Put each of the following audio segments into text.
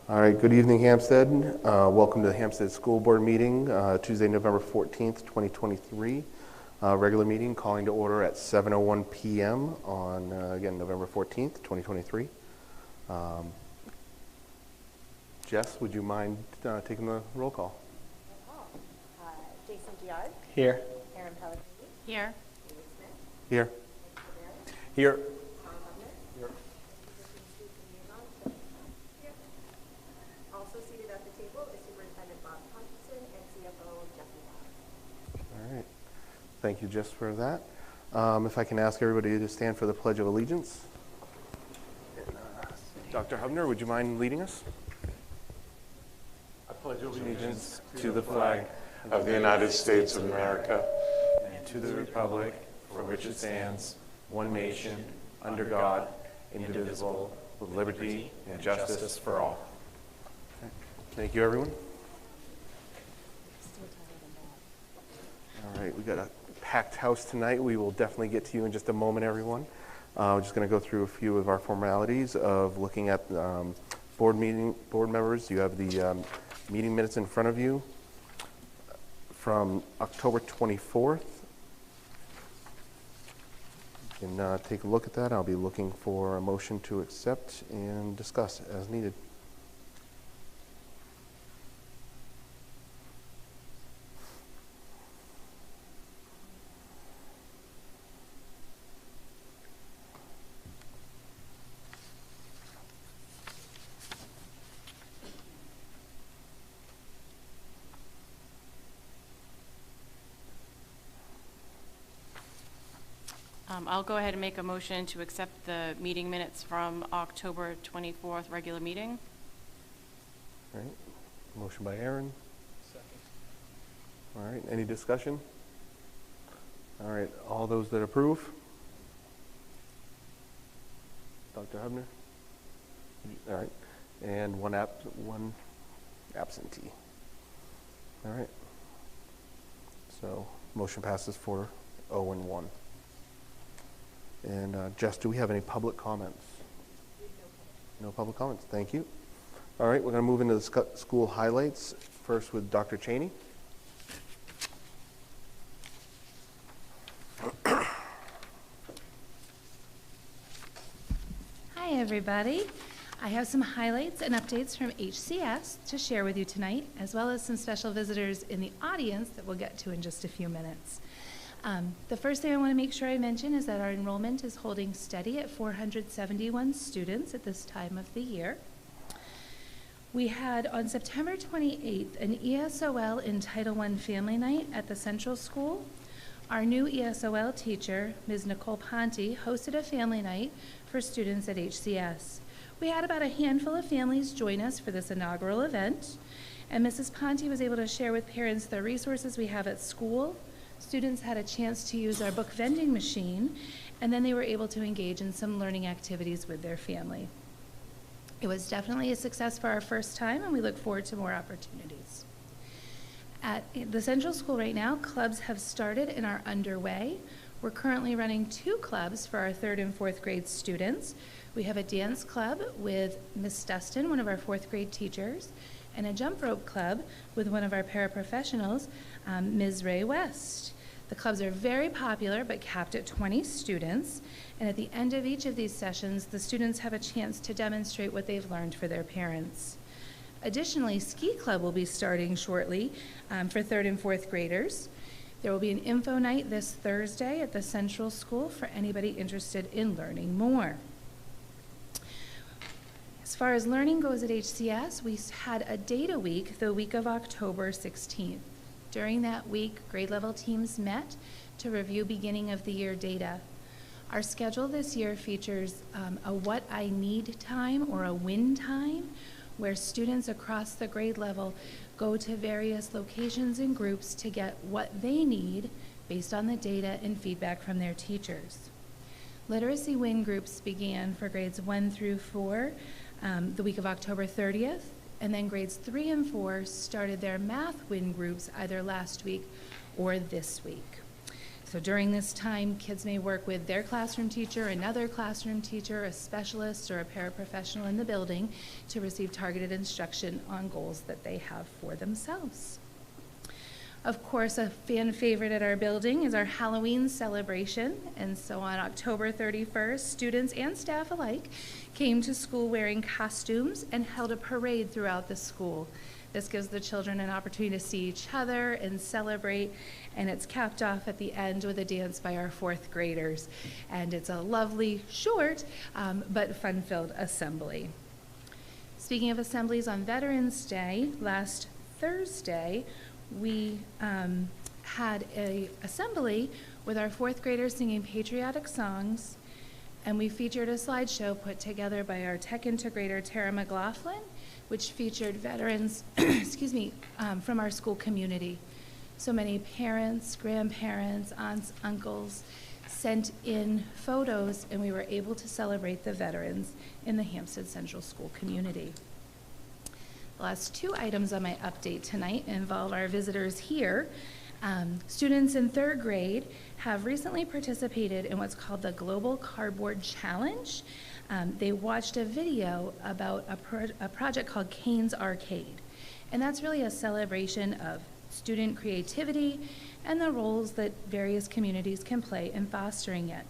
All right, good evening, Hampstead. Welcome to the Hampstead School Board meeting, Tuesday, November 14th, 2023. Regular meeting calling to order at 7:01 p.m. on, again, November 14th, 2023. Jess, would you mind taking the roll call? Jason Giard. Here. Aaron Pellegrini. Here. David Smith. Here. Here. Tom Hubner. Here. Here. Also seated at the table is Superintendent Bob Thompson and CFO Jeffrey Bowers. All right. Thank you, Jess, for that. If I can ask everybody to stand for the Pledge of Allegiance. And, Dr. Hubner, would you mind leading us? I pledge allegiance to the flag of the United States of America and to the republic for which it stands, one nation, under God, indivisible, with liberty and justice for all. Thank you, everyone. All right, we got a packed house tonight. We will definitely get to you in just a moment, everyone. We're just going to go through a few of our formalities of looking at board members. You have the meeting minutes in front of you from October 24th. You can take a look at that. I'll be looking for a motion to accept and discuss as needed. I'll go ahead and make a motion to accept the meeting minutes from October 24th regular meeting. All right. Motion by Aaron. Second. All right. Any discussion? All right. All those that approve? Dr. Hubner? All right. And one absentee. All right. So motion passes 4-0 and 1. And Jess, do we have any public comments? No public comments. Thank you. All right, we're going to move into the school highlights. First with Dr. Cheney. Hi, everybody. I have some highlights and updates from HCS to share with you tonight, as well as some special visitors in the audience that we'll get to in just a few minutes. The first thing I want to make sure I mention is that our enrollment is holding steady at 471 students at this time of the year. We had on September 28th an ESOL in Title I Family Night at the Central School. Our new ESOL teacher, Ms. Nicole Ponte, hosted a family night for students at HCS. We had about a handful of families join us for this inaugural event, and Mrs. Ponte was able to share with parents the resources we have at school. Students had a chance to use our book vending machine, and then they were able to engage in some learning activities with their family. It was definitely a success for our first time, and we look forward to more opportunities. At the Central School right now, clubs have started and are underway. We're currently running 2 clubs for our 3rd and 4th grade students. We have a dance club with Miss Dustin, one of our 4th grade teachers, and a jump rope club with one of our paraprofessionals, Ms. Ray West. The clubs are very popular, but capped at 20 students. And at the end of each of these sessions, the students have a chance to demonstrate what they've learned for their parents. Additionally, Ski Club will be starting shortly for 3rd and 4th graders. There will be an info night this Thursday at the Central School for anybody interested in learning more. As far as learning goes at HCS, we had a data week the week of October 16th. During that week, grade level teams met to review beginning of the year data. Our schedule this year features a what I need time or a win time, where students across the grade level go to various locations and groups to get what they need based on the data and feedback from their teachers. Literacy win groups began for grades 1 through 4 the week of October 30th, and then grades 3 and 4 started their math win groups either last week or this week. So during this time, kids may work with their classroom teacher, another classroom teacher, a specialist, or a paraprofessional in the building to receive targeted instruction on goals that they have for themselves. Of course, a fan favorite at our building is our Halloween celebration. And so on October 31st, students and staff alike came to school wearing costumes and held a parade throughout the school. This gives the children an opportunity to see each other and celebrate, and it's capped off at the end with a dance by our 4th graders. And it's a lovely, short, but fun-filled assembly. Speaking of assemblies, on Veterans Day, last Thursday, we had an assembly with our 4th graders singing patriotic songs, and we featured a slideshow put together by our tech integrator, Tara McLaughlin, which featured veterans from our school community. So many parents, grandparents, aunts, uncles sent in photos, and we were able to celebrate the veterans in the Hsd Central School community. The last 2 items on my update tonight involve our visitors here. Students in 3rd grade have recently participated in what's called the Global Cardboard Challenge. They watched a video about a project called Kane's Arcade. And that's really a celebration of student creativity and the roles that various communities can play in fostering it.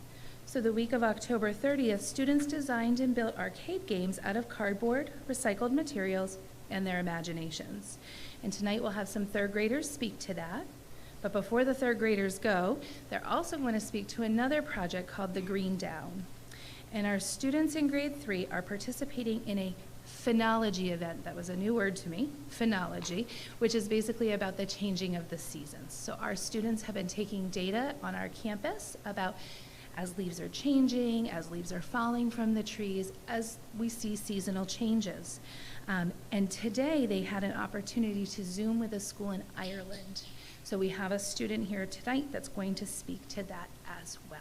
So the week of October 30th, students designed and built arcade games out of cardboard, recycled materials, and their imaginations. And tonight we'll have some 3rd graders speak to that. But before the 3rd graders go, they're also going to speak to another project called the Green Down. And our students in grade 3 are participating in a phenology event. That was a new word to me, phenology, which is basically about the changing of the seasons. So our students have been taking data on our campus about as leaves are changing, as leaves are falling from the trees, as we see seasonal changes. And today they had an opportunity to Zoom with a school in Ireland. So we have a student here tonight that's going to speak to that as well.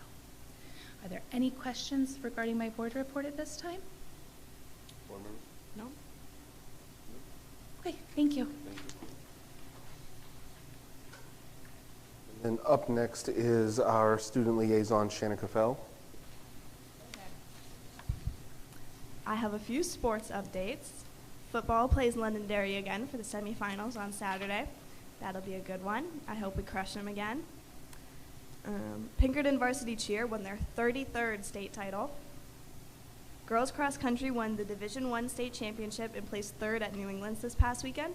Are there any questions regarding my board report at this time? No? Okay, thank you. And up next is our student liaison, Shannon Caffell. I have a few sports updates. Football plays Londonderry again for the semifinals on Saturday. That'll be a good one. I hope we crush them again. Pinkerton varsity cheer won their 33rd state title. Girls cross country won the Division I state championship and placed 3rd at New England's this past weekend.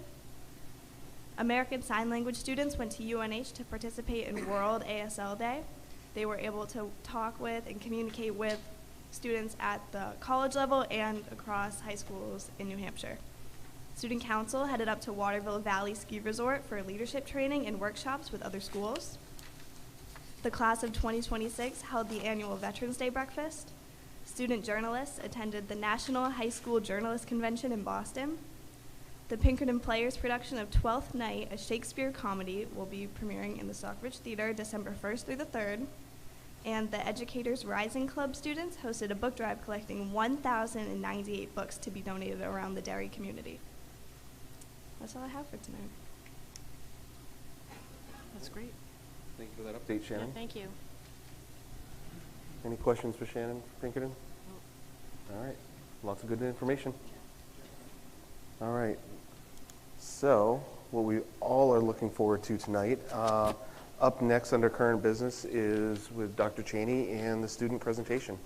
American Sign Language students went to UNH to participate in World ASL Day. They were able to talk with and communicate with students at the college level and across high schools in New Hampshire. Student Council headed up to Waterville Valley Ski Resort for leadership training and workshops with other schools. The class of 2026 held the annual Veterans Day breakfast. Student journalists attended the National High School Journalist Convention in Boston. The Pinkerton Players production of Twelfth Night, a Shakespeare comedy, will be premiering in the Stockbridge Theater December 1st through the 3rd. And the Educators Rising Club students hosted a book drive collecting 1,098 books to be donated around the Derry community. That's all I have for tonight. That's great. Thank you for that update, Shannon. Yeah, thank you. Any questions for Shannon Pinkerton? All right, lots of good information. All right, so what we all are looking forward to tonight, up next under current business is with Dr. Cheney and the student presentation.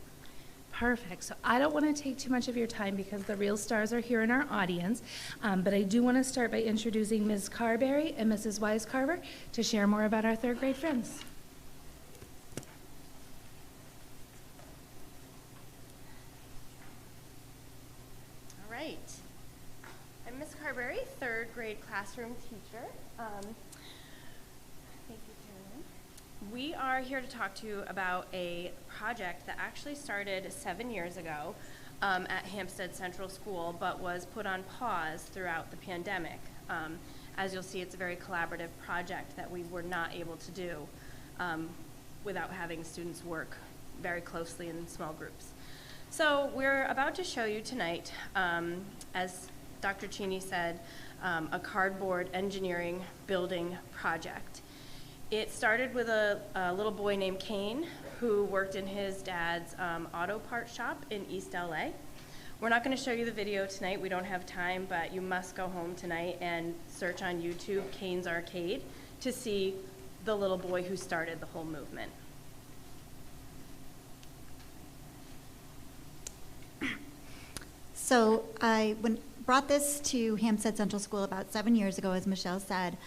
Perfect. So I don't want to take too much of your time because the real stars are here in our audience, but I do want to start by introducing Ms. Carberry and Mrs. Weiscarver to share more about our 3rd grade friends. All right. I'm Miss Carberry, 3rd grade classroom teacher. Thank you, Carolyn. We are here to talk to you about a project that actually started 7 years ago at Hsd Central School, but was put on pause throughout the pandemic. As you'll see, it's a very collaborative project that we were not able to do without having students work very closely in small groups. So we're about to show you tonight, as Dr. Cheney said, a cardboard engineering building project. It started with a little boy named Kane who worked in his dad's auto parts shop in East LA. We're not going to show you the video tonight, we don't have time, but you must go home tonight and search on YouTube Kane's Arcade to see the little boy who started the whole movement. So I brought this to Hsd Central School about 7 years ago, as Michelle said,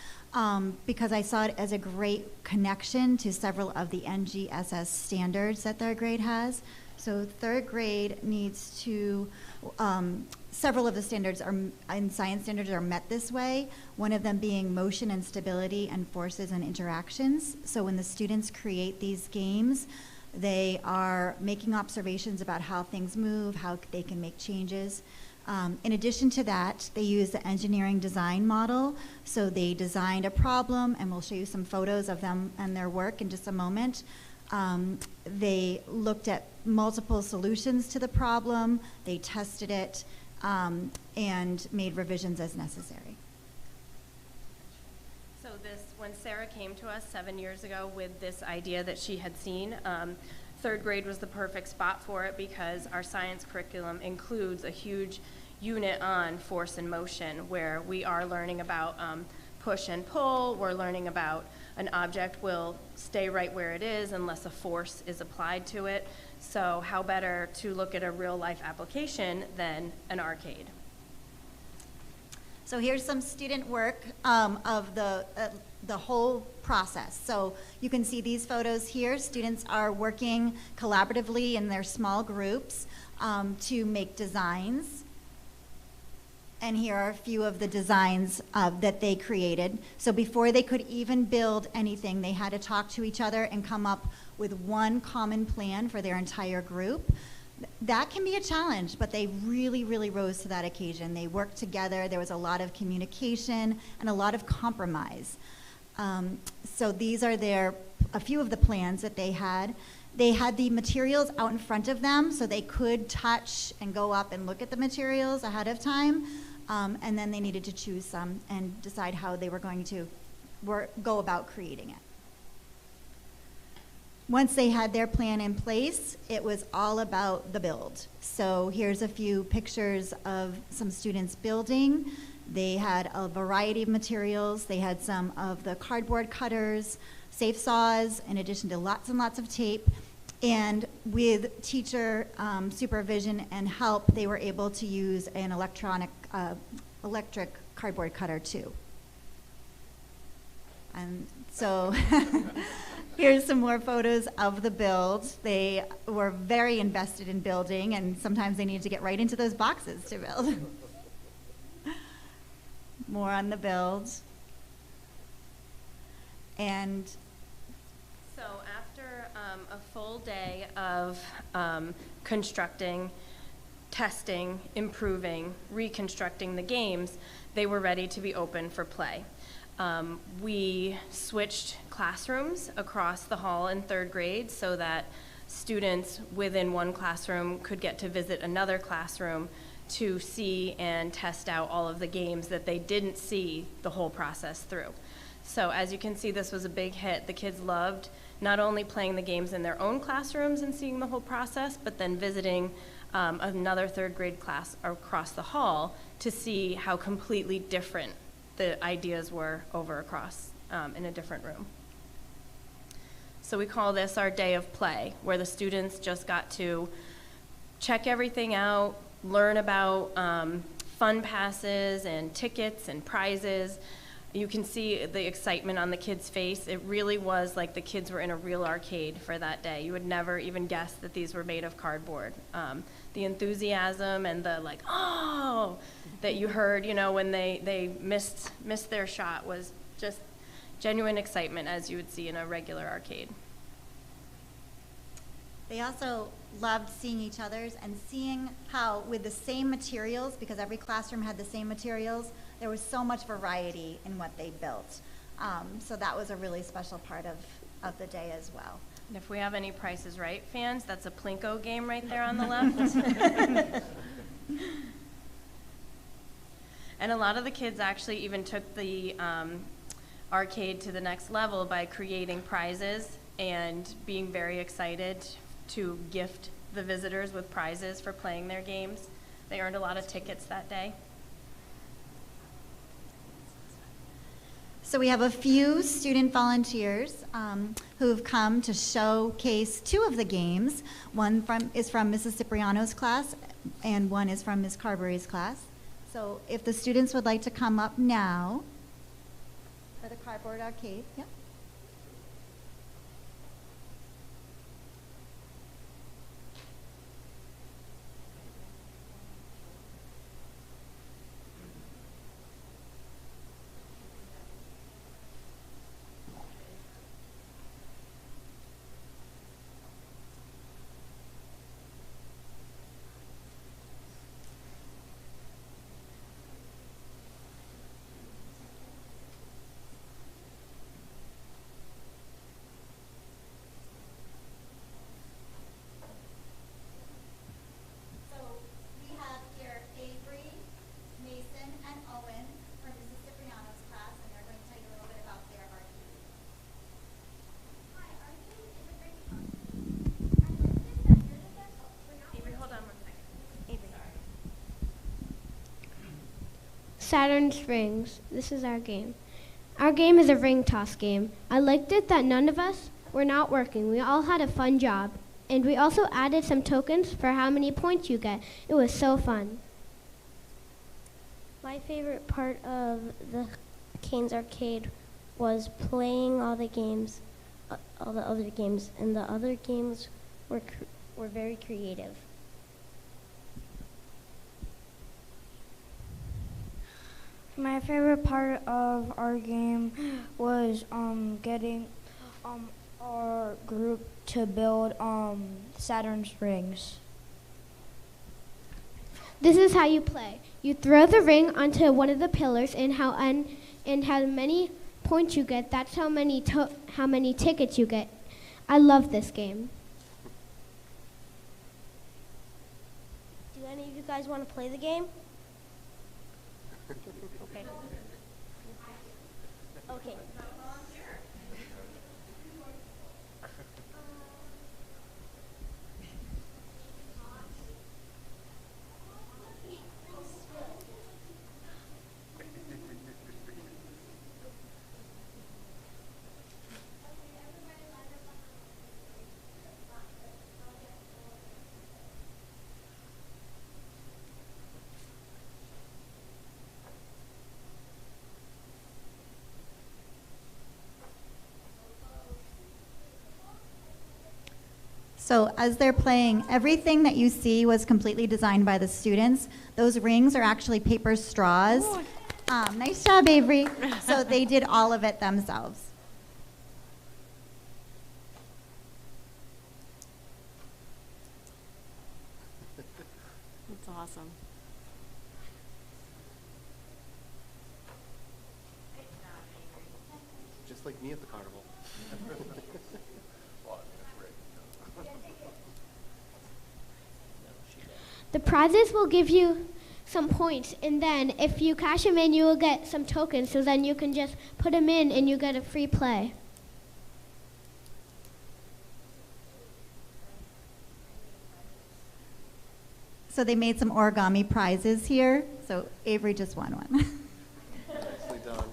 because I saw it as a great connection to several of the NGSS standards that third grade has. So third grade needs to, several of the standards in science standards are met this way, one of them being motion and stability and forces and interactions. So when the students create these games, they are making observations about how things move, how they can make changes. In addition to that, they use the engineering design model. So they designed a problem, and we'll show you some photos of them and their work in just a moment. They looked at multiple solutions to the problem, they tested it, and made revisions as necessary. So when Sarah came to us 7 years ago with this idea that she had seen, third grade was the perfect spot for it because our science curriculum includes a huge unit on force and motion where we are learning about push and pull, we're learning about an object will stay right where it is unless a force is applied to it. So how better to look at a real life application than an arcade? So here's some student work of the whole process. So you can see these photos here. Students are working collaboratively in their small groups to make designs. And here are a few of the designs that they created. So before they could even build anything, they had to talk to each other and come up with one common plan for their entire group. That can be a challenge, but they really, really rose to that occasion. They worked together. There was a lot of communication and a lot of compromise. So these are a few of the plans that they had. They had the materials out in front of them so they could touch and go up and look at the materials ahead of time. And then they needed to choose some and decide how they were going to go about creating it. Once they had their plan in place, it was all about the build. So here's a few pictures of some students building. They had a variety of materials. They had some of the cardboard cutters, safe saws, in addition to lots and lots of tape. And with teacher supervision and help, they were able to use an electric cardboard cutter too. And so here's some more photos of the build. They were very invested in building, and sometimes they needed to get right into those boxes to build. More on the build. And so after a full day of constructing, testing, improving, reconstructing the games, they were ready to be open for play. We switched classrooms across the hall in third grade so that students within one classroom could get to visit another classroom to see and test out all of the games that they didn't see the whole process through. So as you can see, this was a big hit. The kids loved not only playing the games in their own classrooms and seeing the whole process, but then visiting another third grade class across the hall to see how completely different the ideas were over across in a different room. So we call this our day of play, where the students just got to check everything out, learn about fun passes and tickets and prizes. You can see the excitement on the kids' face. It really was like the kids were in a real arcade for that day. You would never even guess that these were made of cardboard. The enthusiasm and the like, oh, that you heard, you know, when they missed their shot was just genuine excitement, as you would see in a regular arcade. they also loved seeing each other's and seeing how with the same materials, because every classroom had the same materials, there was so much variety in what they built. So that was a really special part of the day as well. And if we have any Price is Right fans, that's a Plinko game right there on the left. And a lot of the kids actually even took the arcade to the next level by creating prizes and being very excited to gift the visitors with prizes for playing their games. They earned a lot of tickets that day. So we have a few student volunteers who've come to showcase two of the games. One is from Mrs. Cipriano's class, and one is from Ms. Carberry's class. So if the students would like to come up now for the cardboard arcade. Yep. So we have here Avery, Mason, and Owen from Mrs. Cipriano's class, and they're going to tell you a little bit about their arcade. Hi, arcade is a great fun. Avery, hold on one second. Saturn's Rings. This is our game. Our game is a ring toss game. I liked it that none of us were not working. We all had a fun job. And we also added some tokens for how many points you get. It was so fun. My favorite part of the Canes Arcade was playing all the games, all the other games, and the other games were very creative. My favorite part of our game was getting our group to build Saturn's rings. This is how you play. You throw the ring onto one of the pillars, and how many points you get, that's how many tickets you get. I love this game. Do any of you guys want to play the game? Okay. Okay. So as they're playing, everything that you see was completely designed by the students. Those rings are actually paper straws. Nice job, Avery. So they did all of it themselves. That's awesome. Just like me at the carnival. The prizes will give you some points, and then if you cash them in, you will get some tokens, so then you can just put them in and you get a free play. So they made some origami prizes here. So Avery just won one. Nicely done.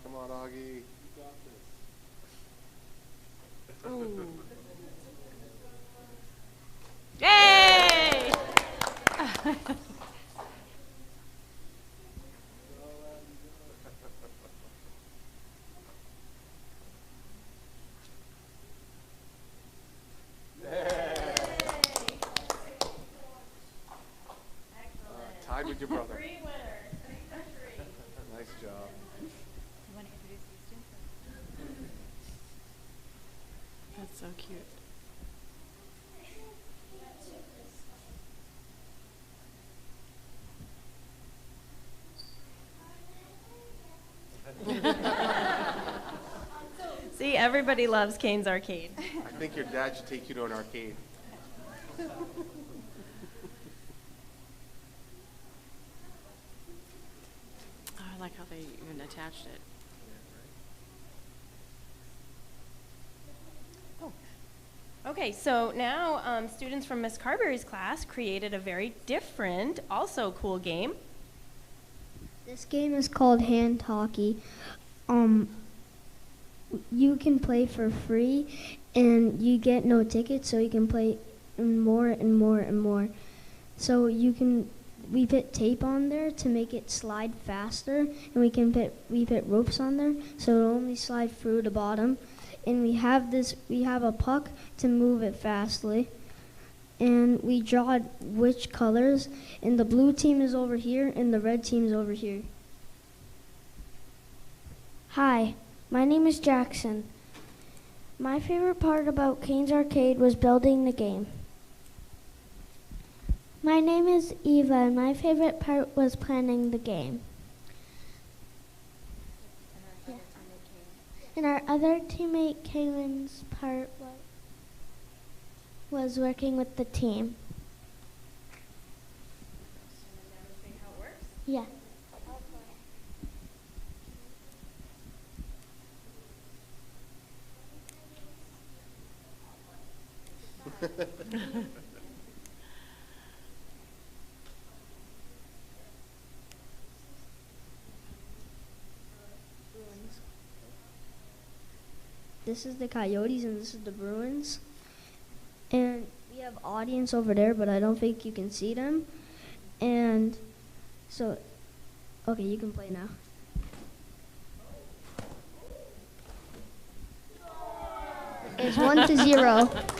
Come on, Augie. Yay! Tied with your brother. Nice job. That's so cute. everybody loves Kane's Arcade. I think your dad should take you to an arcade. Oh, I like how they even attached it. Okay, so now students from Miss Carberry's class created a very different, also cool game. This game is called hand hockey. You can play for free, and you get no tickets, so you can play more and more and more. So we put tape on there to make it slide faster, and we put ropes on there, so it'll only slide through the bottom. And we have a puck to move it fastly. And we draw which colors, and the blue team is over here, and the red team is over here. Hi, my name is Jackson. My favorite part about Kane's Arcade was building the game. My name is Eva, and my favorite part was planning the game. And our other teammate, Kaylin's part was working with the team. Yeah. This is the Coyotes and this is the Bruins. And we have audience over there, but I don't think you can see them. And so, okay, you can play now. It's 1-0.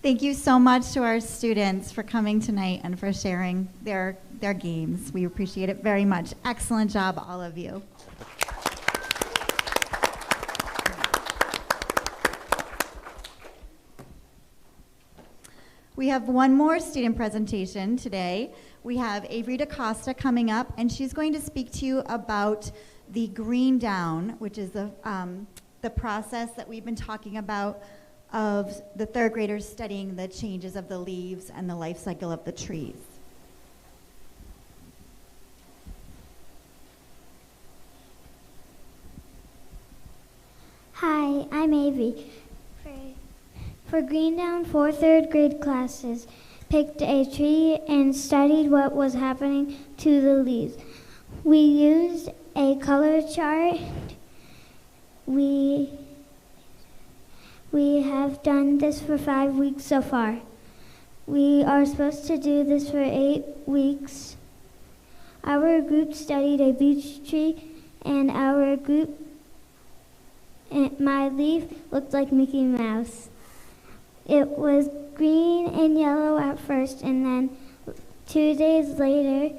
Thank you so much to our students for coming tonight and for sharing their games. We appreciate it very much. Excellent job, all of you. We have one more student presentation today. We have Avery DaCosta coming up, and she's going to speak to you about the green down, which is the process that we've been talking about of the third graders studying the changes of the leaves and the life cycle of the trees. Hi, I'm Avery. For Green Down, 4 third grade classes picked a tree and studied what was happening to the leaves. We used a color chart. We have done this for 5 weeks so far. We are supposed to do this for 8 weeks. Our group studied a beech tree, and my leaf looked like Mickey Mouse. It was green and yellow at first, and then 2 days later,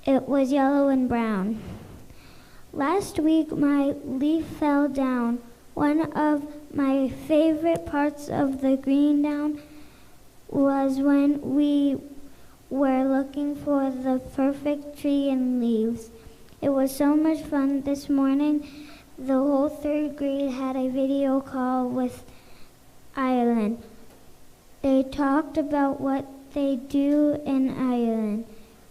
it was yellow and brown. Last week, my leaf fell down. One of my favorite parts of the green down was when we were looking for the perfect tree and leaves. It was so much fun. This morning, the whole third grade had a video call with Ireland. They talked about what they do in Ireland.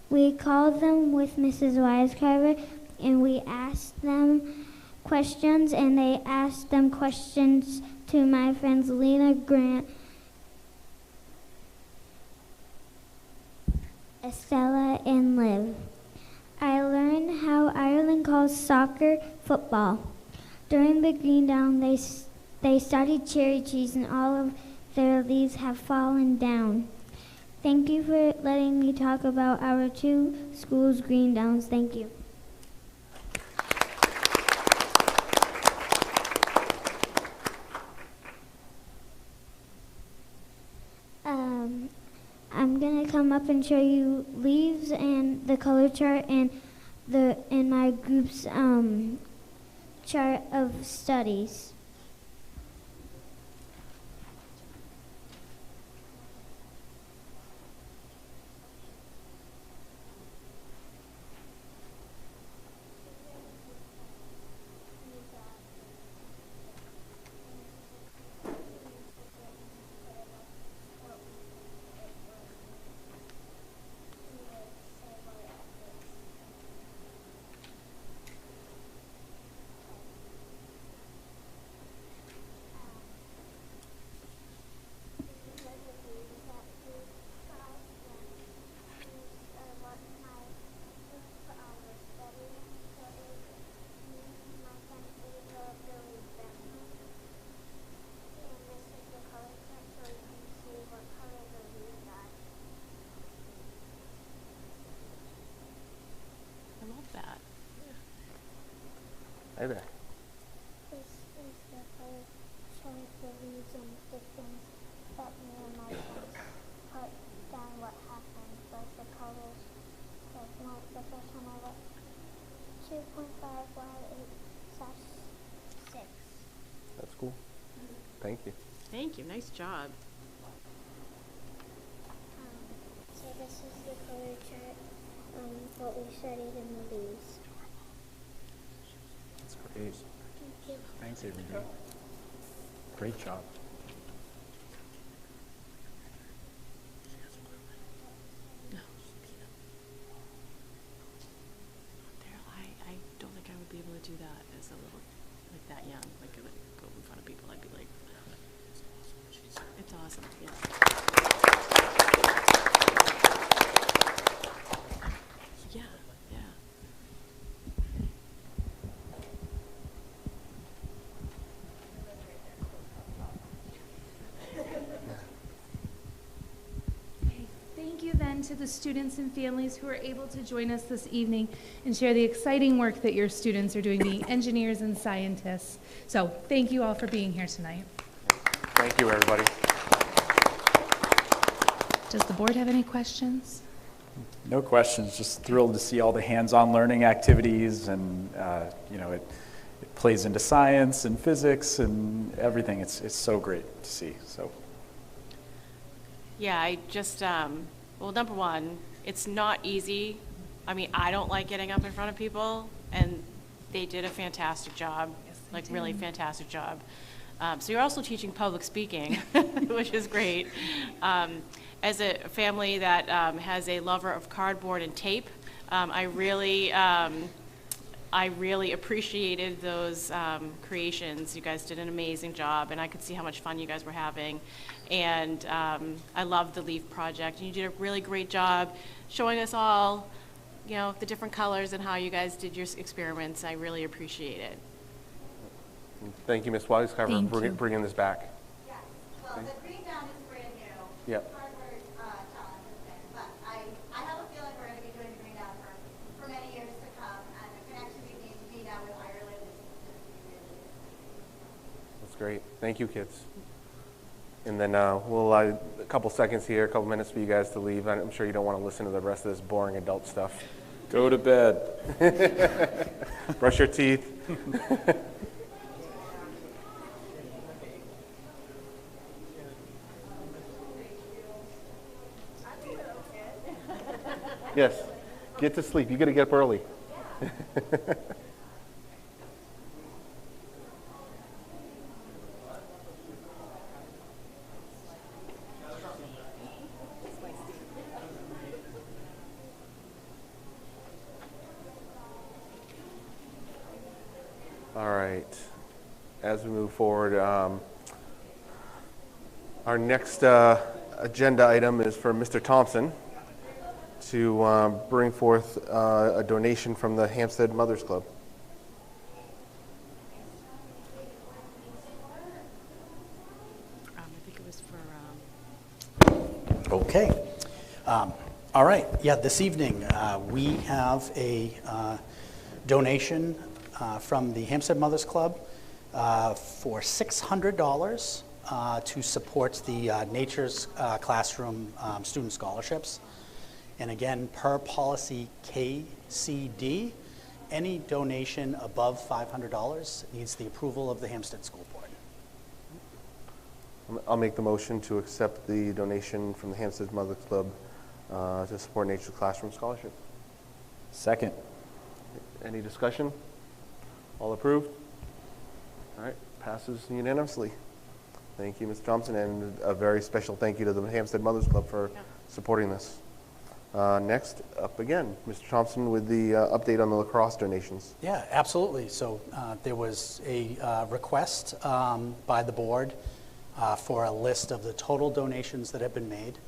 We called them with Mrs. Wisecarver, and we asked them questions, and they asked them questions to my friends Lena Grant, Estella, and Liv. I learned how Ireland calls soccer football. During the green down, they studied cherry trees, and all of their leaves have fallen down. Thank you for letting me talk about our 2 schools' green downs. Thank you. I'm gonna come up and show you leaves and the color chart and my group's chart of studies. Hi there. This is the color showing the reason the things that me and my friends put down what happened, but the colors, the first one I wrote 2.5 while it /6. That's cool. Thank you. Thank you. Nice job. So this is the color chart, what we studied in the leaves. That's great. Thank you. Thanks, Avery. Great job. I don't think I would be able to do that as a little, like that young. Like, go in front of people. I'd be like, it's awesome. Yeah. Yeah, yeah. Thank you then to the students and families who are able to join us this evening and share the exciting work that your students are doing, being engineers and scientists. So thank you all for being here tonight. Thank you, everybody. Does the board have any questions? No questions, just thrilled to see all the hands-on learning activities, and it plays into science and physics and everything. It's so great to see. So Yeah, I just, well, number one, it's not easy. I mean, I don't like getting up in front of people, and they did a fantastic job, like really fantastic job. So you're also teaching public speaking, which is great. As a family that has a lover of cardboard and tape, I really appreciated those creations. You guys did an amazing job, and I could see how much fun you guys were having. And I loved the leaf project. And you did a really great job showing us all, the different colors and how you guys did your experiments. I really appreciate it. Thank you, Ms. Weiscarver, for bringing this back. Yes, well, the green down is brand new. Yep. Hardware challenge has been, but I have a feeling we're going to be doing the green down for many years to come, and the connection between green down with Ireland is just really. That's great. Thank you, kids. And then we'll a couple seconds here, a couple minutes for you guys to leave. I'm sure you don't want to listen to the rest of this boring adult stuff. go to bed. Brush your teeth. Yes, get to sleep. You got to get up early. All right. As we move forward, our next agenda item is for Mr. Thompson to bring forth a donation from the Hsd Mothers Club. I think it was for, Okay. All right. Yeah, this evening we have a donation from the Hsd Mothers Club for $600 to support the Nature's Classroom student scholarships. And again, per policy KCD, any donation above $500 needs the approval of the Hempstead School Board. I'll make the motion to accept the donation from the Hsd Mothers Club to support Nature's Classroom Scholarship. Second. Any discussion? All approved? All right, passes unanimously. Thank you, Mr. Thompson, and a very special thank you to the Hsd Mothers Club for supporting this. Next up again, Mr. Thompson with the update on the lacrosse donations. Yeah, absolutely. So there was a request by the board for a list of the total donations that have been made.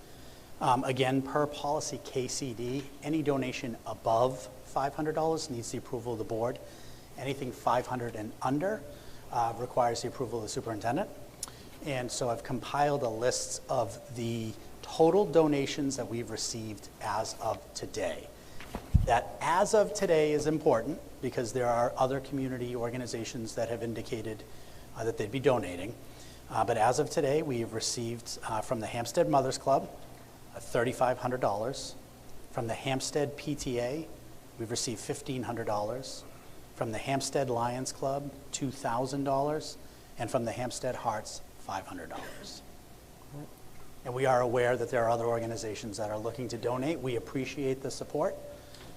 Again, per policy KCD, any donation above $500 needs the approval of the board. Anything $500 and under requires the approval of the superintendent. And so I've compiled a list of the total donations that we've received as of today. That as of today is important because there are other community organizations that have indicated that they'd be donating. But as of today, we have received from the Hsd Mothers Club $3,500. From the Hsd PTA, we've received $1,500. From the Hsd Lions Club, $2,000. And from the Hsd Hearts, $500. And we are aware that there are other organizations that are looking to donate. We appreciate the support.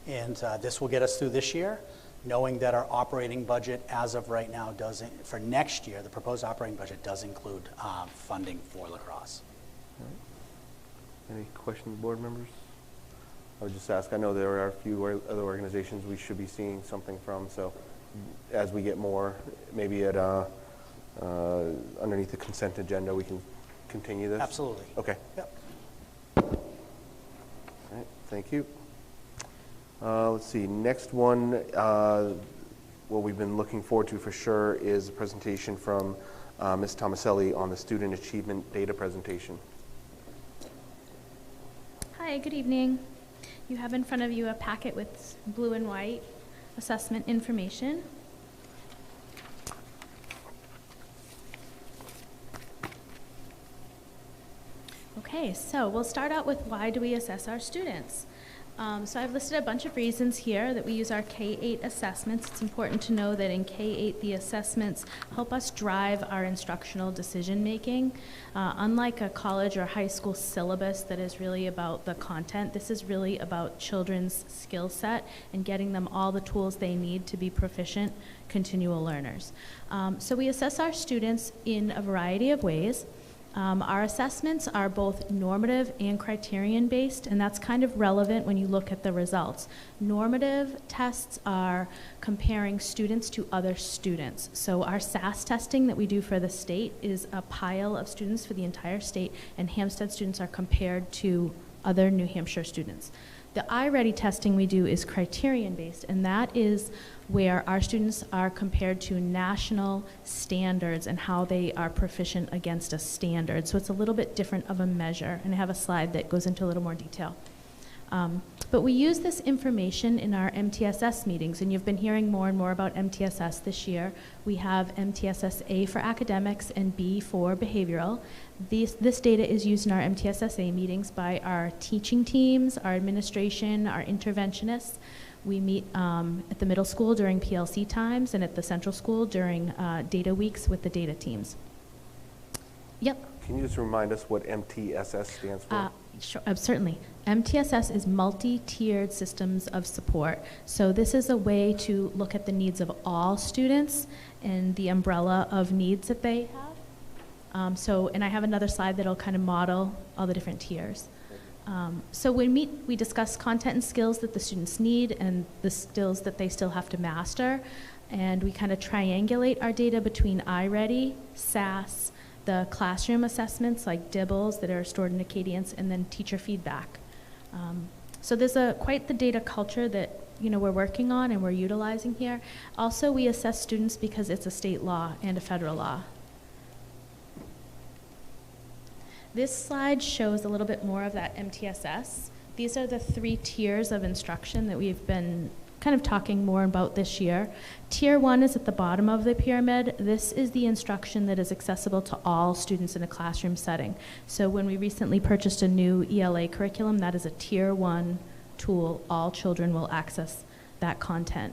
And this will get us through this year, knowing that our operating budget as of right now doesn't, for next year, the proposed operating budget does include funding for lacrosse. Any questions, board members? I would just ask, I know there are a few other organizations we should be seeing something from, so as we get more, maybe at underneath the consent agenda, we can continue this? Absolutely. Okay. Yep. All right, thank you. Let's see, next one, what we've been looking forward to for sure is a presentation from Ms. Tomaselli on the student achievement data presentation. Hi, good evening. You have in front of you a packet with blue and white assessment information. Okay, so we'll start out with why do we assess our students? So I've listed a bunch of reasons here that we use our K-8 assessments. It's important to know that in K-8, the assessments help us drive our instructional decision making. Unlike a college or high school syllabus that is really about the content, this is really about children's skill set and getting them all the tools they need to be proficient continual learners. So we assess our students in a variety of ways. Our assessments are both normative and criterion based, and that's kind of relevant when you look at the results. Normative tests are comparing students to other students. So our SAS testing that we do for the state is a pile of students for the entire state, and Hampstead students are compared to other New Hampshire students. The iReady testing we do is criterion based, and that is where our students are compared to national standards and how they are proficient against a standard. So it's a little bit different of a measure, and I have a slide that goes into a little more detail. But we use this information in our MTSS meetings, and you've been hearing more and more about MTSS this year. We have MTSS A for academics and B for behavioral. This data is used in our MTSS A meetings by our teaching teams, our administration, our interventionists. We meet at the middle school during PLC times and at the central school during data weeks with the data teams. Yep. Can you just remind us what MTSS stands for? Sure, certainly. MTSS is multi-tiered systems of support. So this is a way to look at the needs of all students and the umbrella of needs that they have. And I have another slide that'll kind of model all the different tiers. So when we discuss content and skills that the students need and the skills that they still have to master, and we kind of triangulate our data between iReady, SAS, the classroom assessments like DIBELS that are stored in Acadience, and then teacher feedback. So there's quite the data culture that we're working on and we're utilizing here. Also, we assess students because it's a state law and a federal law. This slide shows a little bit more of that MTSS. These are the 3 tiers of instruction that we've been kind of talking more about this year. Tier 1 is at the bottom of the pyramid. This is the instruction that is accessible to all students in a classroom setting. So when we recently purchased a new ELA curriculum, that is a Tier 1 tool. All children will access that content.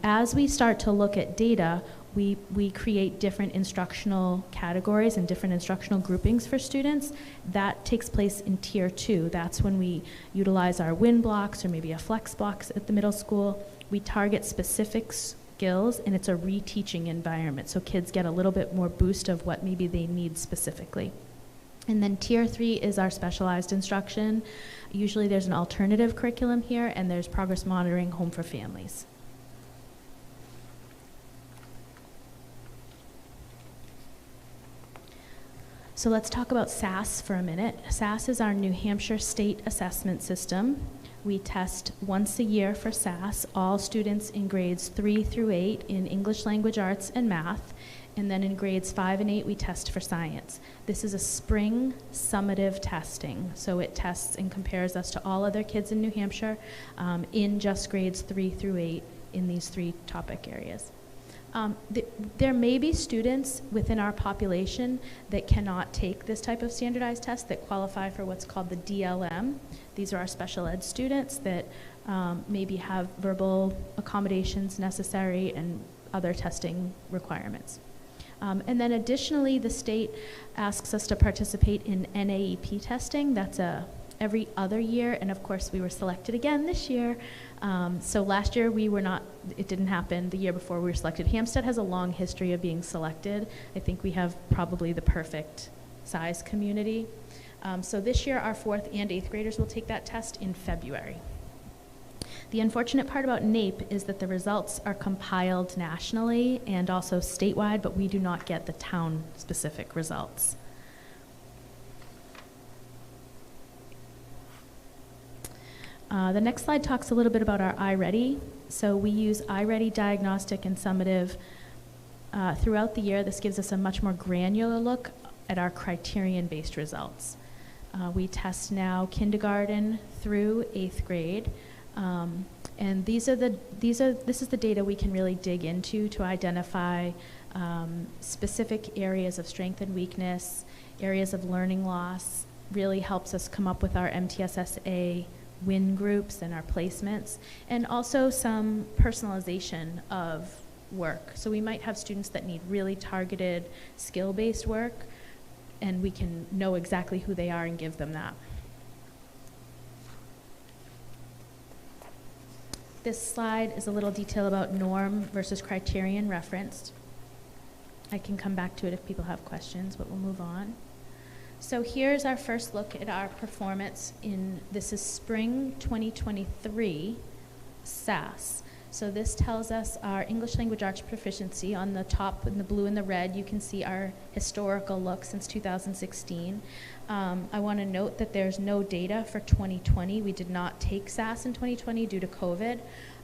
As we start to look at data, we create different instructional categories and different instructional groupings for students. That takes place in Tier 2. That's when we utilize our win blocks or maybe a flex blocks at the middle school. We target specific skills, and it's a reteaching environment. So kids get a little bit more boost of what maybe they need specifically. And then Tier 3 is our specialized instruction. Usually there's an alternative curriculum here, and there's progress monitoring home for families. So let's talk about SAS for a minute. SAS is our New Hampshire state assessment system. We test once a year for SAS all students in grades 3 through 8 in English language arts and math. And then in grades 5 and 8, we test for science. This is a spring summative testing, so it tests and compares us to all other kids in New Hampshire in just grades 3 through 8 in these 3 topic areas. There may be students within our population that cannot take this type of standardized test that qualify for what's called the DLM. These are our special ed students that maybe have verbal accommodations necessary and other testing requirements. And then additionally, the state asks us to participate in NAEP testing. That's every other year, and of course we were selected again this year. So last year we were not, it didn't happen. The year before we were selected. Hampstead has a long history of being selected. I think we have probably the perfect size community. So this year our 4th and 8th graders will take that test in February. The unfortunate part about NAEP is that the results are compiled nationally and also statewide, but we do not get the town-specific results. The next slide talks a little bit about our iReady. So we use iReady diagnostic and summative throughout the year. This gives us a much more granular look at our criterion-based results. We test now kindergarten through 8th grade. And this is the data we can really dig into to identify specific areas of strength and weakness, areas of learning loss, really helps us come up with our MTSSA win groups and our placements, and also some personalization of work. So we might have students that need really targeted skill-based work, and we can know exactly who they are and give them that. This slide is a little detail about norm versus criterion referenced. I can come back to it if people have questions, but we'll move on. So here's our first look at our performance this is spring 2023 SAS. So this tells us our English language arts proficiency. On the top in the blue and the red, you can see our historical look since 2016. I want to note that there's no data for 2020. We did not take SAS in 2020 due to COVID,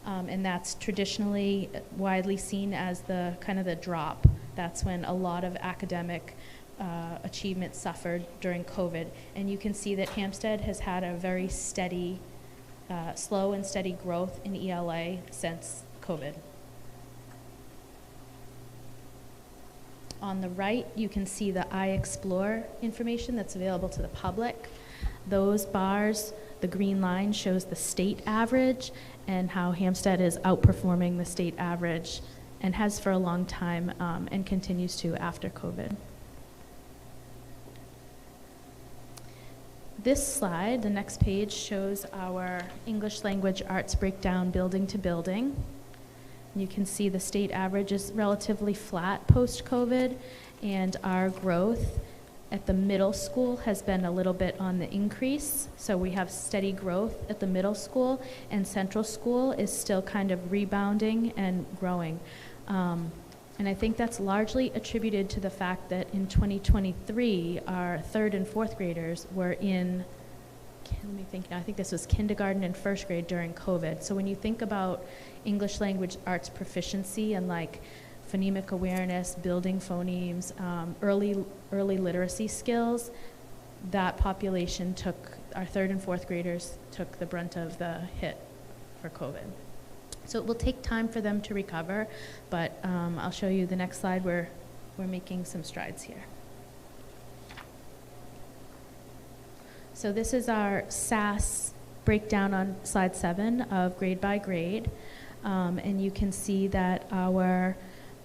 and that's traditionally widely seen as the kind of the drop. That's when a lot of academic achievement suffered during COVID. And you can see that Hampstead has had a very steady, slow and steady growth in ELA since COVID. On the right, you can see the iExplore information that's available to the public. Those bars, the green line shows the state average and how Hampstead is outperforming the state average and has for a long time and continues to after COVID. This slide, the next page, shows our English language arts breakdown building to building. You can see the state average is relatively flat post-COVID, and our growth at the middle school has been a little bit on the increase. So we have steady growth at the middle school, and central school is still kind of rebounding and growing. And I think that's largely attributed to the fact that in 2023, our 3rd and 4th graders were in, let me think now, I think this was kindergarten and 1st grade during COVID. So when you think about English language arts proficiency and like phonemic awareness, building phonemes, early literacy skills, that population our 3rd and 4th graders took the brunt of the hit for COVID. So it will take time for them to recover, but I'll show you the next slide where we're making some strides here. So this is our SAS breakdown on slide 7 of grade by grade, and you can see that our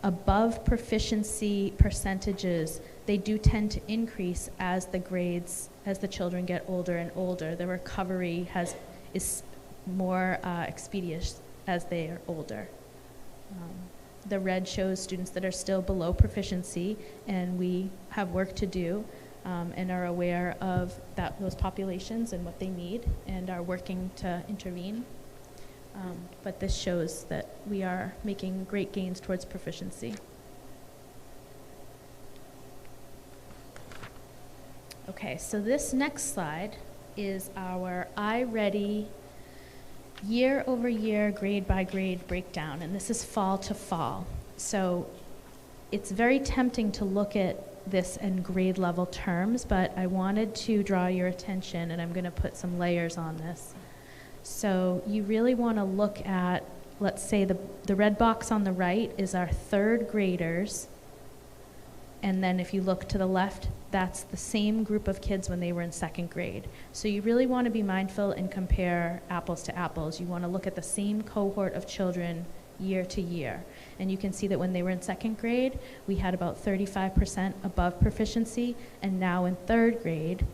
above proficiency percentages, they do tend to increase as the children get older and older. The recovery is more expeditious as they are older. The red shows students that are still below proficiency, and we have work to do and are aware of those populations and what they need and are working to intervene. But this shows that we are making great gains towards proficiency. Okay, so this next slide is our iReady year over year, grade by grade breakdown, and this is fall to fall. So It's very tempting to look at this in grade level terms, but I wanted to draw your attention, and I'm going to put some layers on this. So you really want to look at, let's say the red box on the right is our third graders, and then if you look to the left, that's the same group of kids when they were in second grade. So you really want to be mindful and compare apples to apples. You want to look at the same cohort of children year to year. And you can see that when they were in second grade, we had about 35% above proficiency, and now in third grade,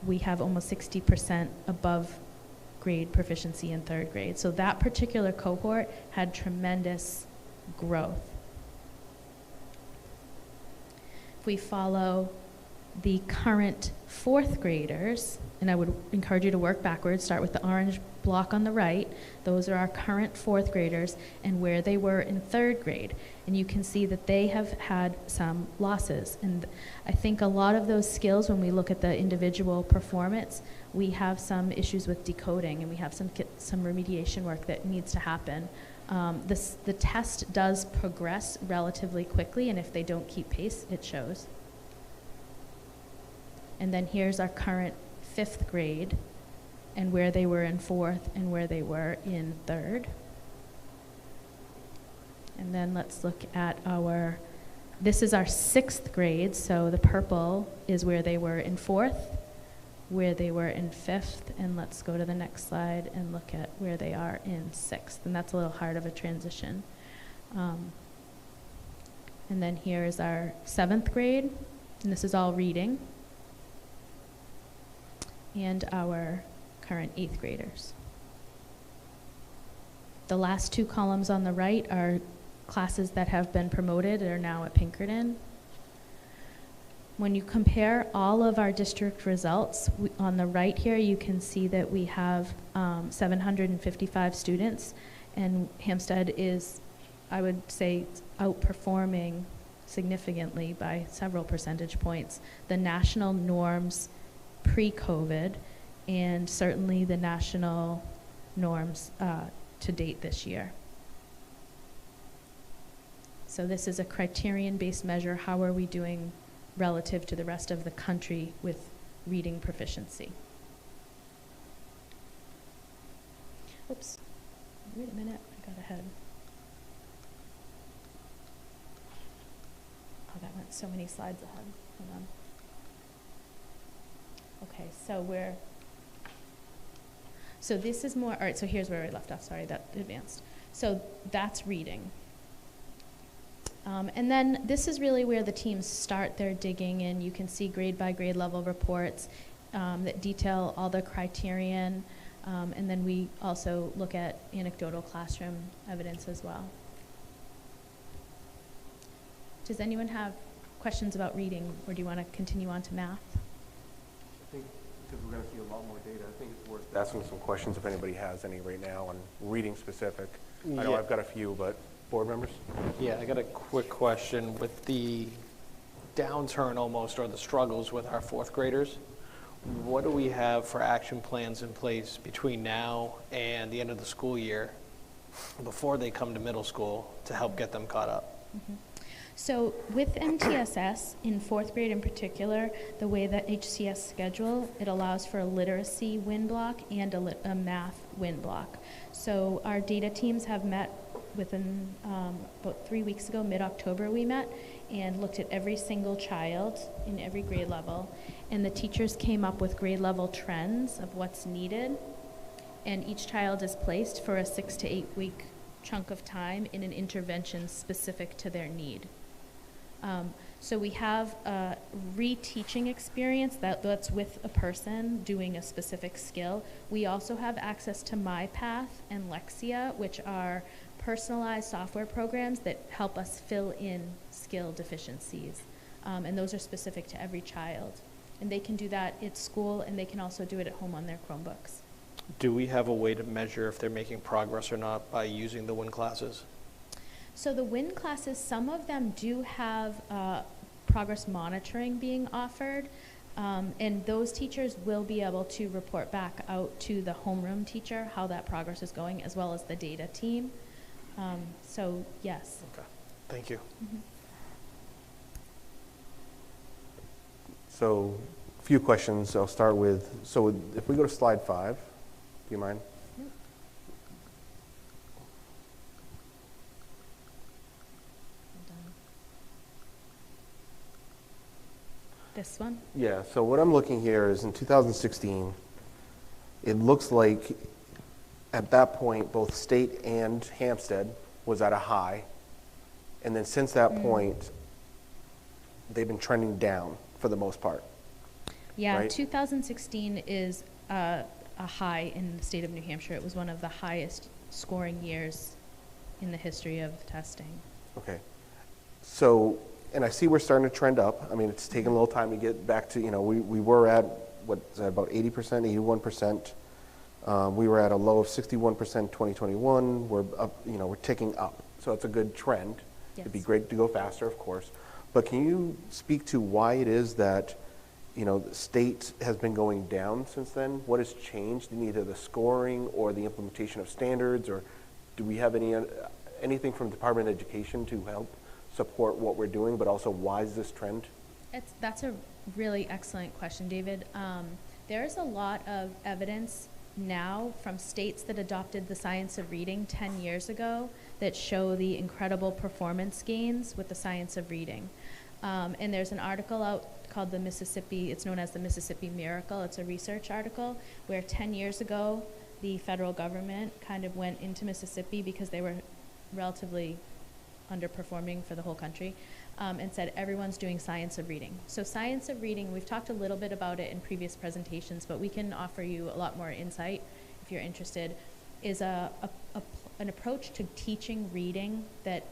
we have almost 60% above grade proficiency in third grade. So that particular cohort had tremendous growth. If we follow the current fourth graders, and I would encourage you to work backwards, start with the orange block on the right. Those are our current fourth graders and where they were in third grade. And you can see that they have had some losses. And I think a lot of those skills, when we look at the individual performance, we have some issues with decoding, and we have some remediation work that needs to happen. The test does progress relatively quickly, and if they don't keep pace, it shows. And then here's our current fifth grade, and where they were in fourth and where they were in third. And then let's look at this is our sixth grade, so the purple is where they were in fourth, where they were in fifth, and let's go to the next slide and look at where they are in sixth, and that's a little hard of a transition. And then here is our seventh grade, and this is all reading, and our current eighth graders. The last two columns on the right are classes that have been promoted and are now at Pinkerton. When you compare all of our district results, on the right here you can see that we have 755 students, and Hampstead is, I would say, outperforming significantly by several percentage points the national norms pre-COVID, and certainly the national norms to date this year. So this is a criterion-based measure. How are we doing relative to the rest of the country with reading proficiency? Oops, wait a minute, I got ahead. Oh, that went so many slides ahead, hold on. Okay, so this is more, all right, so here's where we left off, sorry, that advanced. So that's reading. And then this is really where the teams start their digging in. You can see grade by grade level reports that detail all the criterion, and then we also look at anecdotal classroom evidence as well. Does anyone have questions about reading, or do you want to continue on to math? I think because we're going to see a lot more data, I think it's worth asking some questions if anybody has any right now on reading specific. I know I've got a few, but board members? Yeah, I got a quick question. With the downturn almost, or the struggles with our fourth graders, what do we have for action plans in place between now and the end of the school year before they come to middle school to help get them caught up? Mm-hmm. So with MTSS, in fourth grade in particular, the way that HCS schedule, it allows for a literacy win block and a math win block. So our data teams have met within about 3 weeks ago, mid-October we met, and looked at every single child in every grade level. And the teachers came up with grade level trends of what's needed. And each child is placed for a 6 to 8 week chunk of time in an intervention specific to their need. So we have a reteaching experience that's with a person doing a specific skill. We also have access to MyPath and Lexia, which are personalized software programs that help us fill in skill deficiencies. And those are specific to every child. And they can do that at school, and they can also do it at home on their Chromebooks. Do we have a way to measure if they're making progress or not by using the WIN classes? So the WIN classes, some of them do have progress monitoring being offered, and those teachers will be able to report back out to the homeroom teacher how that progress is going, as well as the data team. So yes. Okay, thank you. Mm-hmm. So, a few questions. I'll start with, so if we go to slide 5, do you mind? This one? Yeah, so what I'm looking here is in 2016, it looks like at that point, both state and Hampstead was at a high. And then since that point, they've been trending down for the most part. Yeah, right? 2016 is a high in the state of New Hampshire. It was one of the highest scoring years in the history of testing. Okay. So, and I see we're starting to trend up. I mean, it's taken a little time to get back to, we were at, about 80%, 81%. We were at a low of 61% 2021. We're up, we're ticking up. So it's a good trend. Yes. It'd be great to go faster, of course. But can you speak to why it is that, the state has been going down since then? What has changed in either the scoring or the implementation of standards? Or do we have anything from the Department of Education to help support what we're doing, but also why is this trend? That's a really excellent question, David. There's a lot of evidence now from states that adopted the science of reading 10 years ago that show the incredible performance gains with the science of reading. And there's an article out called it's known as the Mississippi Miracle. It's a research article where 10 years ago, the federal government kind of went into Mississippi because they were relatively underperforming for the whole country, and said everyone's doing science of reading. So science of reading, we've talked a little bit about it in previous presentations, but we can offer you a lot more insight if you're interested, is an approach to teaching reading that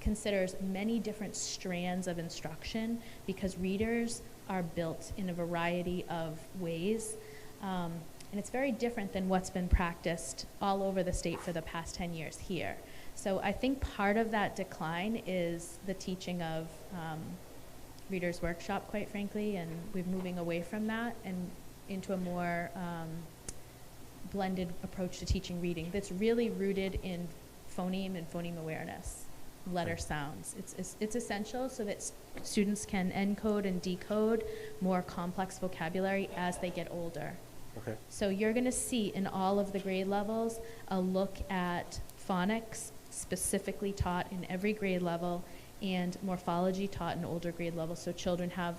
considers many different strands of instruction, because readers are built in a variety of ways. And it's very different than what's been practiced all over the state for the past 10 years here. So I think part of that decline is the teaching of Reader's Workshop, quite frankly, and we're moving away from that and into a more blended approach to teaching reading that's really rooted in phoneme and phoneme awareness, letter sounds. It's essential so that students can encode and decode more complex vocabulary as they get older. Okay. So you're going to see in all of the grade levels a look at phonics specifically taught in every grade level and morphology taught in older grade levels, so children have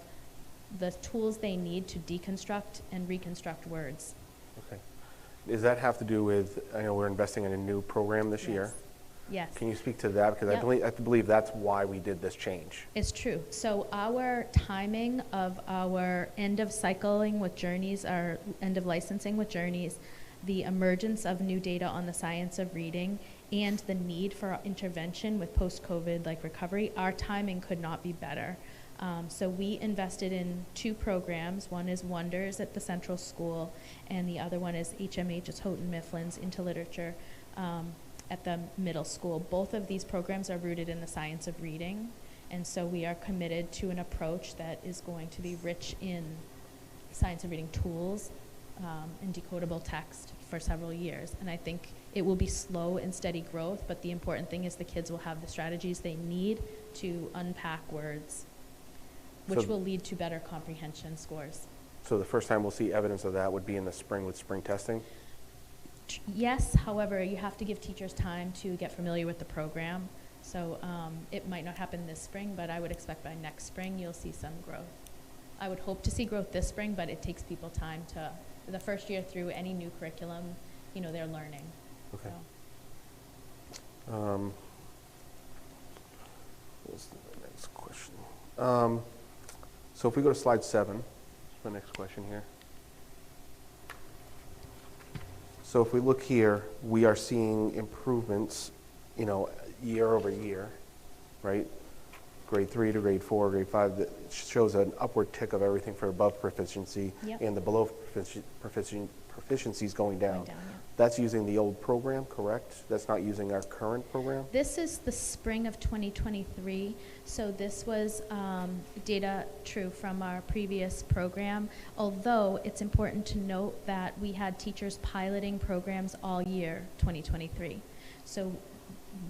the tools they need to deconstruct and reconstruct words. Okay. Does that have to do with, I know we're investing in a new program this year? Yes. Can you speak to that? Because I believe that's why we did this change. It's true. So our timing of our end of cycling with Journeys, our end of licensing with Journeys, the emergence of new data on the science of reading, and the need for intervention with post-COVID recovery, our timing could not be better. So we invested in 2 programs. One is Wonders at the Central School, and the other one is HMH, it's Houghton Mifflin's Into Literature at the middle school. Both of these programs are rooted in the science of reading, and so we are committed to an approach that is going to be rich in science of reading tools and decodable text for several years. And I think it will be slow and steady growth, but the important thing is the kids will have the strategies they need to unpack words, which will lead to better comprehension scores. So the first time we'll see evidence of that would be in the spring with spring testing? Yes, however, you have to give teachers time to get familiar with the program. So it might not happen this spring, but I would expect by next spring you'll see some growth. I would hope to see growth this spring, but it takes people time to, the first year through any new curriculum, they're learning. Okay. So. What's the next question? So if we go to slide 7, the next question here. So if we look here, we are seeing improvements, year over year, right? Grade 3 to grade 4, grade 5, that shows an upward tick of everything for above proficiency, and the below proficiencies going down. That's using the old program, correct? That's not using our current program? This is the spring of 2023. So this was data true from our previous program, although it's important to note that we had teachers piloting programs all year 2023. So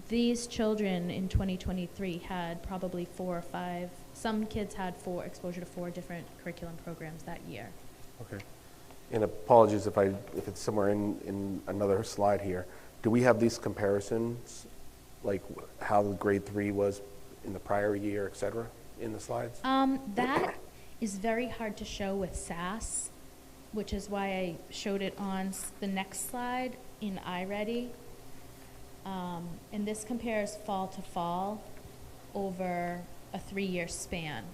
these children in 2023 had probably 4 or 5 some kids had exposure to 4 different curriculum programs that year. Okay. And apologies if it's somewhere in another slide here. Do we have these comparisons, like how the grade 3 was in the prior year, et cetera, in the slides? That is very hard to show with SAS, which is why I showed it on the next slide in iReady. And this compares fall to fall over a 3-year span.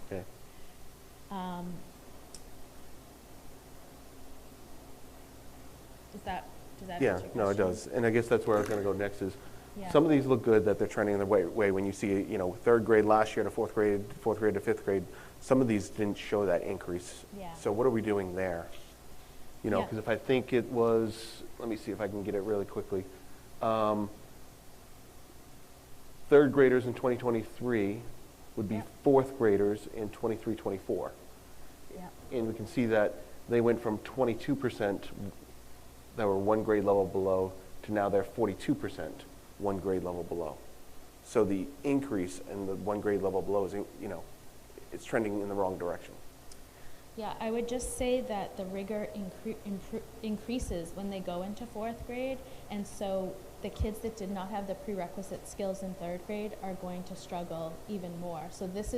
Okay. Does that Yeah, answer your no, it question? does. And I guess that's where I was going to go next is, Yeah. some of these look good that they're trending in the way. When you see, 3rd grade last year to 4th grade to 5th grade, some of these didn't show that increase. Yeah. So what are we doing there? Yeah. Because if I think it was, let me see if I can get it really quickly. 3rd graders in 2023 would be 4th graders in 23-24. Yeah. And we can see that they went from 22% that were 1 grade level below to now they're 42% 1 grade level below. So the increase in the 1 grade level below is, it's trending in the wrong direction. Yeah, I would just say that the rigor increases when they go into 4th grade, and so the kids that did not have the prerequisite skills in 3rd grade are going to struggle even more. So these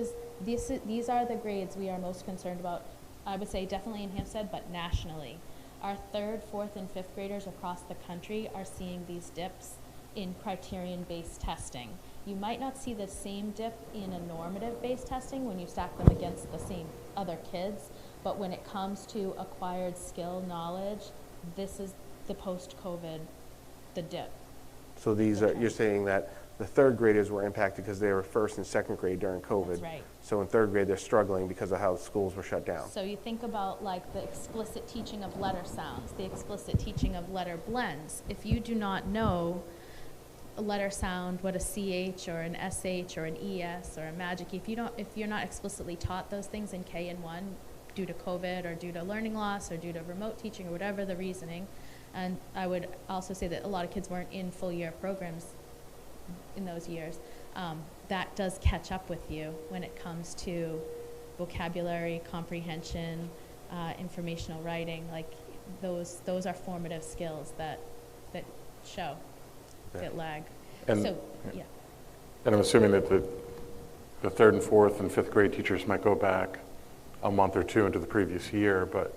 are the grades we are most concerned about, I would say definitely in Hampstead, but nationally. Our 3rd, 4th, and 5th graders across the country are seeing these dips in criterion-based testing. You might not see the same dip in a normative-based testing when you stack them against the same other kids, but when it comes to acquired skill knowledge, this is the post-COVID, the dip. So you're saying that the 3rd graders were impacted because they were 1st and 2nd grade during COVID. That's right. So in 3rd grade, they're struggling because of how schools were shut down. So you think about like the explicit teaching of letter sounds, the explicit teaching of letter blends. If you do not know a letter sound, what a CH or an SH or an ES or a magic, if you're not explicitly taught those things in K and 1 due to COVID or due to learning loss or due to remote teaching or whatever the reasoning, and I would also say that a lot of kids weren't in full year programs in those years, that does catch up with you when it comes to vocabulary, comprehension, informational writing. Like those are formative skills that show, that lag. And, so, yeah. And I'm assuming that the 3rd and 4th and 5th grade teachers might go back a month or 2 into the previous year, but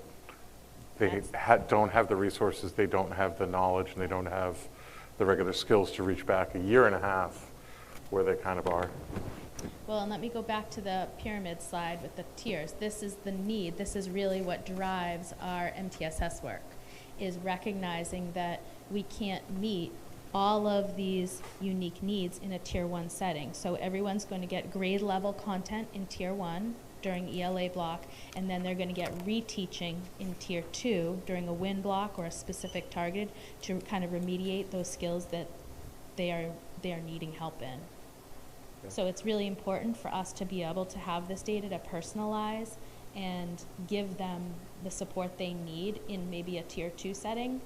they don't have the resources, they don't have the knowledge, and they don't have the regular skills to reach back a year and a half where they kind of are. Well, and let me go back to the pyramid slide with the tiers. This is the need. This is really what drives our MTSS work, is recognizing that we can't meet all of these unique needs in a tier 1 setting. So everyone's going to get grade level content in tier 1 during ELA block, and then they're going to get reteaching in tier 2 during a WIN block or a specific target to kind of remediate those skills that they are needing help in. So it's really important for us to be able to have this data to personalize and give them the support they need in maybe a tier 2 setting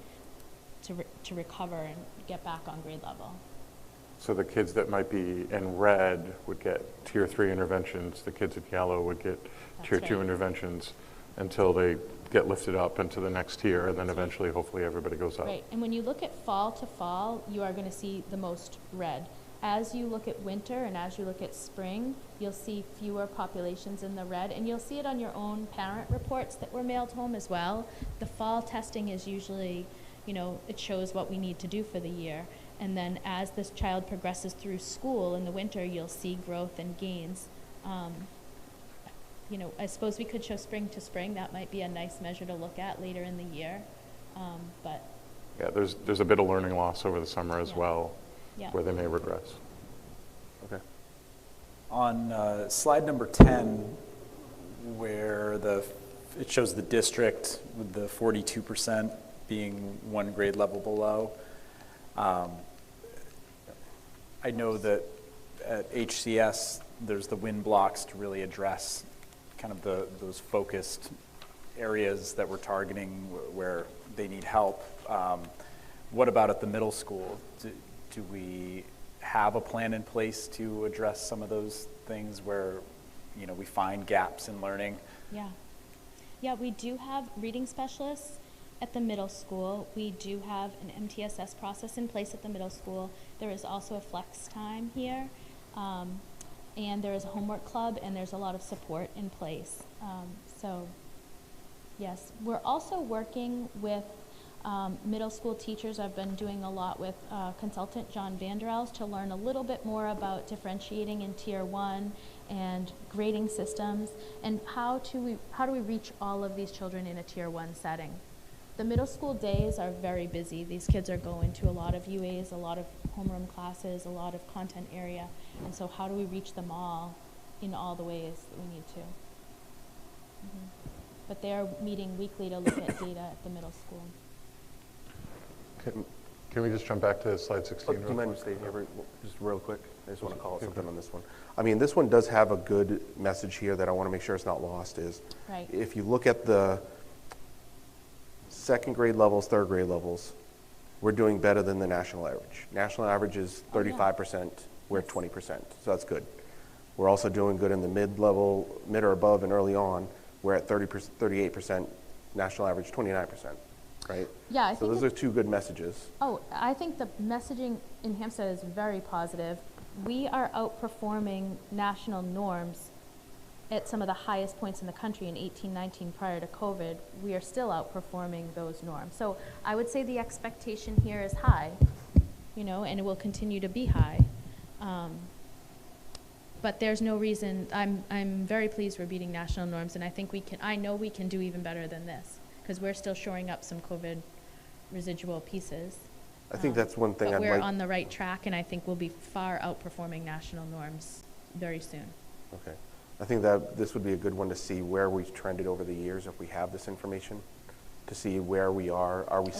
to recover and get back on grade level. So the kids that might be in red would get tier 3 interventions, the kids in yellow would get tier 2 interventions until they get lifted up into the next tier, and then eventually, hopefully, everybody goes up. Right, and when you look at fall to fall, you are going to see the most red. As you look at winter and as you look at spring, you'll see fewer populations in the red, and you'll see it on your own parent reports that were mailed home as well. The fall testing is usually, it shows what we need to do for the year. And then as this child progresses through school in the winter, you'll see growth and gains. I suppose we could show spring to spring. That might be a nice measure to look at later in the year. But Yeah, there's a bit of learning loss over the summer as well, where they may regress. Okay. On slide number 10, where it shows the district with the 42% being 1 grade level below. I know that at HCS, there's the WIN blocks to really address kind of those focused areas that we're targeting where they need help. What about at the middle school? Do we have a plan in place to address some of those things where we find gaps in learning. Yeah. Yeah, we do have reading specialists at the middle school. We do have an MTSS process in place at the middle school. There is also a flex time here. And there is a homework club, and there's a lot of support in place. So, yes. We're also working with middle school teachers. I've been doing a lot with consultant John Vanderels to learn a little bit more about differentiating in Tier 1 and grading systems, and how do we reach all of these children in a Tier 1 setting. The middle school days are very busy. These kids are going to a lot of UAs, a lot of homeroom classes, a lot of content area, and so how do we reach them all in all the ways that we need to? But they are meeting weekly to look at data at the middle school. Can we just jump back to slide 16? Do you mind staying here just real quick? I just want to call out something on this one. I mean, this one does have a good message here that I want to make sure it's not lost is, right. If you look at the second grade levels, third grade levels, we're doing better than the national average. National average is 35%, we're at 20%, so that's good. We're also doing good in the mid-level, mid or above and early on, we're at 38%, national average 29%, right? Yeah, so those are two good messages. Oh, I think the messaging in Hampstead is very positive. We are outperforming national norms at some of the highest points in the country in 18-19 prior to COVID. We are still outperforming those norms. So I would say the expectation here is high, and it will continue to be high. But there's no reason. I'm very pleased we're beating national norms, and I know we can do even better than this, because we're still shoring up some COVID residual pieces. I think that's one thing but I'd we're like. on the right track, and I think we'll be far outperforming national norms very soon. Okay. I think that this would be a good one to see where we've trended over the years if we have this information, to see where we are. Are we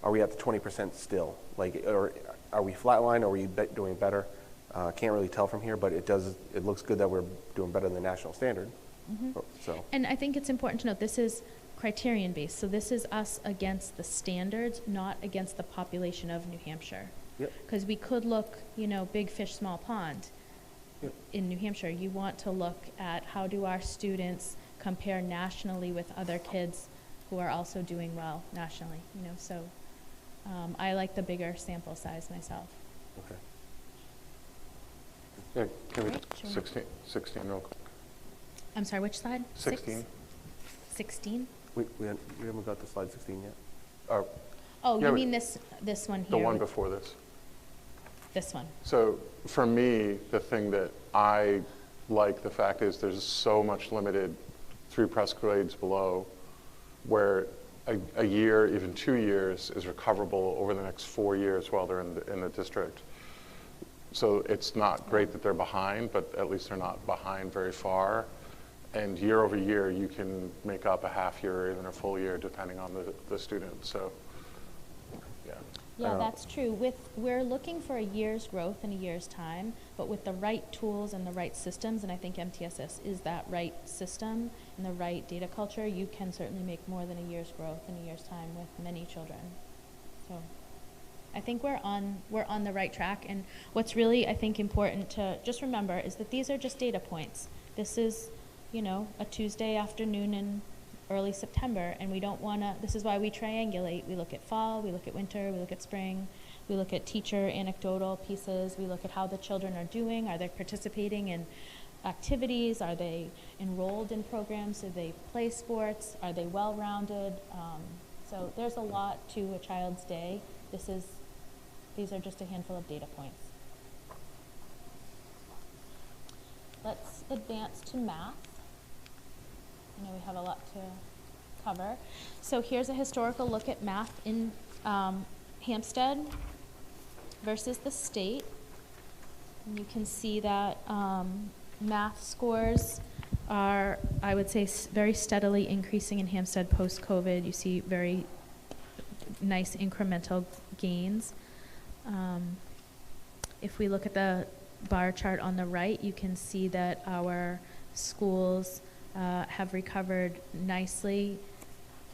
are we at the 20% still? Or are we flatline? Are we doing better? Can't really tell from here, but it looks good that we're doing better than the national standard. So. And I think it's important to note this is criterion based. So this is us against the standards, not against the population of New Hampshire. Because we could look, big fish, small pond. In New Hampshire, you want to look at how do our students compare nationally with other kids who are also doing well nationally, so I like the bigger sample size myself. Okay. Yeah, can we, Sure. 16 real quick. I'm sorry, which slide? 16. 16? We haven't got to slide 16 yet. Oh, yeah, you mean this one here? The one before this. This one. So for me, the thing that I like the fact is there's so much limited through press grades below, where a year, even 2 years, is recoverable over the next 4 years while they're in the district. So it's not great that they're behind, but at least they're not behind very far. And year over year, you can make up a half year or even a full year, depending on the student. So, yeah. Yeah, that's true. We're looking for a year's growth in a year's time, but with the right tools and the right systems, and I think MTSS is that right system and the right data culture, you can certainly make more than a year's growth in a year's time with many children. So I think we're on the right track, and what's really, I think, important to just remember is that these are just data points. This is, a Tuesday afternoon in early September, and we don't want to, this is why we triangulate. We look at fall, we look at winter, we look at spring, we look at teacher anecdotal pieces, we look at how the children are doing. Are they participating in activities? Are they enrolled in programs? Do they play sports? Are they well-rounded? So there's a lot to a child's day. These are just a handful of data points. Let's advance to math. I know we have a lot to cover. So here's a historical look at math in Hampstead versus the state. And you can see that math scores are, I would say, very steadily increasing in Hampstead post-COVID. You see very nice incremental gains. If we look at the bar chart on the right, you can see that our schools have recovered nicely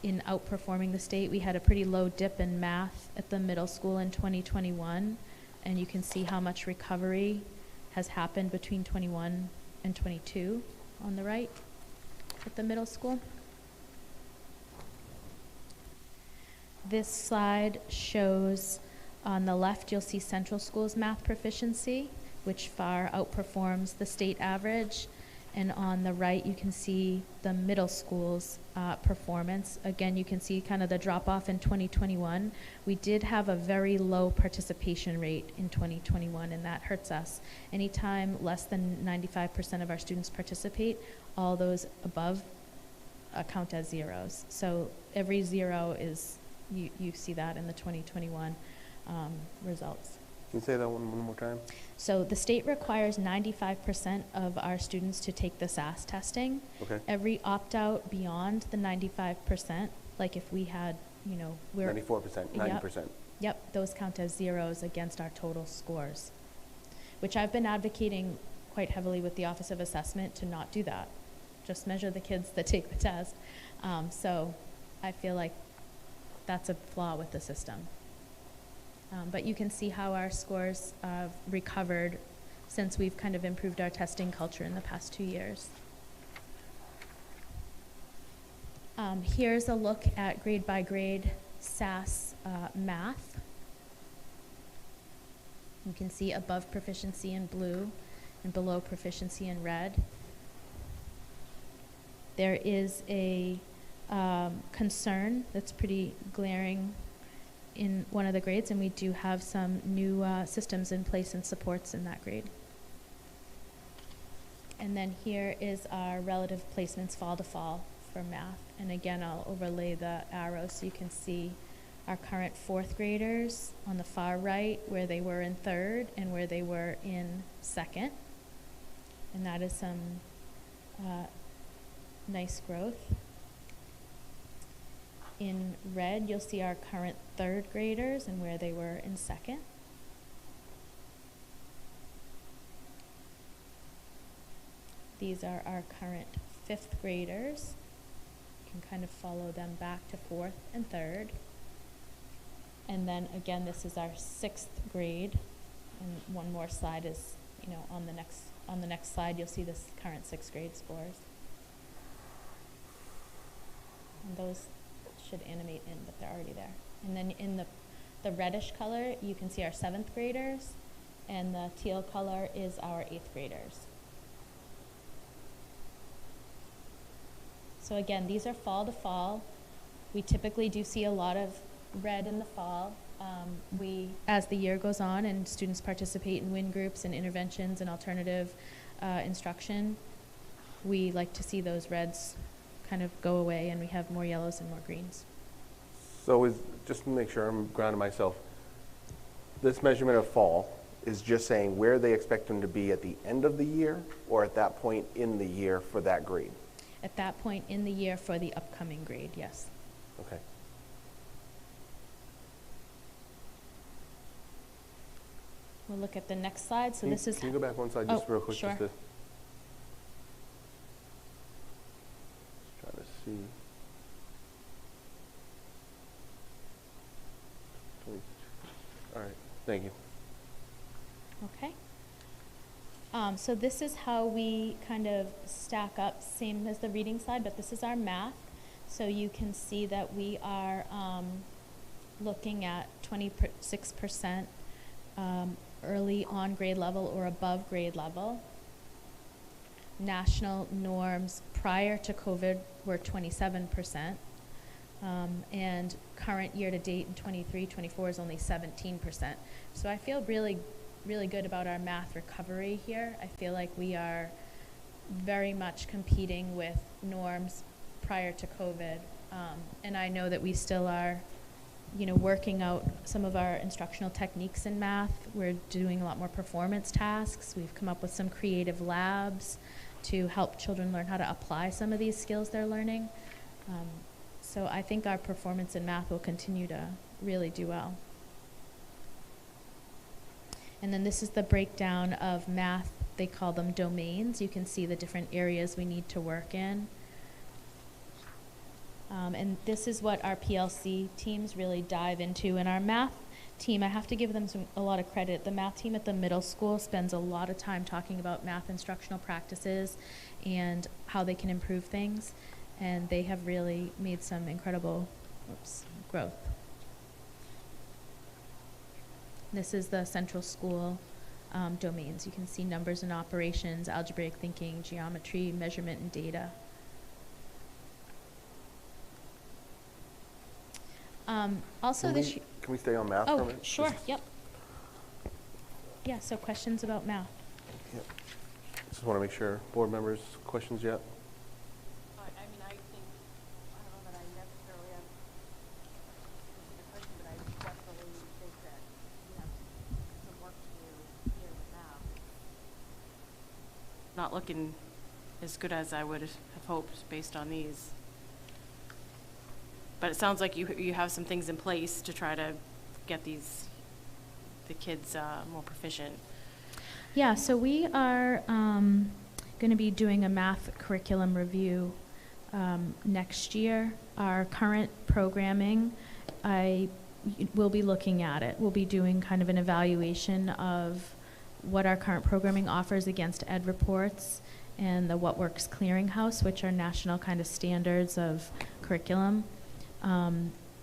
in outperforming the state. We had a pretty low dip in math at the middle school in 2021, and you can see how much recovery has happened between 21 and 22. on the right at the middle school. This slide shows, on the left, you'll see Central School's math proficiency, which far outperforms the state average. And on the right, you can see the middle school's performance. Again, you can see kind of the drop-off in 2021. We did have a very low participation rate in 2021, and that hurts us. Anytime less than 95% of our students participate, all those above count as zeros. So every zero is, you see that in the 2021 results. Can you say that one more time? So the state requires 95% of our students to take the SAS testing. Okay. Every opt-out beyond the 95%, like if we had, we're 94%, 90%. Yep, those count as zeros against our total scores, which I've been advocating quite heavily with the Office of Assessment to not do that. Just measure the kids that take the test. So I feel like that's a flaw with the system. But you can see how our scores have recovered since we've kind of improved our testing culture in the past 2 years. Here's a look at grade by grade SAS math. You can see above proficiency in blue and below proficiency in red. There is a concern that's pretty glaring in one of the grades, and we do have some new systems in place and supports in that grade. And then here is our relative placements fall to fall for math. And again, I'll overlay the arrows so you can see our current fourth graders on the far right, where they were in third and where they were in second. And that is some nice growth. In red, you'll see our current third graders and where they were in second. These are our current fifth graders. You can kind of follow them back to fourth and third. And then again, this is our sixth grade. And one more slide is, on the next slide, you'll see this current sixth grade scores. And those should animate in, but they're already there. And then in the reddish color, you can see our seventh graders, and the teal color is our eighth graders. So again, these are fall to fall. We typically do see a lot of red in the fall. As the year goes on and students participate in WIN groups and interventions and alternative instruction, we like to see those reds kind of go away, and we have more yellows and more greens. So just to make sure I'm grounding myself, this measurement of fall is just saying where they expect them to be at the end of the year or at that point in the year for that grade? At that point in the year for the upcoming grade, yes. Okay. We'll look at the next slide. So this is... Can you go back one slide just real quick? Sure. Just to try to see. All right, thank you. Okay. So this is how we kind of stack up, same as the reading slide, but this is our math. So you can see that we are looking at 26% early on grade level or above grade level. National norms prior to COVID were 27%. And current year to date in 23-24 is only 17%. So I feel really good about our math recovery here. I feel like we are very much competing with norms prior to COVID. And I know that we still are, working out some of our instructional techniques in math. We're doing a lot more performance tasks. We've come up with some creative labs to help children learn how to apply some of these skills they're learning. So I think our performance in math will continue to really do well. And then this is the breakdown of math. They call them domains. You can see the different areas we need to work in. And this is what our PLC teams really dive into. In our math team, I have to give them a lot of credit. The math team at the middle school spends a lot of time talking about math instructional practices and how they can improve things, and they have really made some incredible growth. This is the central school domains. You can see numbers and operations, algebraic thinking, geometry, measurement, and data. Also this year. Can we stay on math for a Oh, minute? sure, yep. Yeah, so questions about math? Yep. Just want to make sure, board members, questions yet? I mean, I think, I don't know that I necessarily have a question, but I definitely think that we have some work to do here with math. Not looking as good as I would have hoped based on these. But it sounds like you have some things in place to try to get the kids more proficient. Yeah, so we are going to be doing a math curriculum review next year. Our current programming, I will be looking at it. We'll be doing kind of an evaluation of what our current programming offers against Ed Reports and the What Works Clearinghouse, which are national kind of standards of curriculum.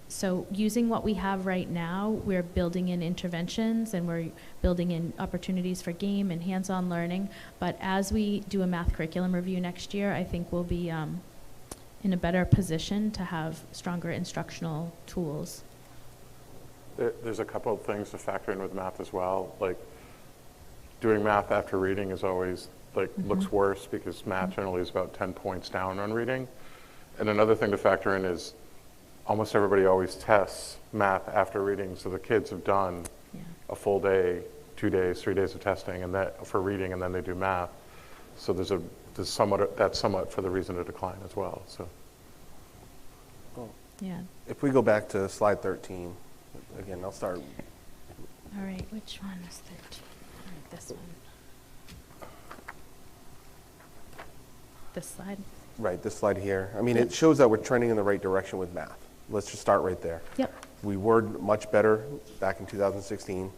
So using what we have right now, we're building in interventions and we're building in opportunities for game and hands-on learning. But as we do a math curriculum review next year, I think we'll be in a better position to have stronger instructional tools. There's a couple of things to factor in with math as well. Like doing math after reading is always looks worse because math generally is about 10 points down on reading. And another thing to factor in is almost everybody always tests math after reading. So the kids have done a full day, 2 days, 3 days of testing and that for reading, and then they do math. So that's somewhat for the reason to decline as well. So. Well, yeah. If we go back to slide 13, again, I'll start. All right, which one is 13? All right, this one. This slide? Right, this slide here. I mean, it shows that we're trending in the right direction with math. Let's just start right there. Yep. We were much better back in 2016.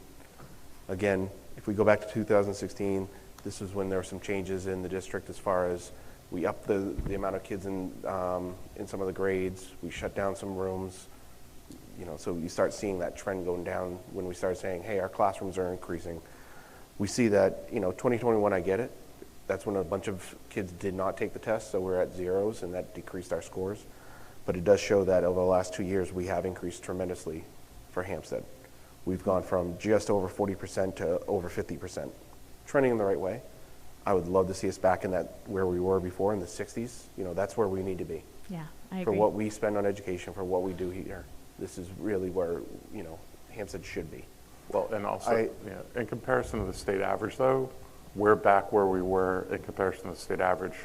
Again, if we go back to 2016, this is when there were some changes in the district as far as we upped the amount of kids in some of the grades. We shut down some rooms. You know, so you start seeing that trend going down when we start saying, hey, our classrooms are increasing. We see that, 2021, I get it. That's when a bunch of kids did not take the test, so we're at zeros, and that decreased our scores. But it does show that over the last 2 years, we have increased tremendously for Hampstead. We've gone from just over 40% to over 50%, trending in the right way. I would love to see us back in that where we were before in the 60s. That's where we need to be. Yeah, I agree. For what we spend on education, for what we do here. This is really where, Hampstead should be. Well, and also, in comparison to the state average, though, we're back where we were in comparison to the state average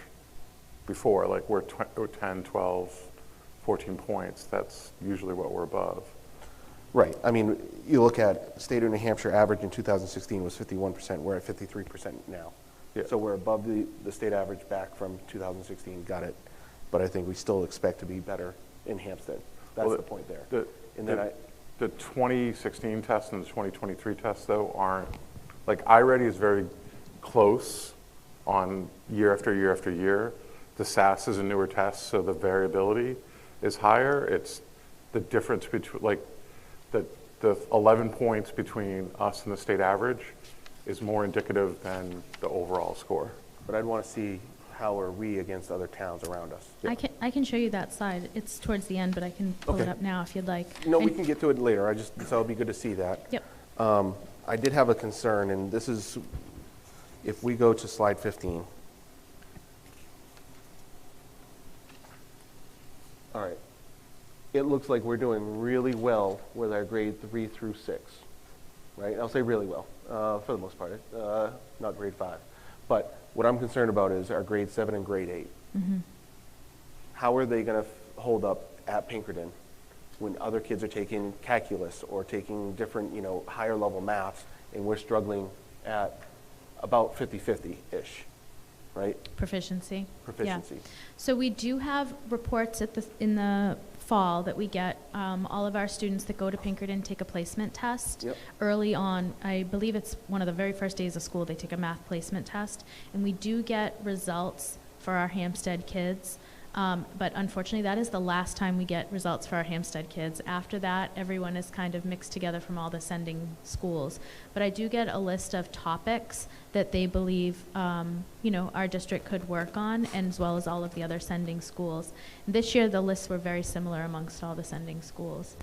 before. Like we're 10, 12, 14 points. That's usually what we're above. Right. I mean, you look at state of New Hampshire average in 2016 was 51%. We're at 53% now. Yeah. So we're above the state average back from 2016. Got it. But I think we still expect to be better in Hampstead. That's the point there. The 2016 tests and the 2023 tests, though, aren't, like iReady is very close on year after year after year. The SAS is a newer test, so the variability is higher. It's the difference between, like, the 11 points between us and the state average is more indicative than the overall score. But I'd want to see how are we against other towns around us. Yeah. I can show you that slide. It's towards the end, but I can pull it up now if you'd like. No, we can get to it later. So it'll be good to see that. Yep. I did have a concern, and this is, if we go to slide 15. All right. It looks like we're doing really well with our grade 3 through 6, right? I'll say really well, for the most part, not grade 5. But what I'm concerned about is our grade 7 and grade 8. Mm-hmm. How are they going to hold up at Pinkerton when other kids are taking calculus or taking different, higher level maths, and we're struggling at about 50-50-ish, right? Proficiency. Proficiency. Yeah. So we do have reports in the fall that we get all of our students that go to Pinkerton take a placement test. Yep. Early on. I believe it's one of the very first days of school, they take a math placement test. And we do get results for our Hampstead kids. But unfortunately, that is the last time we get results for our Hampstead kids. After that, everyone is kind of mixed together from all the sending schools. But I do get a list of topics that they believe, our district could work on, and as well as all of the other sending schools. This year, the lists were very similar amongst all the sending schools.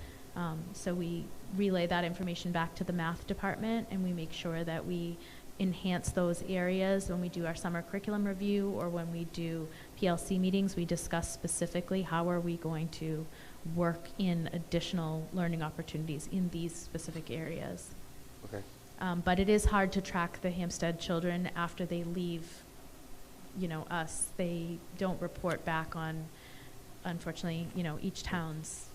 So we relay that information back to the math department, and we make sure that we enhance those areas when we do our summer curriculum review, or when we do PLC meetings. We discuss specifically how are we going to work in additional learning opportunities in these specific areas. Okay. But it is hard to track the Hampstead children after they leave, us. They don't report back on, unfortunately, each town's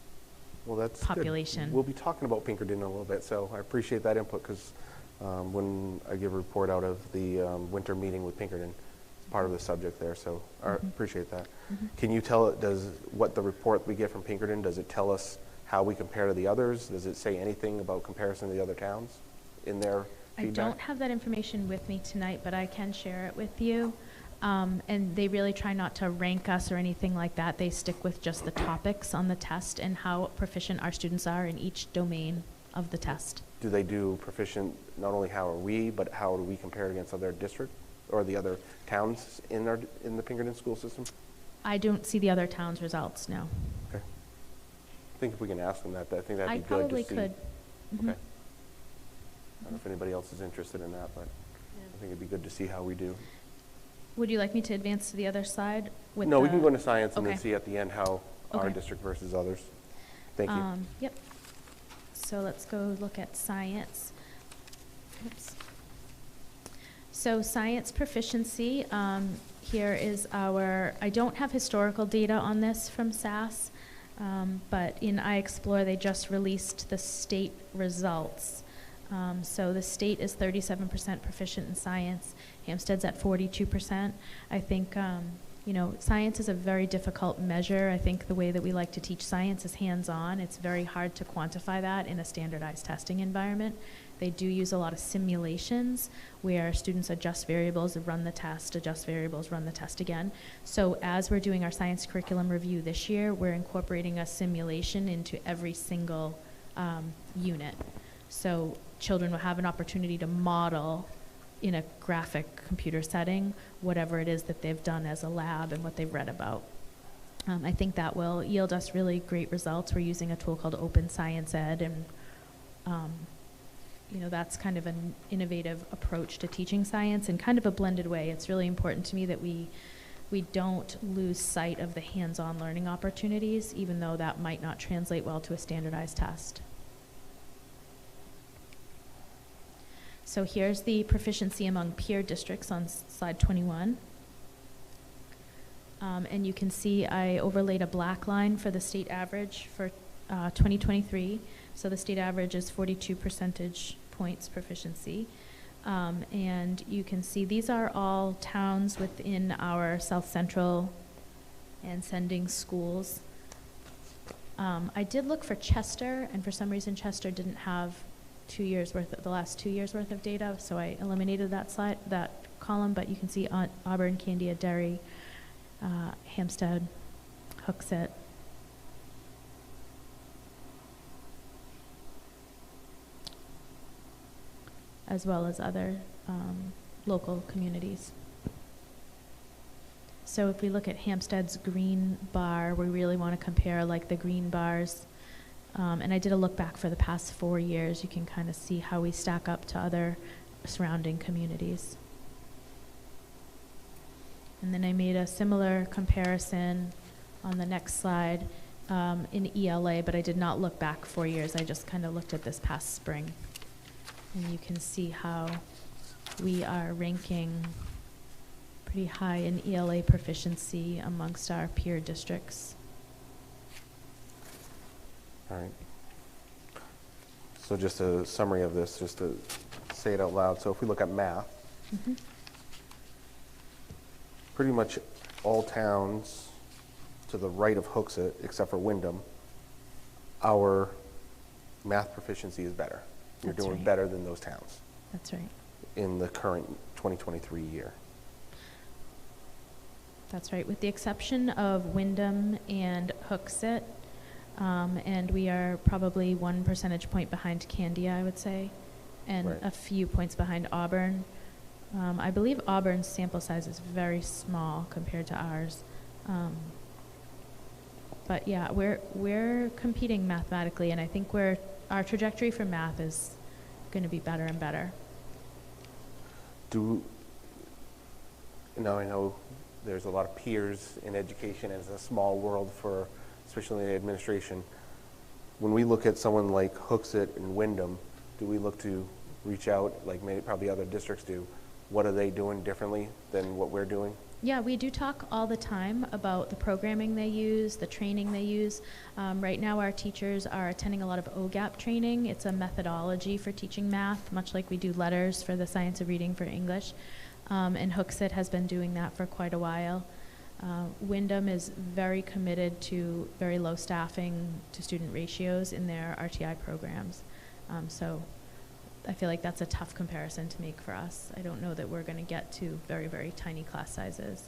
population. Good. We'll be talking about Pinkerton in a little bit, so I appreciate that input, because when I give a report out of the winter meeting with Pinkerton, it's part of the subject there, so I appreciate that. Can you tell what the report we get from Pinkerton, does it tell us how we compare to the others? Does it say anything about comparison to the other towns in their feedback? I don't have that information with me tonight, but I can share it with you. And they really try not to rank us or anything like that. They stick with just the topics on the test and how proficient our students are in each domain of the test. Do they do proficient, not only how are we, but how do we compare against other district or the other towns in the Pinkerton school system? I don't see the other towns' results, no. Okay. I think if we can ask them that, I think that'd be good to see. I probably could. Okay. I don't know if anybody else is interested in that, but I think it'd be good to see how we do. Would you like me to advance to the other side? No, we can go into science and then Okay. see at the end how our Okay. district versus others. Thank you. Yep. So let's go look at science. Oops. So science proficiency, here is I don't have historical data on this from SAS, but in iExplore they just released the state results. So the state is 37% proficient in science. Hampstead's at 42%. I think, science is a very difficult measure. I think the way that we like to teach science is hands-on. It's very hard to quantify that in a standardized testing environment. They do use a lot of simulations where students adjust variables, run the test, adjust variables, run the test again. So as we're doing our science curriculum review this year, we're incorporating a simulation into every single unit. So children will have an opportunity to model in a graphic computer setting whatever it is that they've done as a lab and what they've read about. I think that will yield us really great results. We're using a tool called Open Science Ed, and that's kind of an innovative approach to teaching science in kind of a blended way. It's really important to me that we don't lose sight of the hands-on learning opportunities, even though that might not translate well to a standardized test. So here's the proficiency among peer districts on slide 21. And you can see I overlaid a black line for the state average for 2023. So the state average is 42 percentage points proficiency. And you can see these are all towns within our South Central and sending schools. I did look for Chester, and for some reason Chester didn't have the last 2 years worth of data, so I eliminated that column, but you can see Auburn, Candia, Derry, Hampstead, Hooksett. As well as other local communities. So if we look at Hampstead's green bar, we really want to compare like the green bars. And I did a look back for the past 4 years. You can kind of see how we stack up to other surrounding communities. And then I made a similar comparison on the next slide in ELA, but I did not look back 4 years. I just kind of looked at this past spring. And you can see how we are ranking pretty high in ELA proficiency amongst our peer districts. All right. So just a summary of this, just to say it out loud. So if we look at math, pretty much all towns to the right of Hooksett, except for Wyndham, our math proficiency is better. You're That's doing right. better than those towns That's right. in the current 2023 year. That's right, with the exception of Wyndham and Hooksett, and we are probably 1 percentage point behind Candia, I would say, and Right. a few points behind Auburn. I believe Auburn's sample size is very small compared to ours. But yeah, we're competing mathematically, and I think our trajectory for math is going to be better and better. Now I know there's a lot of peers in education, and it's a small world for, especially the administration. When we look at someone like Hooksett and Wyndham, do we look to reach out, like maybe probably other districts do? What are they doing differently than what we're doing? Yeah, we do talk all the time about the programming they use, the training they use. Right now our teachers are attending a lot of OGAP training. It's a methodology for teaching math, much like we do letters for the science of reading for English. And Hooksett has been doing that for quite a while. Wyndham is very committed to very low staffing to student ratios in their RTI programs. So I feel like that's a tough comparison to make for us. I don't know that we're going to get to very, very tiny class sizes.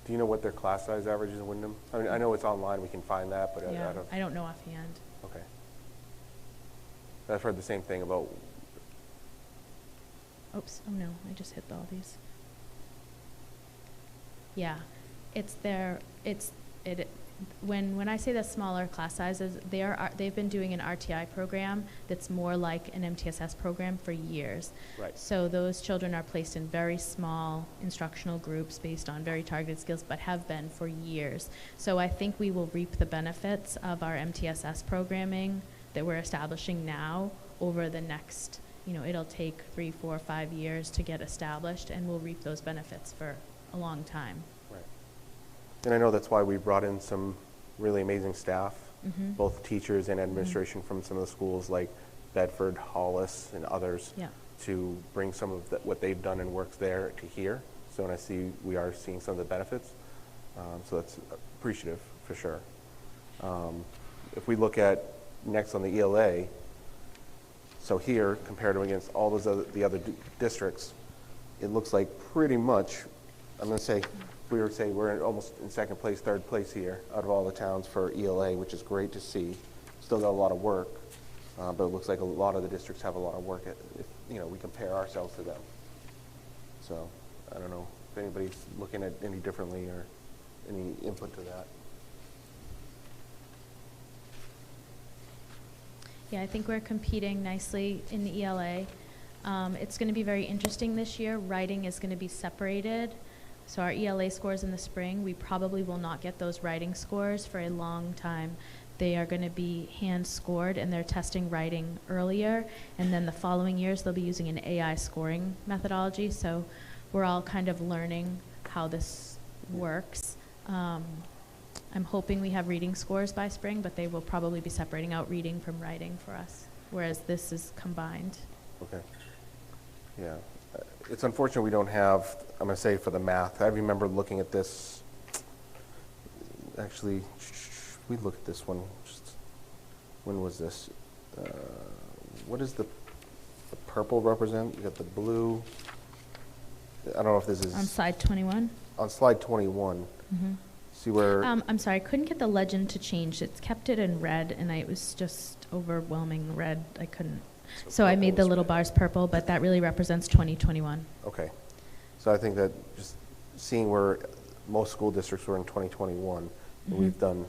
Do you know what their class size average is in Wyndham? I mean, I know it's online, we can find that, but Yeah, I don't know offhand. Okay. I've heard the same thing about, Oops, oh no, I just hit all these. Yeah, when I say the smaller class sizes, they've been doing an RTI program that's more like an MTSS program for years. Right. So those children are placed in very small instructional groups based on very targeted skills, but have been for years. So I think we will reap the benefits of our MTSS programming that we're establishing now over the next, it'll take 3, 4, 5 years to get established, and we'll reap those benefits for a long time. right. And I know that's why we brought in some really amazing staff, Mhm. both teachers and administration from some of the schools like Bedford, Hollis, and others, Yeah. to bring some of what they've done and works there to here. So we are seeing some of the benefits. So that's appreciative for sure. If we look at next on the ELA, so here, compared to against all the other districts, it looks like pretty much, I'm going to say, we would say we're almost in second place, third place here out of all the towns for ELA, which is great to see. Still got a lot of work, but it looks like a lot of the districts have a lot of work if we compare ourselves to them. So I don't know if anybody's looking at any differently or any input to that. Yeah, I think we're competing nicely in the ELA. It's going to be very interesting this year. Writing is going to be separated. So our ELA scores in the spring, we probably will not get those writing scores for a long time. They are going to be hand scored, and they're testing writing earlier. And then the following years, they'll be using an AI scoring methodology. So we're all kind of learning how this works. I'm hoping we have reading scores by spring, but they will probably be separating out reading from writing for us, whereas this is combined. Okay. Yeah. It's unfortunate we don't have, I'm going to say for the math, I remember looking at this, actually, we looked at this one, when was this? What does the purple represent? You got the blue, I don't know if this is. On slide 21? On slide 21. Mm-hmm. See where. I'm sorry, I couldn't get the legend to change. It's kept it in red, and it was just overwhelming red. I couldn't. So I made the little bars purple, but that really represents 2021. Okay. So I think that just seeing where most school districts were in 2021, Mm-hmm. we've done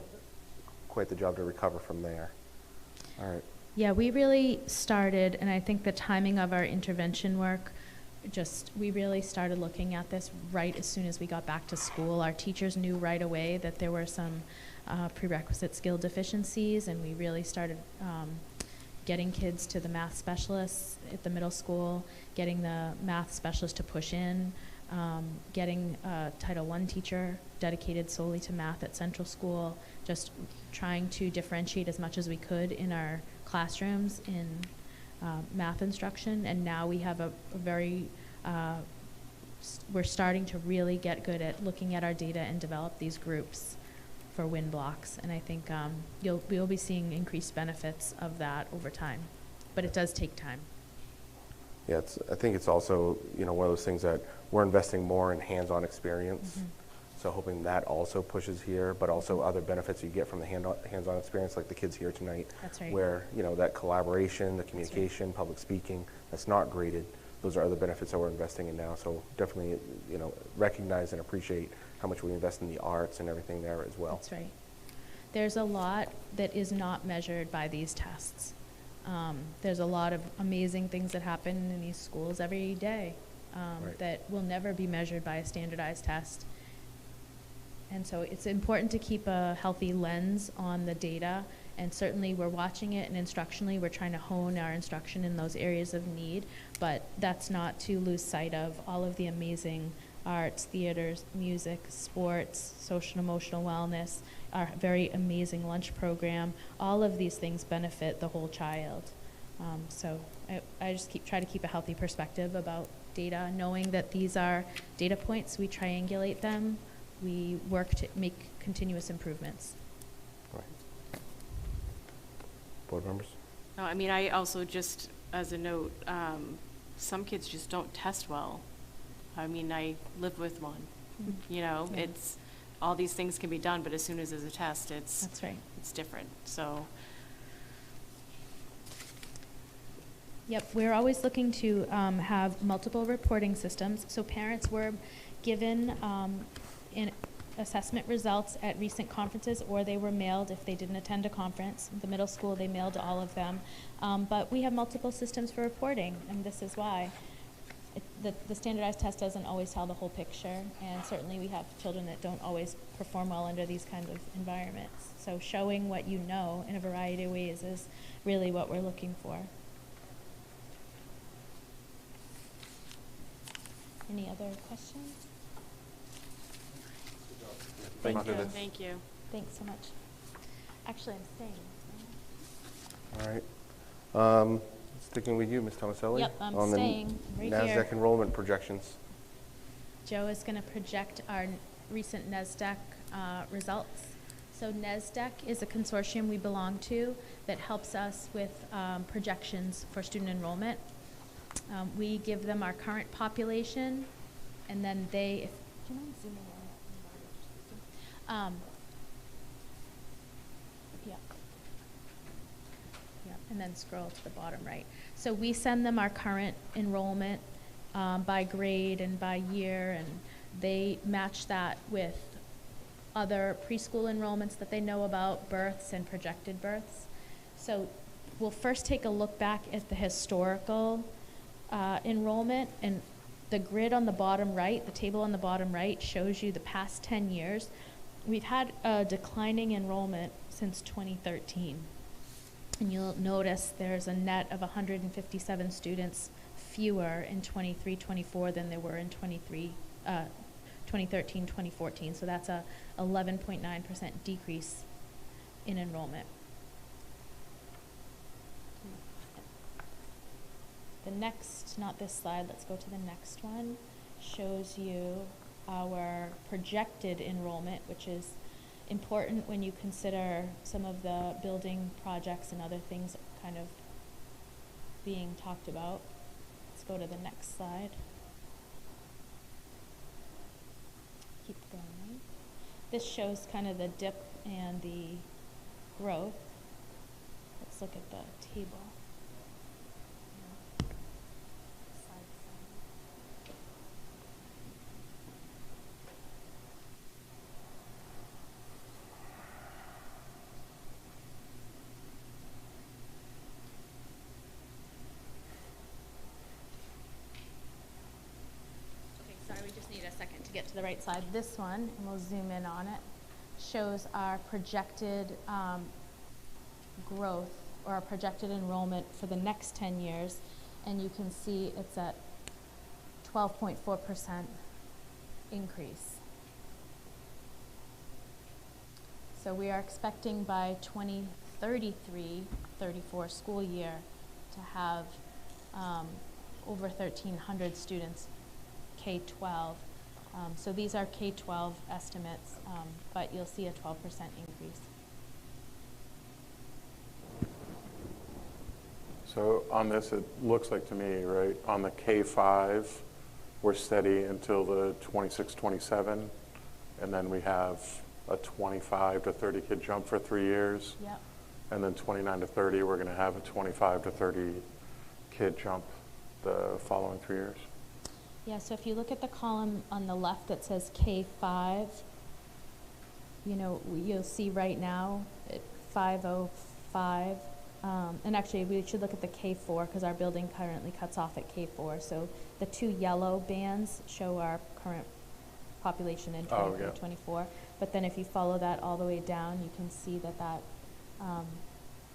quite the job to recover from there. All right. Yeah, we really started, and I think the timing of our intervention work, we really started looking at this right as soon as we got back to school. Our teachers knew right away that there were some prerequisite skill deficiencies, and we really started getting kids to the math specialists at the middle school, getting the math specialist to push in, getting a Title I teacher dedicated solely to math at Central School, just trying to differentiate as much as we could in our classrooms in math instruction. And now we have we're starting to really get good at looking at our data and develop these groups for win blocks. And I think we'll be seeing increased benefits of that over time. But it does take time. Yeah, I think it's also, one of those things that we're investing more in hands-on experience. Mm-hmm. So hoping that also pushes here, but also other benefits you get from the hands-on experience, like the kids here tonight. That's right. Where, that collaboration, the communication, public speaking, that's not graded. Those are other benefits that we're investing in now. So definitely, recognize and appreciate how much we invest in the arts and everything there as well. That's right. There's a lot that is not measured by these tests. There's a lot of amazing things that happen in these schools every day Right. that will never be measured by a standardized test. And so it's important to keep a healthy lens on the data, and certainly we're watching it, and instructionally we're trying to hone our instruction in those areas of need, but that's not to lose sight of all of the amazing arts, theaters, music, sports, social and emotional wellness, our very amazing lunch program. All of these things benefit the whole child. So I just try to keep a healthy perspective about data, knowing that these are data points, we triangulate them, we work to make continuous improvements. Right. Board members? No, I mean, I also just, as a note, some kids just don't test well. I mean, I live with one. Yeah. It's, all these things can be done, but as soon as there's a test, That's right. it's different, so. Yep, we're always looking to have multiple reporting systems. So parents were given in assessment results at recent conferences, or they were mailed if they didn't attend a conference. The middle school, they mailed all of them. But we have multiple systems for reporting, and this is why. The standardized test doesn't always tell the whole picture, and certainly we have children that don't always perform well under these kinds of environments. So showing what you know in a variety of ways is really what we're looking for. Any other questions? Thank you. Thank you. Thanks so much. Actually, I'm staying. All right. Sticking with you, Ms. Tomaselli. Yep, I'm on staying right the here. NASDAQ enrollment projections. Joe is going to project our recent NASDAQ results. So NASDAQ is a consortium we belong to that helps us with projections for student enrollment. We give them our current population, and then they, do you mind zooming in? Yeah, and then scroll to the bottom right. So we send them our current enrollment by grade and by year, and they match that with other preschool enrollments that they know about, births and projected births. So we'll first take a look back at the historical enrollment, and the grid on the bottom right, the table on the bottom right, shows you the past 10 years. We've had a declining enrollment since 2013. And you'll notice there's a net of 157 students fewer in 23-24 than there were in 2013-2014. So that's a 11.9% decrease in enrollment. The next, not this slide, let's go to the next one, shows you our projected enrollment, which is important when you consider some of the building projects and other things kind of being talked about. Let's go to the next slide. Keep going. This shows kind of the dip and the growth. Let's look at the table. Sorry, we just need a second to get to the right slide. This one, and we'll zoom in on it, shows our projected growth, or our projected enrollment for the next 10 years. And you can see it's at 12.4% increase. So we are expecting by 2033-34 school year to have over 1,300 students K-12 So these are K-12 estimates, but you'll see a 12% increase. So on this, it looks like to me, right, on the K-5, we're steady until the 26, 27, and then we have a 25 to 30 kid jump for 3 years. Yep. And then 29 to 30, we're going to have a 25 to 30 kid jump the following 3 years. Yeah, so if you look at the column on the left that says K-5, you know, you'll see right now at 505, and actually we should look at the K4 because our building currently cuts off at K4. So the 2 yellow bands show our current population in 23-24. But then if you follow that all the way down, you can see that that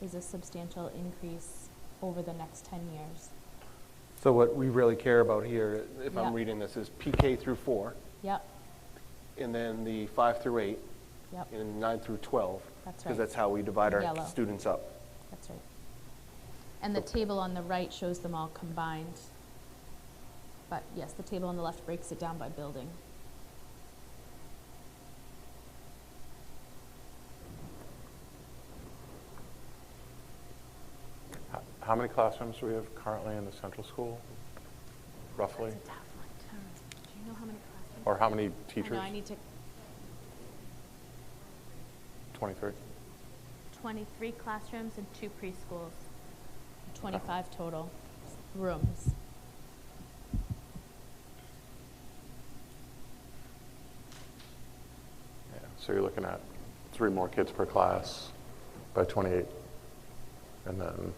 is a substantial increase over the next 10 years. So what we really care about here, if Yep. I'm reading this, is PK through 4, Yep, and then the 5 through 8, yep, and 9 through 12. that's right. Because that's how we divide our Yellow. students up. That's right. And the table on the right shows them all combined. But yes, the table on the left breaks it down by building. How many classrooms do we have currently in the central school, roughly? That's a tough one. Do you know how many classrooms? Or how many teachers? I need to, 23? 23 classrooms and 2 preschools, 25 total rooms. Yeah, so you're looking at 3 more kids per class by 28, and then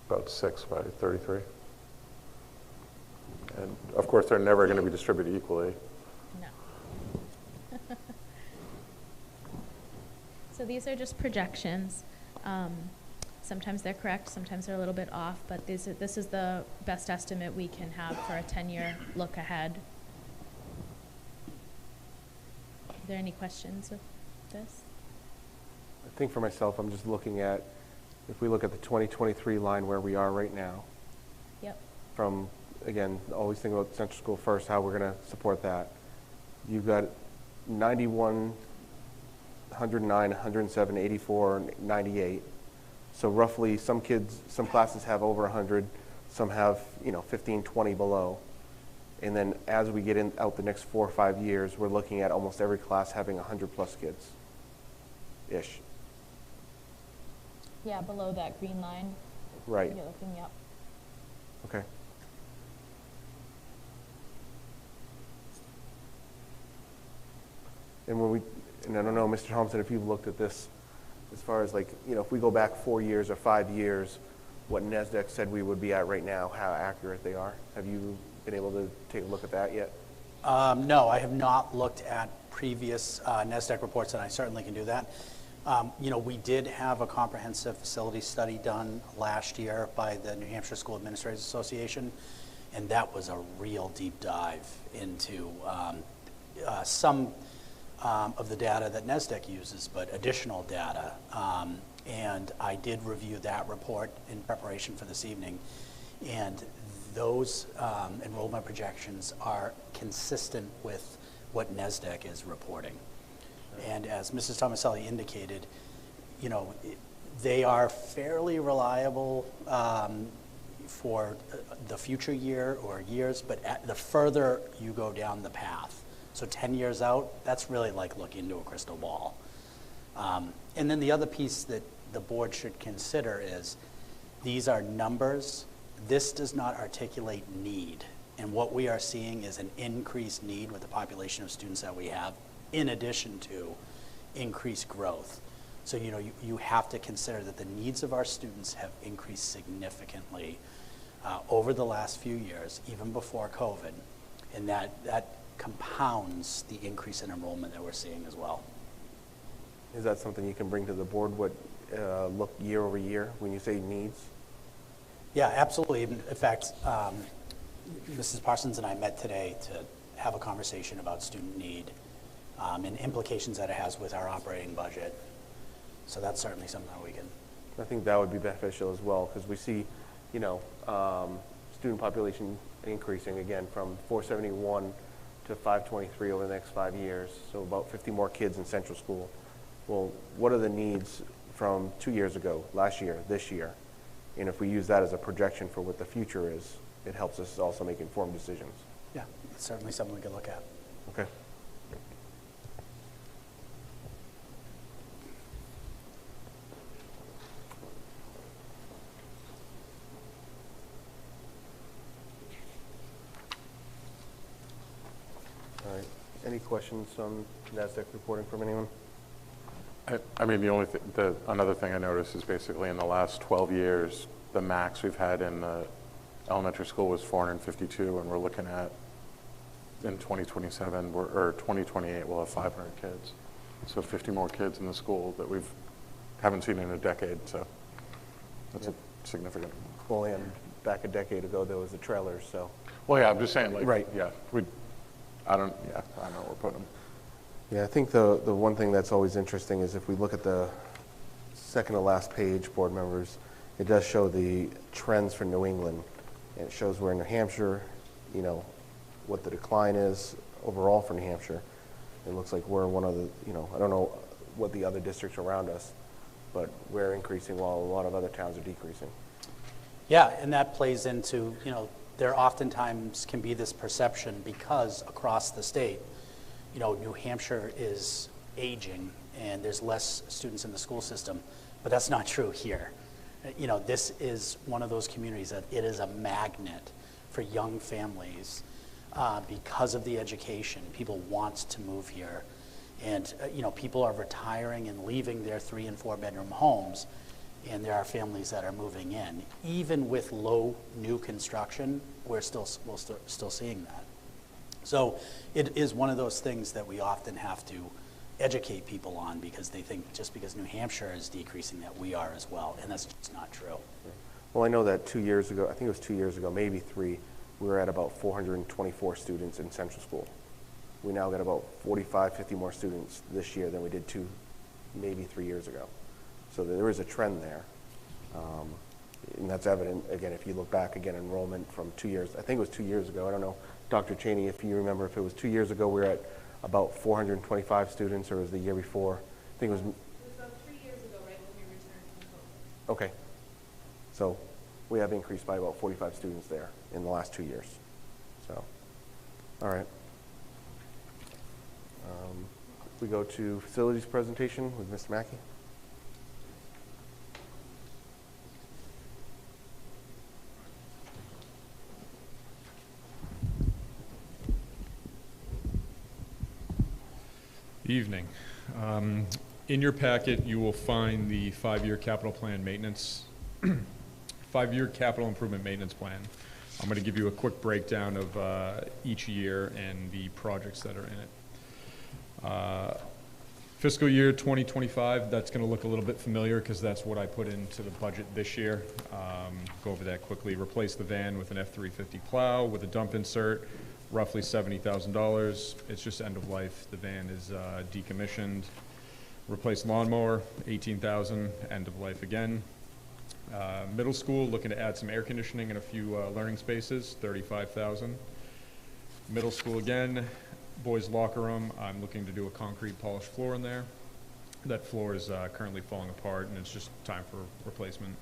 about 6 by 33. And of course, they're never going to be distributed equally. No. So these are just projections. Sometimes they're correct, sometimes they're a little bit off, but this is the best estimate we can have for a 10-year look ahead. Are there any questions of this? I think for myself, I'm just looking at, if we look at the 2023 line where we are right now, Yep. from, again, always think about Central School first, how we're going to support that. You've got 91, 109, 107, 84, 98. So roughly, some classes have over 100, some have, 15, 20 below. And then as we get out the next 4 or 5 years, we're looking at almost every class having 100 plus kids-ish. Yeah, below that green line. Right. You're looking up. Okay. And I don't know, Mr. Thompson, if you've looked at this, as far as if we go back 4 years or 5 years, what NSDEC said we would be at right now, how accurate they are. Have you been able to take a look at that yet? No, I have not looked at previous NSDEC reports, and I certainly can do that. We did have a comprehensive facility study done last year by the New Hampshire School Administrators Association, and that was a real deep dive into some of the data that NSDEC uses, but additional data. And I did review that report in preparation for this evening, and those enrollment projections are consistent with what NSDEC is reporting. And as Mrs. Tomaselli indicated, they are fairly reliable for the future year or years, but the further you go down the path, so 10 years out, that's really like looking into a crystal ball. And then the other piece that the board should consider is these are numbers. This does not articulate need. And what we are seeing is an increased need with the population of students that we have, in addition to increased growth. So you have to consider that the needs of our students have increased significantly over the last few years, even before COVID, and that compounds the increase in enrollment that we're seeing as well. Is that something you can bring to the board, look year over year when you say needs? Yeah, absolutely. In fact, Mrs. Parsons and I met today to have a conversation about student need and implications that it has with our operating budget. So that's certainly something that we can. I think that would be beneficial as well, because we see, student population increasing again from 471 to 523 over the next 5 years, so about 50 more kids in Central School. Well, what are the needs from 2 years ago, last year, this year? And if we use that as a projection for what the future is, it helps us also make informed decisions. Yeah, that's certainly something we could look at. Okay. All right. Any questions on NASDAQ reporting from anyone? I mean, another thing I noticed is basically in the last 12 years, the max we've had in the elementary school was 452, and we're looking at in 2027 or 2028, we'll have 500 kids. So 50 more kids in the school that we haven't seen in a decade. So that's significant. Well, and back a decade ago, there was the trailers, so. Well, yeah, I'm just saying, like, right. Yeah, I don't know where we're putting them. Yeah, I think the one thing that's always interesting is if we look at the second to last page, board members, it does show the trends for New England. And it shows where New Hampshire, you know, what the decline is overall for New Hampshire. It looks like we're one of the, you know, I don't know what the other districts around us, but we're increasing while a lot of other towns are decreasing. Yeah, and that plays into, you know, there oftentimes can be this perception because across the state, you know, New Hampshire is aging and there's less students in the school system, but that's not true here. You know, this is one of those communities that it is a magnet for young families because of the education. People want to move here. And, you know, people are retiring and leaving their 3 and 4 bedroom homes, and there are families that are moving in. Even with low new construction, we're still seeing that. So it is one of those things that we often have to educate people on because they think just because New Hampshire is decreasing that we are as well, and that's just not true. Well, I know that 2 years ago, I think it was 2 years ago, maybe 3, we were at about 424 students in Central School. We now got about 45, 50 more students this year than we did maybe 3 years ago. So there is a trend there. And that's evident, again, if you look back, again, enrollment from 2 years, I think it was 2 years ago. I don't know, Dr. Cheney, if you remember, if it was 2 years ago, we were at about 425 students, or was the year before? I think it was about 3 years ago, right, when we returned from COVID. Okay. So we have increased by about 45 students there in the last 2 years. So, all right. We go to facilities presentation with Mr. Mackey. Evening. In your packet, you will find the 5-year capital plan maintenance, 5-year capital improvement maintenance plan. I'm going to give you a quick breakdown of each year and the projects that are in it. Fiscal year 2025, that's going to look a little bit familiar because that's what I put into the budget this year. Go over that quickly. Replace the van with an F-350 plow with a dump insert, roughly $70,000. It's just end of life. The van is decommissioned. Replace lawnmower, $18,000, end of life again. Middle school, looking to add some air conditioning and a few learning spaces, $35,000. Middle school again, boys locker room, I'm looking to do a concrete polished floor in there. That floor is currently falling apart and it's just time for replacement.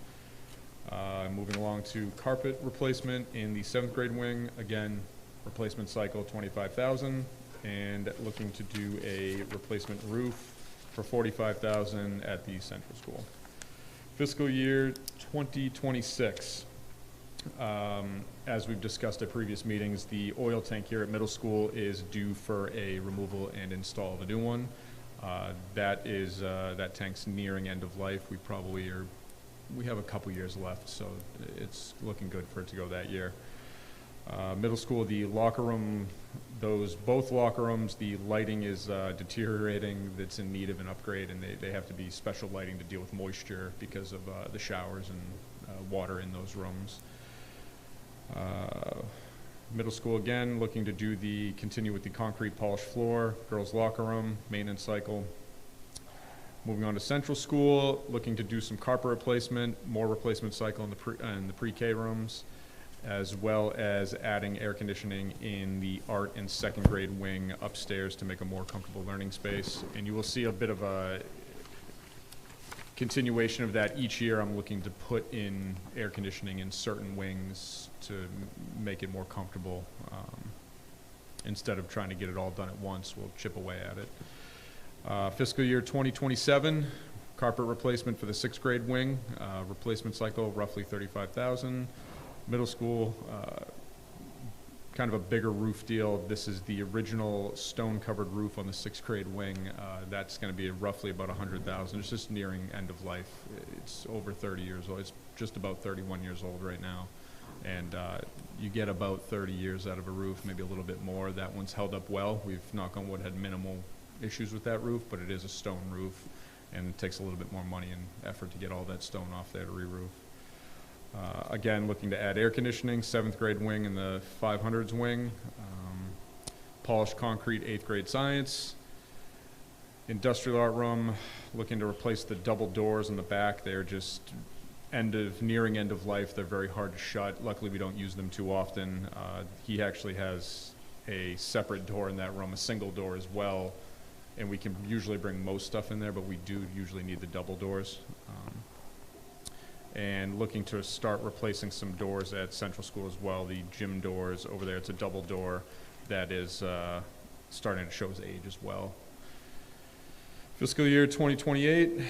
Moving along to carpet replacement in the 7th grade wing, again, replacement cycle, $25,000, and looking to do a replacement roof for $45,000 at the central school. Fiscal year 2026, as we've discussed at previous meetings, the oil tank here at middle school is due for a removal and install of a new one. That tank's nearing end of life. We have a couple years left, so it's looking good for it to go that year. Middle school, the locker room, both locker rooms, the lighting is deteriorating. It's in need of an upgrade, and they have to be special lighting to deal with moisture because of the showers and water in those rooms. Middle school again, looking to continue with the concrete polished floor, girls locker room, maintenance cycle. Moving on to central school, looking to do some carpet replacement, more replacement cycle in the pre-K rooms. as well as adding air conditioning in the art and second grade wing upstairs to make a more comfortable learning space. And you will see a bit of a continuation of that each year. I'm looking to put in air conditioning in certain wings to make it more comfortable. Instead of trying to get it all done at once, we'll chip away at it. Fiscal year 2027, carpet replacement for the 6th grade wing, replacement cycle roughly $35,000. Middle school, kind of a bigger roof deal. This is the original stone-covered roof on the 6th grade wing. That's going to be roughly about $100,000. It's just nearing end of life. It's over 30 years old. It's just about 31 years old right now. And you get about 30 years out of a roof, maybe a little bit more. That one's held up well. We've, knock on wood, had minimal issues with that roof, but it is a stone roof, and it takes a little bit more money and effort to get all that stone off there to re-roof. Again, looking to add air conditioning, 7th grade wing and the 500s wing, polished concrete, 8th grade science, industrial art room, looking to replace the double doors in the back. They're just nearing end of life. They're very hard to shut. Luckily, we don't use them too often. He actually has a separate door in that room, a single door as well, and we can usually bring most stuff in there, but we do usually need the double doors. And looking to start replacing some doors at Central School as well. The gym doors over there, it's a double door that is starting to show its age as well. Fiscal year 2028,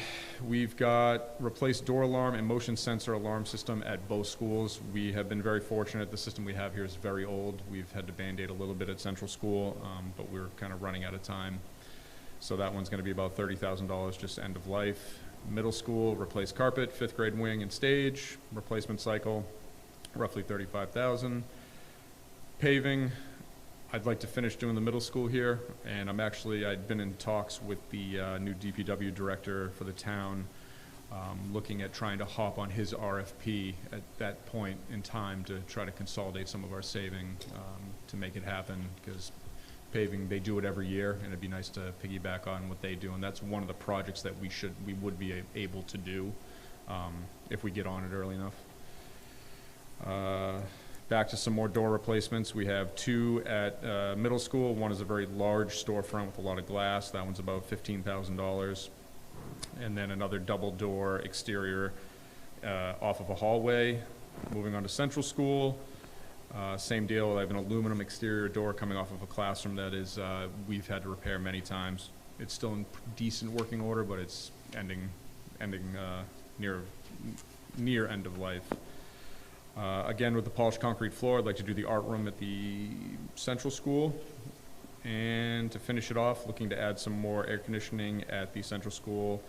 we've got replaced door alarm and motion sensor alarm system at both schools. We have been very fortunate. The system we have here is very old. We've had to Band-Aid a little bit at Central School, but we're kind of running out of time. So that one's going to be about $30,000, just end of life. Middle school, replace carpet, 5th grade wing and stage, replacement cycle, roughly $35,000. Paving, I'd like to finish doing the middle school here, and I'd been in talks with the new DPW director for the town, looking at trying to hop on his RFP at that point in time to try to consolidate some of our saving to make it happen, because paving, they do it every year, and it'd be nice to piggyback on what they do, and that's one of the projects that we would be able to do if we get on it early enough. Back to some more door replacements. We have 2 at middle school. One is a very large storefront with a lot of glass. That one's about $15,000. And then another double door exterior off of a hallway. Moving on to Central School. Same deal. I have an aluminum exterior door coming off of a classroom that is we've had to repair many times. It's still in decent working order, but it's ending near end of life. Again, with the polished concrete floor, I'd like to do the art room at the Central School. And to finish it off, looking to add some more air conditioning at the Central School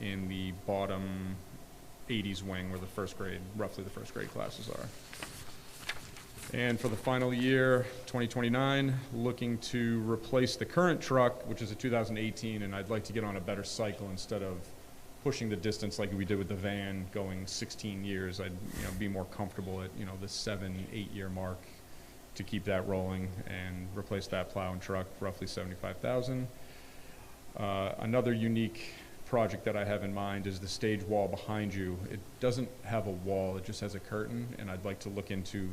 in the bottom 80s wing where roughly the first grade classes are. And for the final year, 2029, looking to replace the current truck, which is a 2018, and I'd like to get on a better cycle instead of pushing the distance like we did with the van going 16 years. I'd be more comfortable at the 7-8 year mark to keep that rolling and replace that plow and truck, roughly $75,000. Another unique project that I have in mind is the stage wall behind you. It doesn't have a wall, it just has a curtain, and I'd like to look into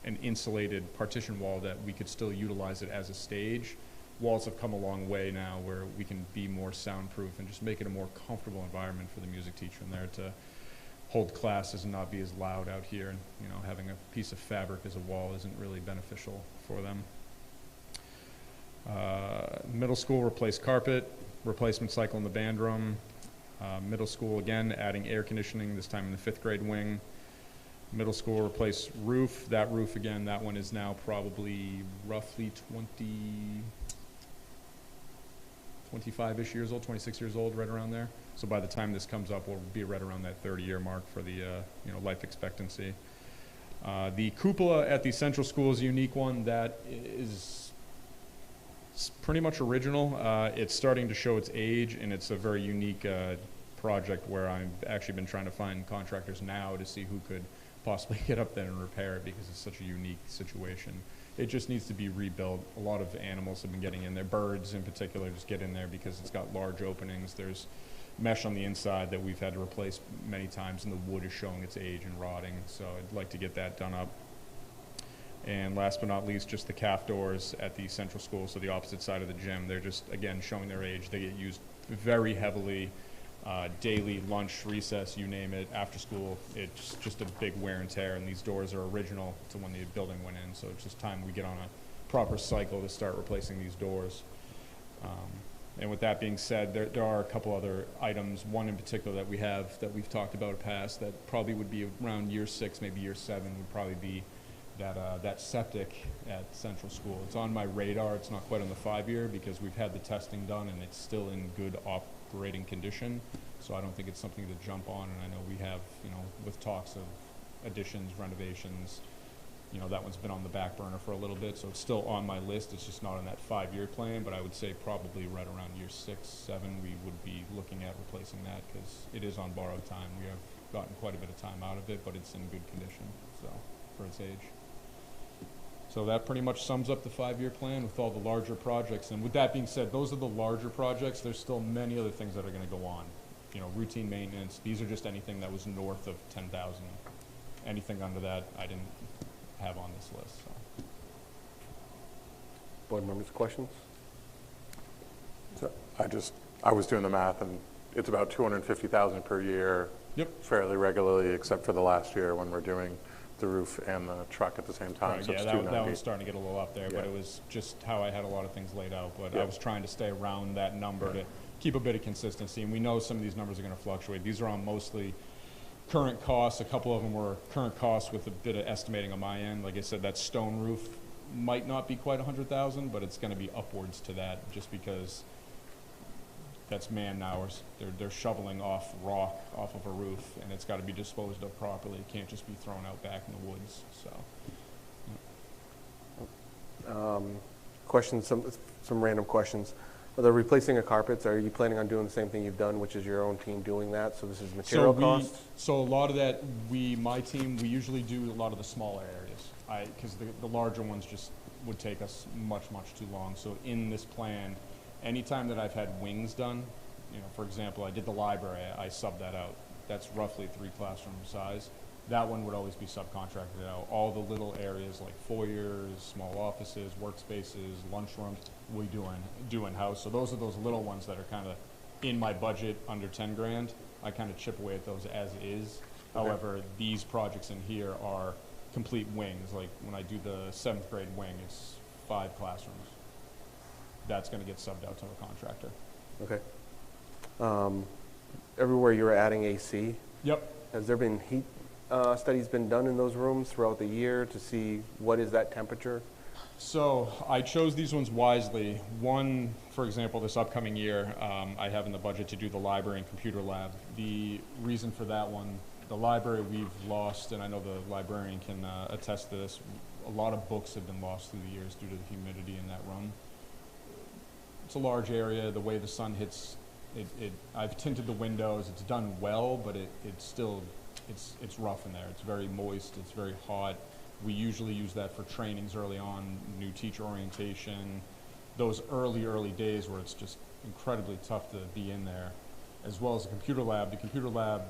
an insulated partition wall that we could still utilize it as a stage. Walls have come a long way now where we can be more soundproof and just make it a more comfortable environment for the music teacher in there to hold classes and not be as loud out here. And having a piece of fabric as a wall isn't really beneficial for them. Middle school, replace carpet, replacement cycle in the band room. Middle school, again, adding air conditioning, this time in the 5th grade wing. Middle school, replace roof. That roof, again, that one is now probably roughly 25-ish years old, 26 years old, right around there. So by the time this comes up, we'll be right around that 30-year mark for the life expectancy. The cupola at the Central School is a unique one that is pretty much original. It's starting to show its age, and it's a very unique project where I've actually been trying to find contractors now to see who could possibly get up there and repair it, because it's such a unique situation. It just needs to be rebuilt. A lot of animals have been getting in there. Birds in particular just get in there because it's got large openings. There's mesh on the inside that we've had to replace many times, and the wood is showing its age and rotting. So I'd like to get that done up. And last but not least, just the calf doors at the central school, so the opposite side of the gym. They're just, again, showing their age. They get used very heavily, daily, lunch, recess, you name it, after school. It's just a big wear and tear, and these doors are original to when the building went in, so it's just time we get on a proper cycle to start replacing these doors. And with that being said, there are a couple other items, one in particular that we've talked about in the past that probably would be around year 6, maybe year 7, would probably be that septic at Central School. It's on my radar. It's not quite on the 5-year because we've had the testing done and it's still in good operating condition. So I don't think it's something to jump on. And I know we have, with talks of additions, renovations, that one's been on the back burner for a little bit. So it's still on my list. It's just not on that 5-year plan. But I would say probably right around year 6, 7, we would be looking at replacing that because it is on borrowed time. We have gotten quite a bit of time out of it, but it's in good condition, so, for its age. So that pretty much sums up the 5-year plan with all the larger projects. And with that being said, those are the larger projects. There's still many other things that are going to go on. Routine maintenance. These are just anything that was north of 10,000. Anything under that, I didn't have on this list. So. Board members, questions? So I was doing the math, and it's about 250,000 per year. Yep. Fairly regularly, except for the last year when we're doing the roof and the truck at the same time. Right, So yeah, it's that 290. one's starting to get a little up there, but it was just how I had a lot of things laid out. But I was trying to stay around that number to keep a bit of consistency. And we know some of these numbers are going to fluctuate. These are on mostly current costs. A couple of them were current costs with a bit of estimating on my end. Like I said, that stone roof might not be quite 100,000, but it's going to be upwards to that just because that's man hours. They're shoveling off rock off of a roof, and it's got to be disposed of properly. It can't just be thrown out back in the woods. So, Questions, some random questions. Are they replacing the carpets? Are you planning on doing the same thing you've done, which is your own team doing that? So this is material costs? So a lot of that, my team, we usually do a lot of the smaller areas. Because the larger ones just would take us much, much too long. So in this plan, anytime that I've had wings done, for example, I did the library, I subbed that out. That's roughly 3 classroom size. That one would always be subcontracted out. All the little areas like foyers, small offices, workspaces, lunchrooms, we do in-house. So those are those little ones that are kind of in my budget under 10 grand. I kind of chip away at those as is. Okay. However, these projects in here are complete wings. Like when I do the 7th grade wing, it's 5 classrooms. That's going to get subbed out to a contractor. Okay. Everywhere you're adding AC. Yep. Has there been heat studies been done in those rooms throughout the year to see what is that temperature? So I chose these ones wisely. One, for example, this upcoming year, I have in the budget to do the library and computer lab. The reason for that one, the library we've lost, and I know the librarian can attest to this, a lot of books have been lost through the years due to the humidity in that room. It's a large area. The way the sun hits, I've tinted the windows. It's done well, but it's still, it's rough in there. It's very moist. It's very hot. We usually use that for trainings early on, new teacher orientation, those early days where it's just incredibly tough to be in there, as well as the computer lab. The computer lab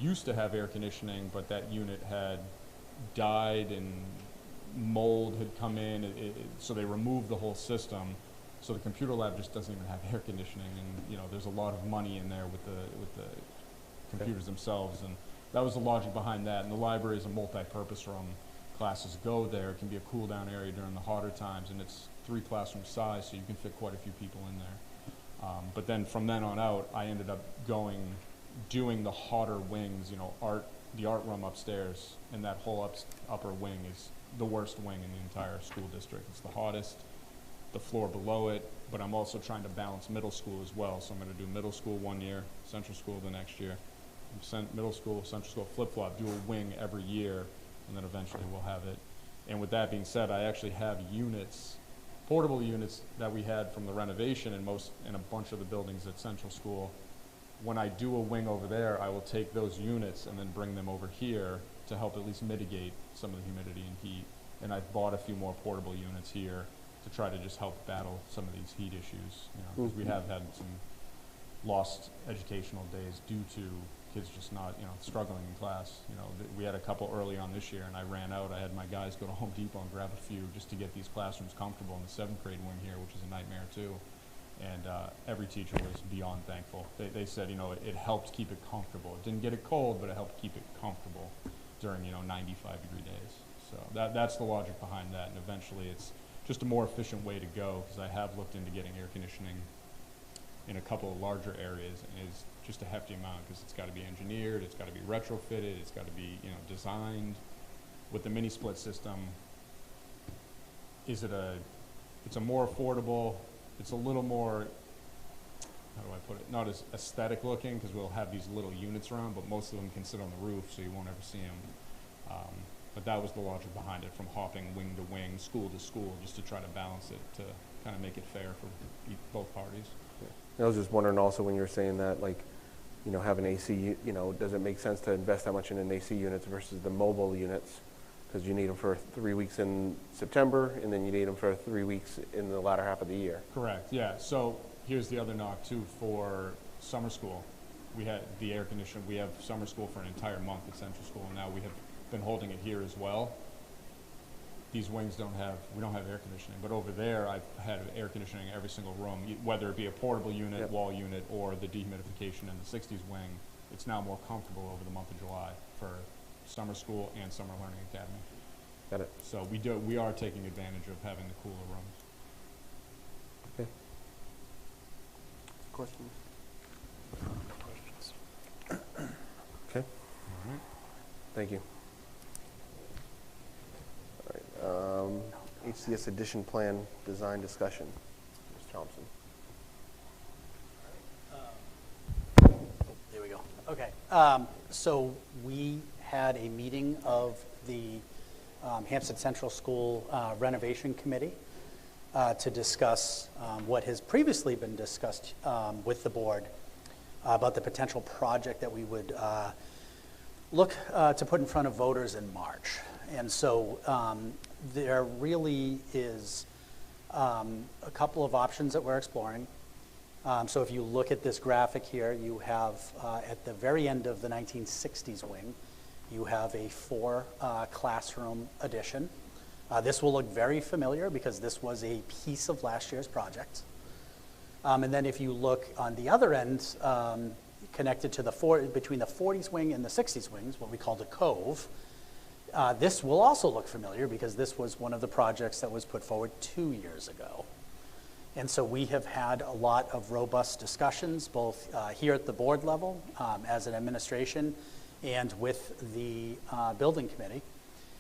used to have air conditioning, but that unit had died and mold had come in, so they removed the whole system. So the computer lab just doesn't even have air conditioning, and there's a lot of money in there with the computers themselves, and that was the logic behind that. And the library is a multi-purpose room. Classes go there. It can be a cool down area during the hotter times, and it's 3 classroom size, so you can fit quite a few people in there. But then from then on out, I ended up doing the hotter wings, the art room upstairs, and that whole upper wing is the worst wing in the entire school district. It's the hottest, the floor below it, but I'm also trying to balance middle school as well. So I'm going to do middle school one year, central school the next year. Middle school, central school, flip-flop, do a wing every year, and then eventually we'll have it. And with that being said, I actually have units, portable units that we had from the renovation in a bunch of the buildings at Central School. When I do a wing over there, I will take those units and then bring them over here to help at least mitigate some of the humidity and heat. And I've bought a few more portable units here to try to just help battle some of these heat issues, because we have had some lost educational days due to kids just not, struggling in class. We had a couple early on this year, and I ran out. I had my guys go to Home Depot and grab a few just to get these classrooms comfortable in the 7th grade wing here, which is a nightmare too. And every teacher was beyond thankful. They said, it helped keep it comfortable. It didn't get it cold, but it helped keep it comfortable during, 95-degree days. So that's the logic behind that, and eventually it's just a more efficient way to go, because I have looked into getting air conditioning in a couple of larger areas, and it's just a hefty amount, because it's got to be engineered, it's got to be retrofitted, it's got to be, designed. With the mini split system, it's a more affordable, it's a little more, how do I put it, not as aesthetic looking, because we'll have these little units around, but most of them can sit on the roof, so you won't ever see them. But that was the logic behind it, from hopping wing to wing, school to school, just to try to balance it, to kind of make it fair for both parties. I was just wondering also, when you're saying that, having AC, does it make sense to invest that much in an AC units versus the mobile units? Because you need them for 3 weeks in September, and then you need them for 3 weeks in the latter half of the year. Correct, yeah. So here's the other knock too, for summer school. We had the air conditioner, we have summer school for an entire month at Central School, and now we have been holding it here as well. These wings we don't have air conditioning, but over there I've had air conditioning in every single room, whether it be a portable unit, Yep. wall unit, or the dehumidification in the 60s wing. It's now more comfortable over the month of July for summer school and summer learning academy. Got it. So we are taking advantage of having the cooler rooms. Okay. Questions? Okay. All right. Thank you. All right. HCS addition plan design discussion. Ms. Thompson. There we go. Okay. So we had a meeting of the Hampstead Central School Renovation Committee to discuss what has previously been discussed with the board about the potential project that we would look to put in front of voters in March. And so there really is a couple of options that we're exploring. So if you look at this graphic here, you have at the very end of the 1960s wing, you have a 4 classroom addition. This will look very familiar because this was a piece of last year's project. And then if you look on the other end, connected to between the 40s wing and the 60s wings, what we call the Cove, this will also look familiar because this was one of the projects that was put forward 2 years ago. And so we have had a lot of robust discussions, both here at the board level as an administration and with the building committee,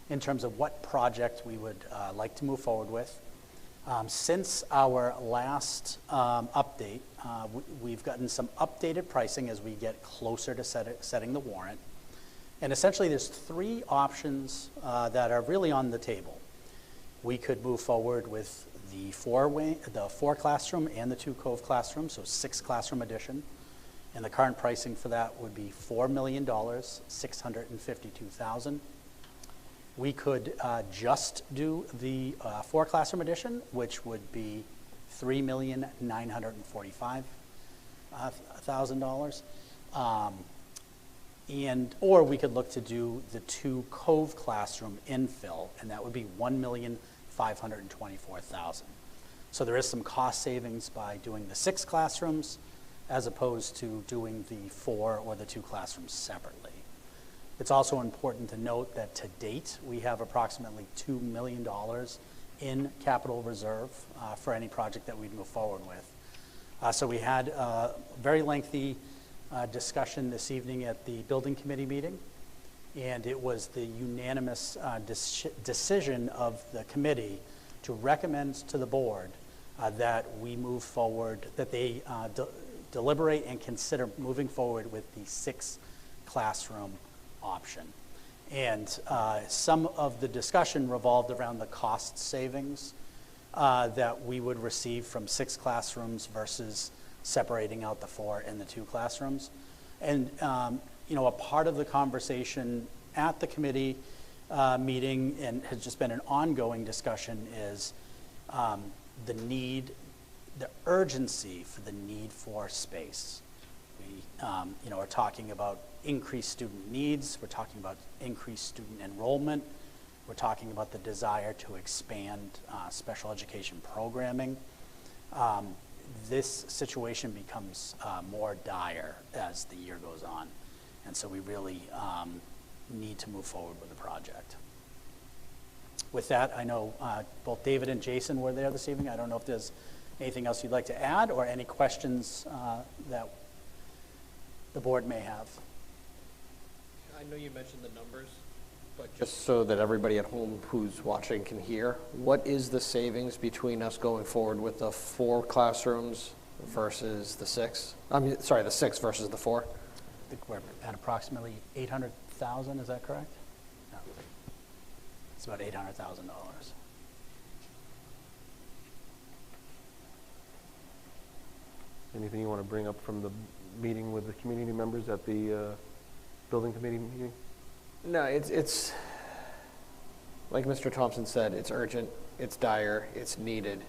in terms of what project we would like to move forward with. Since our last update, we've gotten some updated pricing as we get closer to setting the warrant. And essentially there's 3 options that are really on the table. We could move forward with the 4 classroom and the 2 Cove classrooms, so 6 classroom addition. And the current pricing for that would be $4,652,000. We could just do the 4 classroom addition, which would be $3,945,000. Or we could look to do the 2 Cove classroom infill, and that would be $1,524,000. So there is some cost savings by doing the 6 classrooms as opposed to doing the 4 or the 2 classrooms separately. It's also important to note that to date, we have approximately $2 million in capital reserve for any project that we'd move forward with. So we had a very lengthy discussion this evening at the building committee meeting, and it was the unanimous decision of the committee to recommend to the board that we move forward, that they deliberate and consider moving forward with the 6 classroom option. And some of the discussion revolved around the cost savings that we would receive from 6 classrooms versus separating out the 4 and the 2 classrooms. And a part of the conversation at the committee meeting, and has just been an ongoing discussion, is the urgency for the need for space. We, are talking about increased student needs. We're talking about increased student enrollment. We're talking about the desire to expand special education programming. This situation becomes more dire as the year goes on. And so we really need to move forward with the project. With that, I know both David and Jason were there this evening. I don't know if there's anything else you'd like to add or any questions that the board may have. I know you mentioned the numbers, but just so that everybody at home who's watching can hear, what is the savings between us going forward with the 4 classrooms versus the 6? The 6 versus the 4? I think we're at approximately $800,000, is that correct? No. It's about $800,000. Anything you want to bring up from the meeting with the community members at the building committee meeting? No, it's like Mr. Thompson said, it's urgent, it's dire, it's needed.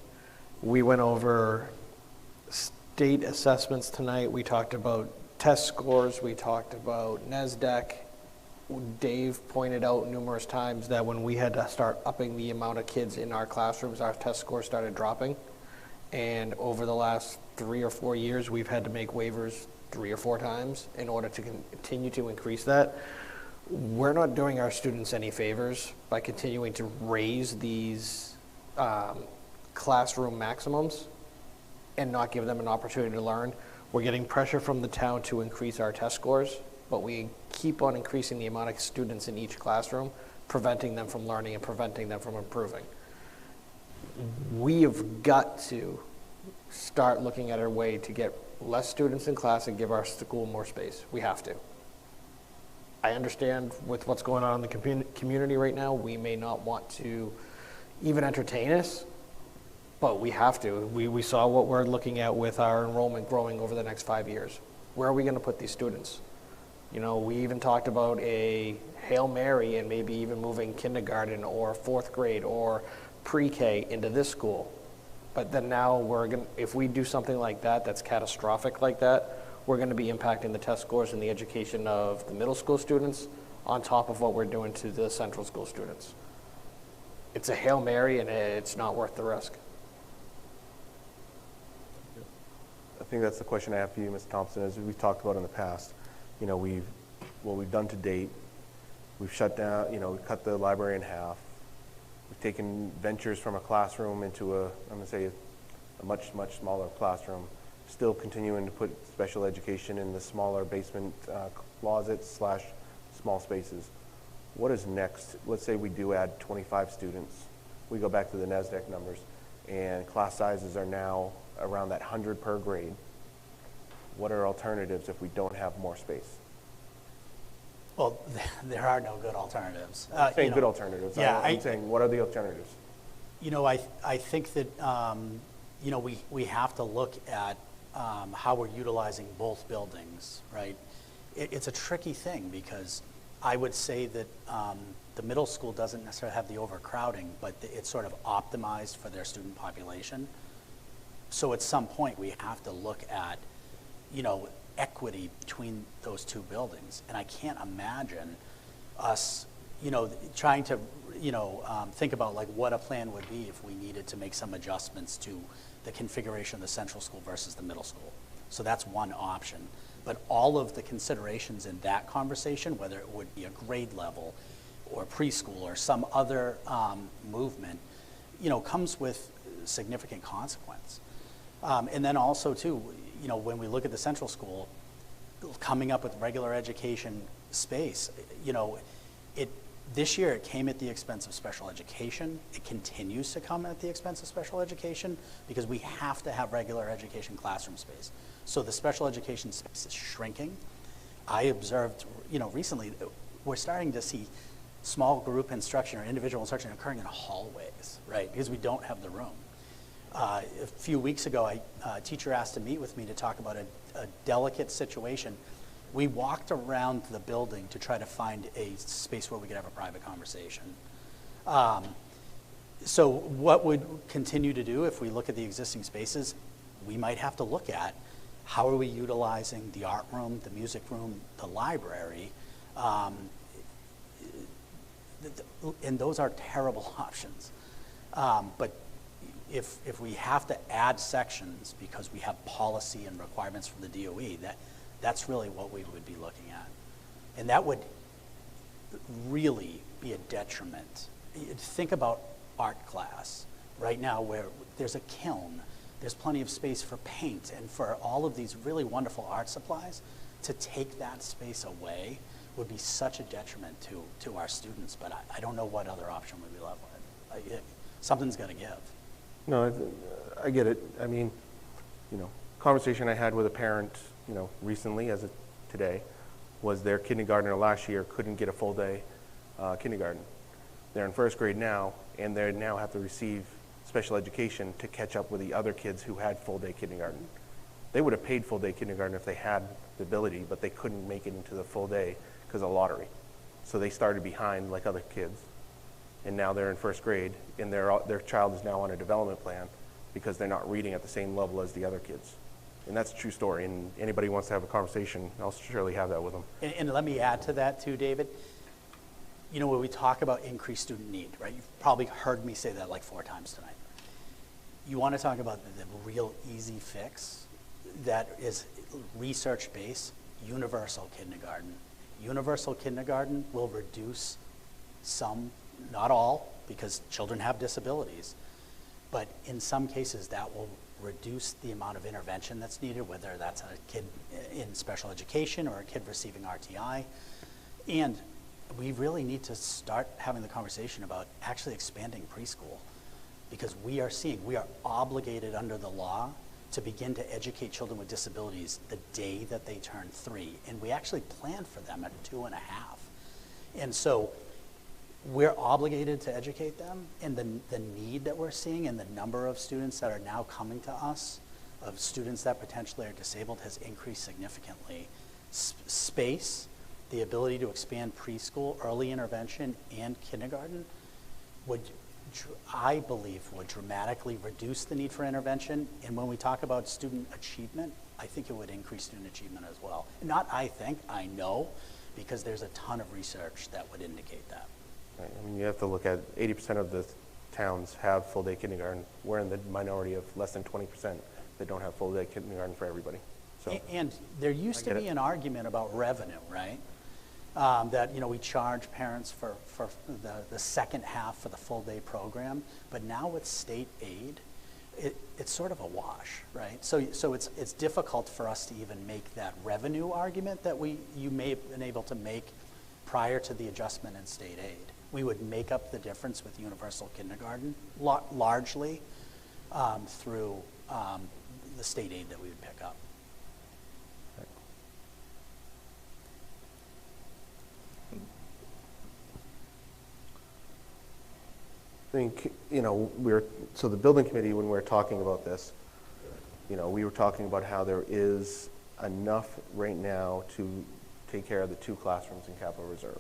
We went over state assessments tonight. We talked about test scores. We talked about NSDEC. Dave pointed out numerous times that when we had to start upping the amount of kids in our classrooms, our test scores started dropping. And over the last 3 or 4 years, we've had to make waivers 3 or 4 times in order to continue to increase that. We're not doing our students any favors by continuing to raise these classroom maximums and not give them an opportunity to learn. We're getting pressure from the town to increase our test scores, but we keep on increasing the amount of students in each classroom, preventing them from learning and preventing them from improving. We have got to start looking at a way to get less students in class and give our school more space. We have to. I understand with what's going on in the community right now, we may not want to even entertain us, but we have to. We saw what we're looking at with our enrollment growing over the next 5 years. Where are we going to put these students? We even talked about a Hail Mary and maybe even moving kindergarten or 4th grade or pre-K into this school. But then now if we do something like that, that's catastrophic like that, we're going to be impacting the test scores and the education of the middle school students on top of what we're doing to the central school students. It's a Hail Mary and it's not worth the risk. I think that's the question I have for you, Ms. Thompson, as we've talked about in the past. What we've done to date, we've shut down, we've cut the library in half. We've taken ventures from a classroom into I'm going to say a much, much smaller classroom, still continuing to put special education in the smaller basement closets / small spaces. What is next? Let's say we do add 25 students. We go back to the NSDEC numbers, and class sizes are now around that 100 per grade. What are alternatives if we don't have more space? Well, there are no good alternatives. I'm saying good alternatives. Yeah, I'm saying, what are the alternatives? I think that, we have to look at how we're utilizing both buildings, right? It's a tricky thing because I would say that the middle school doesn't necessarily have the overcrowding, but it's sort of optimized for their student population. So at some point, we have to look at, equity between those 2 buildings. And I can't imagine us, trying to, think about like what a plan would be if we needed to make some adjustments to the configuration of the central school versus the middle school. So that's one option. But all of the considerations in that conversation, whether it would be a grade level or preschool or some other movement, comes with significant consequence. And then also too, when we look at the central school, coming up with regular education space, this year it came at the expense of special education. It continues to come at the expense of special education because we have to have regular education classroom space. So the special education space is shrinking. I observed, recently, we're starting to see small group instruction or individual instruction occurring in hallways, right? Because we don't have the room. A few weeks ago, a teacher asked to meet with me to talk about a delicate situation. We walked around the building to try to find a space where we could have a private conversation. So what would continue to do if we look at the existing spaces, we might have to look at how are we utilizing the art room, the music room, the library? And those are terrible options. But if we have to add sections because we have policy and requirements from the DOE, that's really what we would be looking at. And that would really be a detriment. Think about art class right now where there's a kiln, there's plenty of space for paint and for all of these really wonderful art supplies. To take that space away would be such a detriment to our students, but I don't know what other option we'd be left with. Something's got to give. No, I get it. I mean, conversation I had with a parent, recently, as of today, was their kindergartner last year couldn't get a full day kindergarten. They're in first grade now, and they now have to receive special education to catch up with the other kids who had full day kindergarten. They would have paid full day kindergarten if they had the ability, but they couldn't make it into the full day because of lottery. So they started behind like other kids. And now they're in first grade, and their child is now on a development plan because they're not reading at the same level as the other kids. And that's a true story, and anybody who wants to have a conversation, I'll surely have that with them. And let me add to that too, David. When we talk about increased student need, right? You've probably heard me say that like 4 times tonight. You want to talk about the real easy fix that is research-based, universal kindergarten. Universal kindergarten will reduce some, not all, because children have disabilities, but in some cases that will reduce the amount of intervention that's needed, whether that's a kid in special education or a kid receiving RTI. And we really need to start having the conversation about actually expanding preschool, because we are obligated under the law to begin to educate children with disabilities the day that they turn 3. And we actually plan for them at 2.5. And so we're obligated to educate them, and the need that we're seeing and the number of students that are now coming to us, of students that potentially are disabled, has increased significantly. Space, the ability to expand preschool, early intervention, and kindergarten I believe would dramatically reduce the need for intervention. And when we talk about student achievement, I think it would increase student achievement as well. Not I think, I know, because there's a ton of research that would indicate that. Right. I mean, you have to look at 80% of the towns have full day kindergarten. We're in the minority of less than 20% that don't have full day kindergarten for everybody. So, and there used to be an argument about revenue, right? That we charge parents for the second half for the full day program, but now with state aid, it's sort of a wash, right? So it's difficult for us to even make that revenue argument that you may have been able to make prior to the adjustment in state aid. We would make up the difference with universal kindergarten largely through the state aid that we would pick up. I think, so the building committee, when we were talking about this, we were talking about how there is enough right now to take care of the 2 classrooms in capital reserve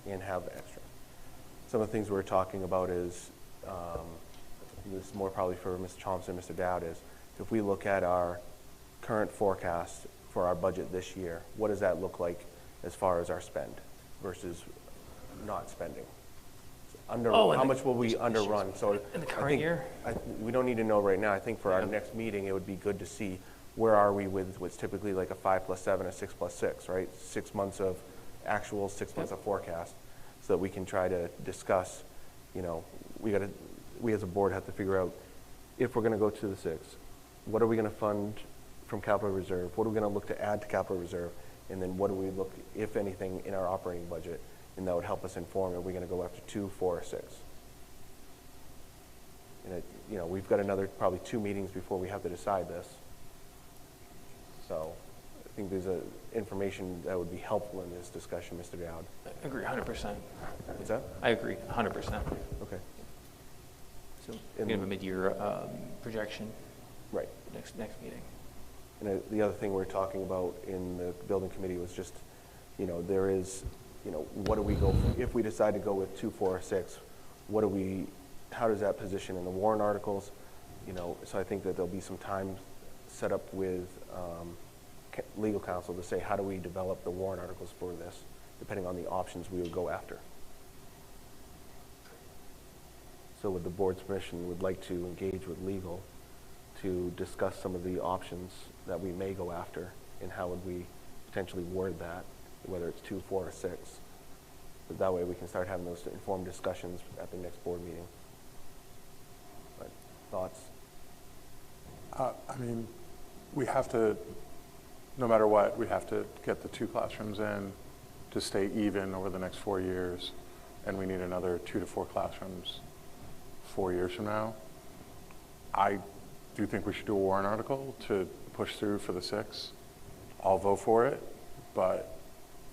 and have extra. Some of the things we were talking about is, this is more probably for Mr. Thompson and Mr. Dowd, is if we look at our current forecast for our budget this year, what does that look like as far as our spend versus not spending? How much will we underrun? So in the current year? We don't need to know right now. I think for our next meeting, it would be good to see where are we with what's typically like a 5+7, a 6+6, right? 6 months of actual, 6 months of forecast, so that we can try to discuss, we as a board have to figure out if we're going to go to the 6, what are we going to fund from capital reserve? What are we going to look to add to capital reserve? And then what do we look, if anything, in our operating budget? And that would help us inform, are we going to go after 2, 4, or 6? And we've got another probably 2 meetings before we have to decide this. So I think there's information that would be helpful in this discussion, Mr. Dowd. I agree 100%. What's that? I agree 100%. Okay. So we have a mid-year projection. Right. Next meeting. And the other thing we're talking about in the building committee was just, there is, what do we go for? If we decide to go with 2, 4, or 6, how does that position in the warrant articles? So I think that there'll be some time set up with legal counsel to say, how do we develop the warrant articles for this, depending on the options we would go after. So with the board's permission, we'd like to engage with legal to discuss some of the options that we may go after and how would we potentially word that, whether it's 2, 4, or 6. But that way we can start having those informed discussions at the next board meeting. But thoughts? I mean, we have to, no matter what, we have to get the 2 classrooms in to stay even over the next 4 years, and we need another 2 to 4 classrooms 4 years from now. I do think we should do a warrant article to push through for the 6. I'll vote for it, but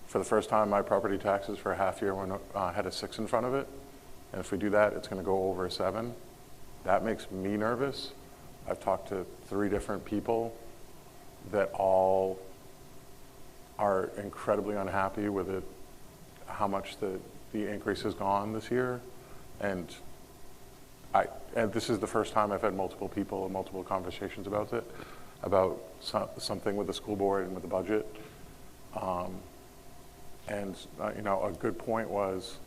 for the first time, my property taxes for a half year had a 6 in front of it, and if we do that, it's going to go over a 7. That makes me nervous. I've talked to 3 different people that all are incredibly unhappy with it, how much the increase has gone this year. And this is the first time I've had multiple people and multiple conversations about it, about something with the school board and with the budget. You know, a good point was,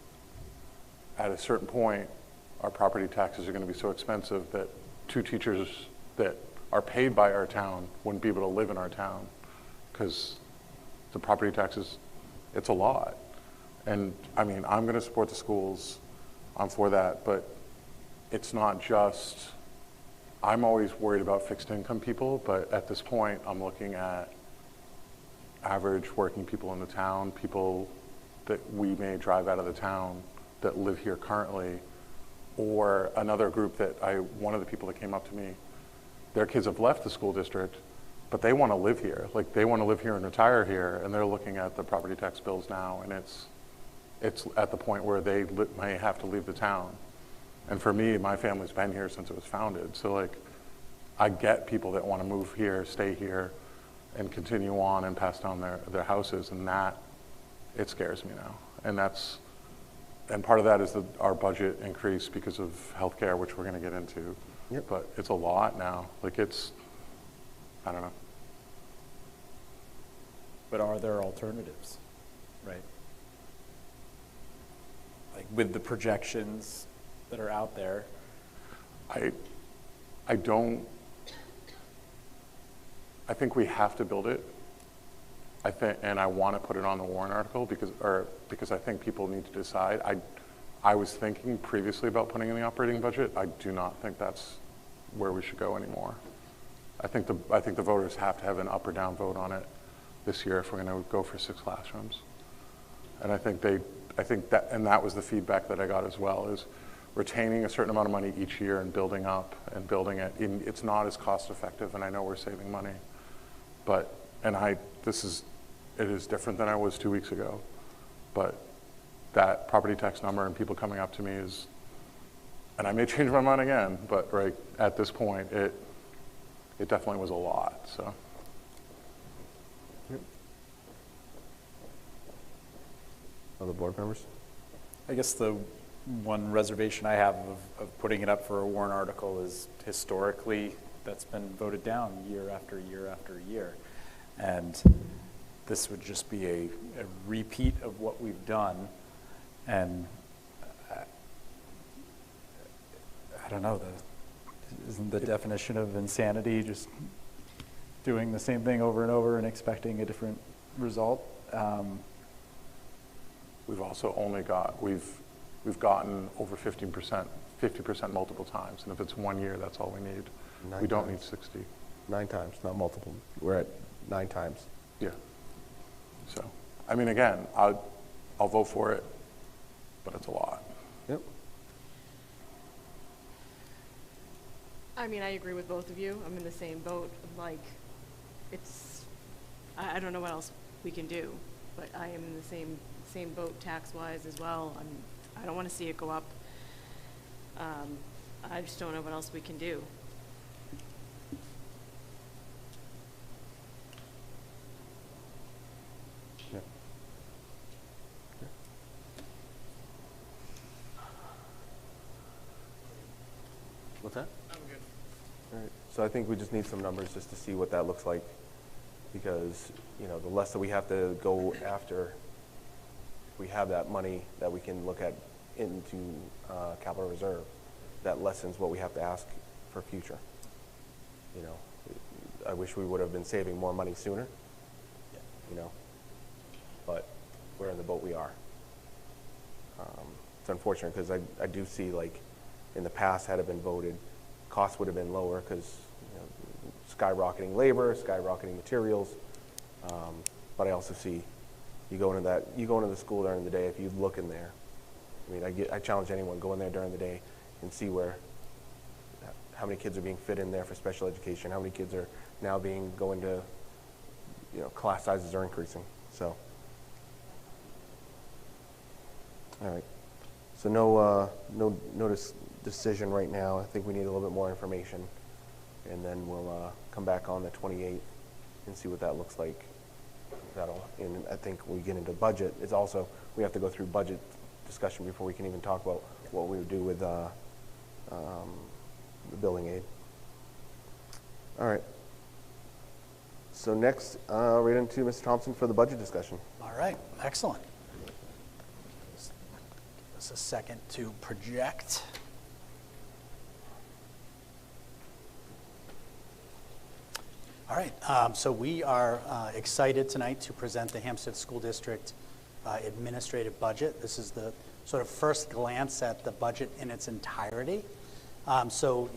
at a certain point, our property taxes are going to be so expensive that 2 teachers that are paid by our town wouldn't be able to live in our town because the property taxes, it's a lot. And I mean, I'm going to support the schools. I'm for that, but it's not just, I'm always worried about fixed income people, but at this point, I'm looking at average working people in the town, people that we may drive out of the town that live here currently, or another group that one of the people that came up to me, their kids have left the school district, but they want to live here. Like, they want to live here and retire here, and they're looking at the property tax bills now, and it's at the point where they may have to leave the town. And for me, my family's been here since it was founded, so like, I get people that want to move here, stay here, and continue on and pass down their houses, and that, it scares me now. And part of that is our budget increase because of healthcare, which we're going to get into. Yep. But it's a lot now. Like, it's, I don't know. But are there alternatives, right? Like, with the projections that are out there? I think we have to build it. And I want to put it on the warrant article because I think people need to decide. I was thinking previously about putting in the operating budget. I do not think that's where we should go anymore. I think the voters have to have an up or down vote on it this year if we're going to go for 6 classrooms. And I think that was the feedback that I got as well, is retaining a certain amount of money each year and building up and building it. It's not as cost effective, and I know we're saving money, but it is different than I was 2 weeks ago, but that property tax number and people coming up to me is, and I may change my mind again, but right at this point, it definitely was a lot, so. Yep. Other board members? I guess the one reservation I have of putting it up for a warrant article is, historically, that's been voted down year after year after year. And this would just be a repeat of what we've done. And I don't know, isn't the definition of insanity just doing the same thing over and over and expecting a different result? We've also we've gotten over 50% multiple times. And if it's 1 year, that's all we need. We don't need 60. 9 times, not multiple. We're at 9 times. Yeah. So, I mean, again, I'll vote for it, but it's a lot. Yep. I mean, I agree with both of you. I'm in the same boat. Like, I don't know what else we can do, but I am in the same boat tax-wise as well. I don't want to see it go up. I just don't know what else we can do. Yeah. What's that? I'm good. All right. So I think we just need some numbers just to see what that looks like because, you know, the less that we have to go after, we have that money that we can look at into capital reserve, that lessens what we have to ask for future. You know, I wish we would have been saving more money sooner, you know, but we're in the boat we are. It's unfortunate because I do see, like, in the past, had it been voted, costs would have been lower because, you know, skyrocketing labor, skyrocketing materials. But I also see, you go into the school during the day, if you look in there, I mean, I challenge anyone, go in there during the day and see how many kids are being fit in there for special education, how many kids are now going to, you know, class sizes are increasing, so. All right, so no decision right now. I think we need a little bit more information, and then we'll come back on the 28th and see what that looks like. And I think we get into budget. It's also, we have to go through budget discussion before we can even talk about what we would do with the building aid. All right. So next, right into Mr. Thompson for the budget discussion. All right, excellent. Give us a second to project. All right, so we are excited tonight to present the Hampstead School District administrative budget. This is the sort of first glance at the budget in its entirety. So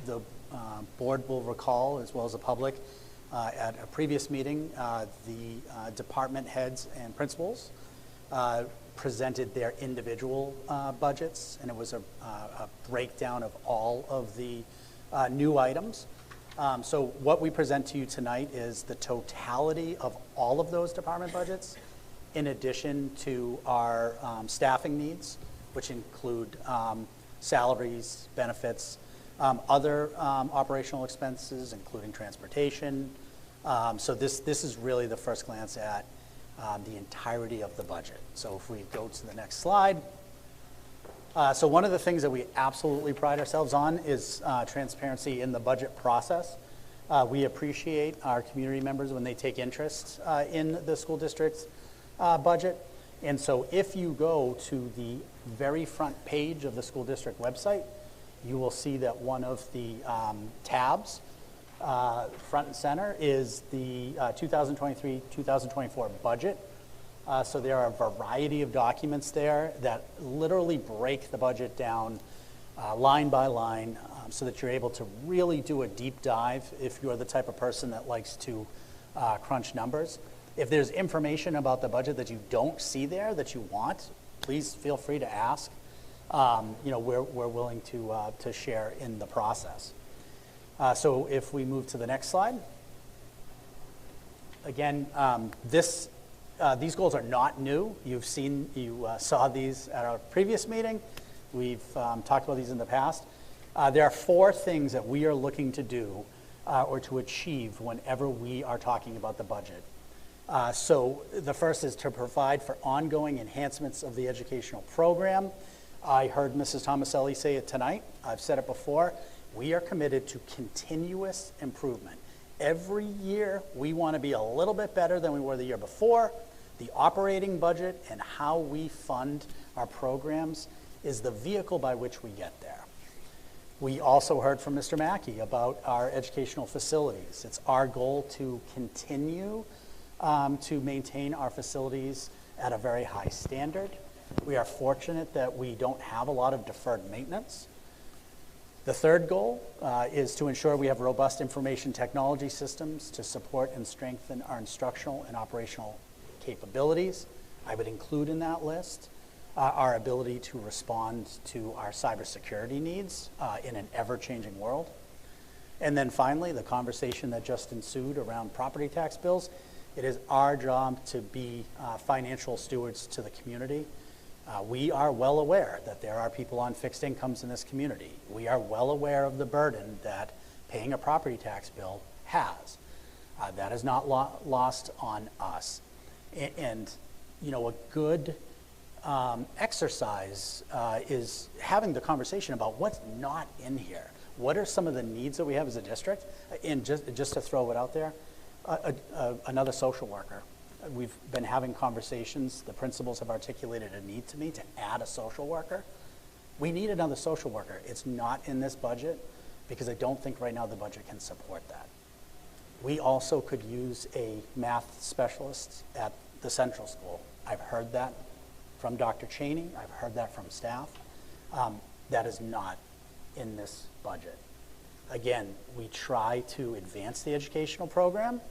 the board will recall, as well as the public, at a previous meeting, the department heads and principals presented their individual budgets, and it was a breakdown of all of the new items. So what we present to you tonight is the totality of all of those department budgets, in addition to our staffing needs, which include salaries, benefits, other operational expenses, including transportation. So this is really the first glance at the entirety of the budget. So if we go to the next slide. So one of the things that we absolutely pride ourselves on is transparency in the budget process. We appreciate our community members when they take interest in the school district's budget. And so if you go to the very front page of the school district website, you will see that one of the tabs, front and center, is the 2023-2024 budget. So there are a variety of documents there that literally break the budget down line by line so that you're able to really do a deep dive if you're the type of person that likes to crunch numbers. If there's information about the budget that you don't see there that you want, please feel free to ask. You know, we're willing to share in the process. So if we move to the next slide. Again, these goals are not new. You saw these at our previous meeting. We've talked about these in the past. There are 4 things that we are looking to do or to achieve whenever we are talking about the budget. So the first is to provide for ongoing enhancements of the educational program. I heard Mrs. Tomaselli say it tonight. I've said it before. We are committed to continuous improvement. Every year, we want to be a little bit better than we were the year before. The operating budget and how we fund our programs is the vehicle by which we get there. We also heard from Mr. Mackey about our educational facilities. It's our goal to continue to maintain our facilities at a very high standard. We are fortunate that we don't have a lot of deferred maintenance. The third goal is to ensure we have robust information technology systems to support and strengthen our instructional and operational capabilities. I would include in that list our ability to respond to our cybersecurity needs in an ever-changing world. And then finally, the conversation that just ensued around property tax bills. It is our job to be financial stewards to the community. We are well aware that there are people on fixed incomes in this community. We are well aware of the burden that paying a property tax bill has. That is not lost on us. And you know, a good exercise is having the conversation about what's not in here. What are some of the needs that we have as a district? And just to throw it out there, Another social worker. We've been having conversations. The principals have articulated a need to me to add a social worker. We need another social worker. It's not in this budget because I don't think right now the budget can support that. We also could use a math specialist at the central school. I've heard that from Dr. Cheney. I've heard that from staff. That is not in this budget. Again, we try to advance the educational program,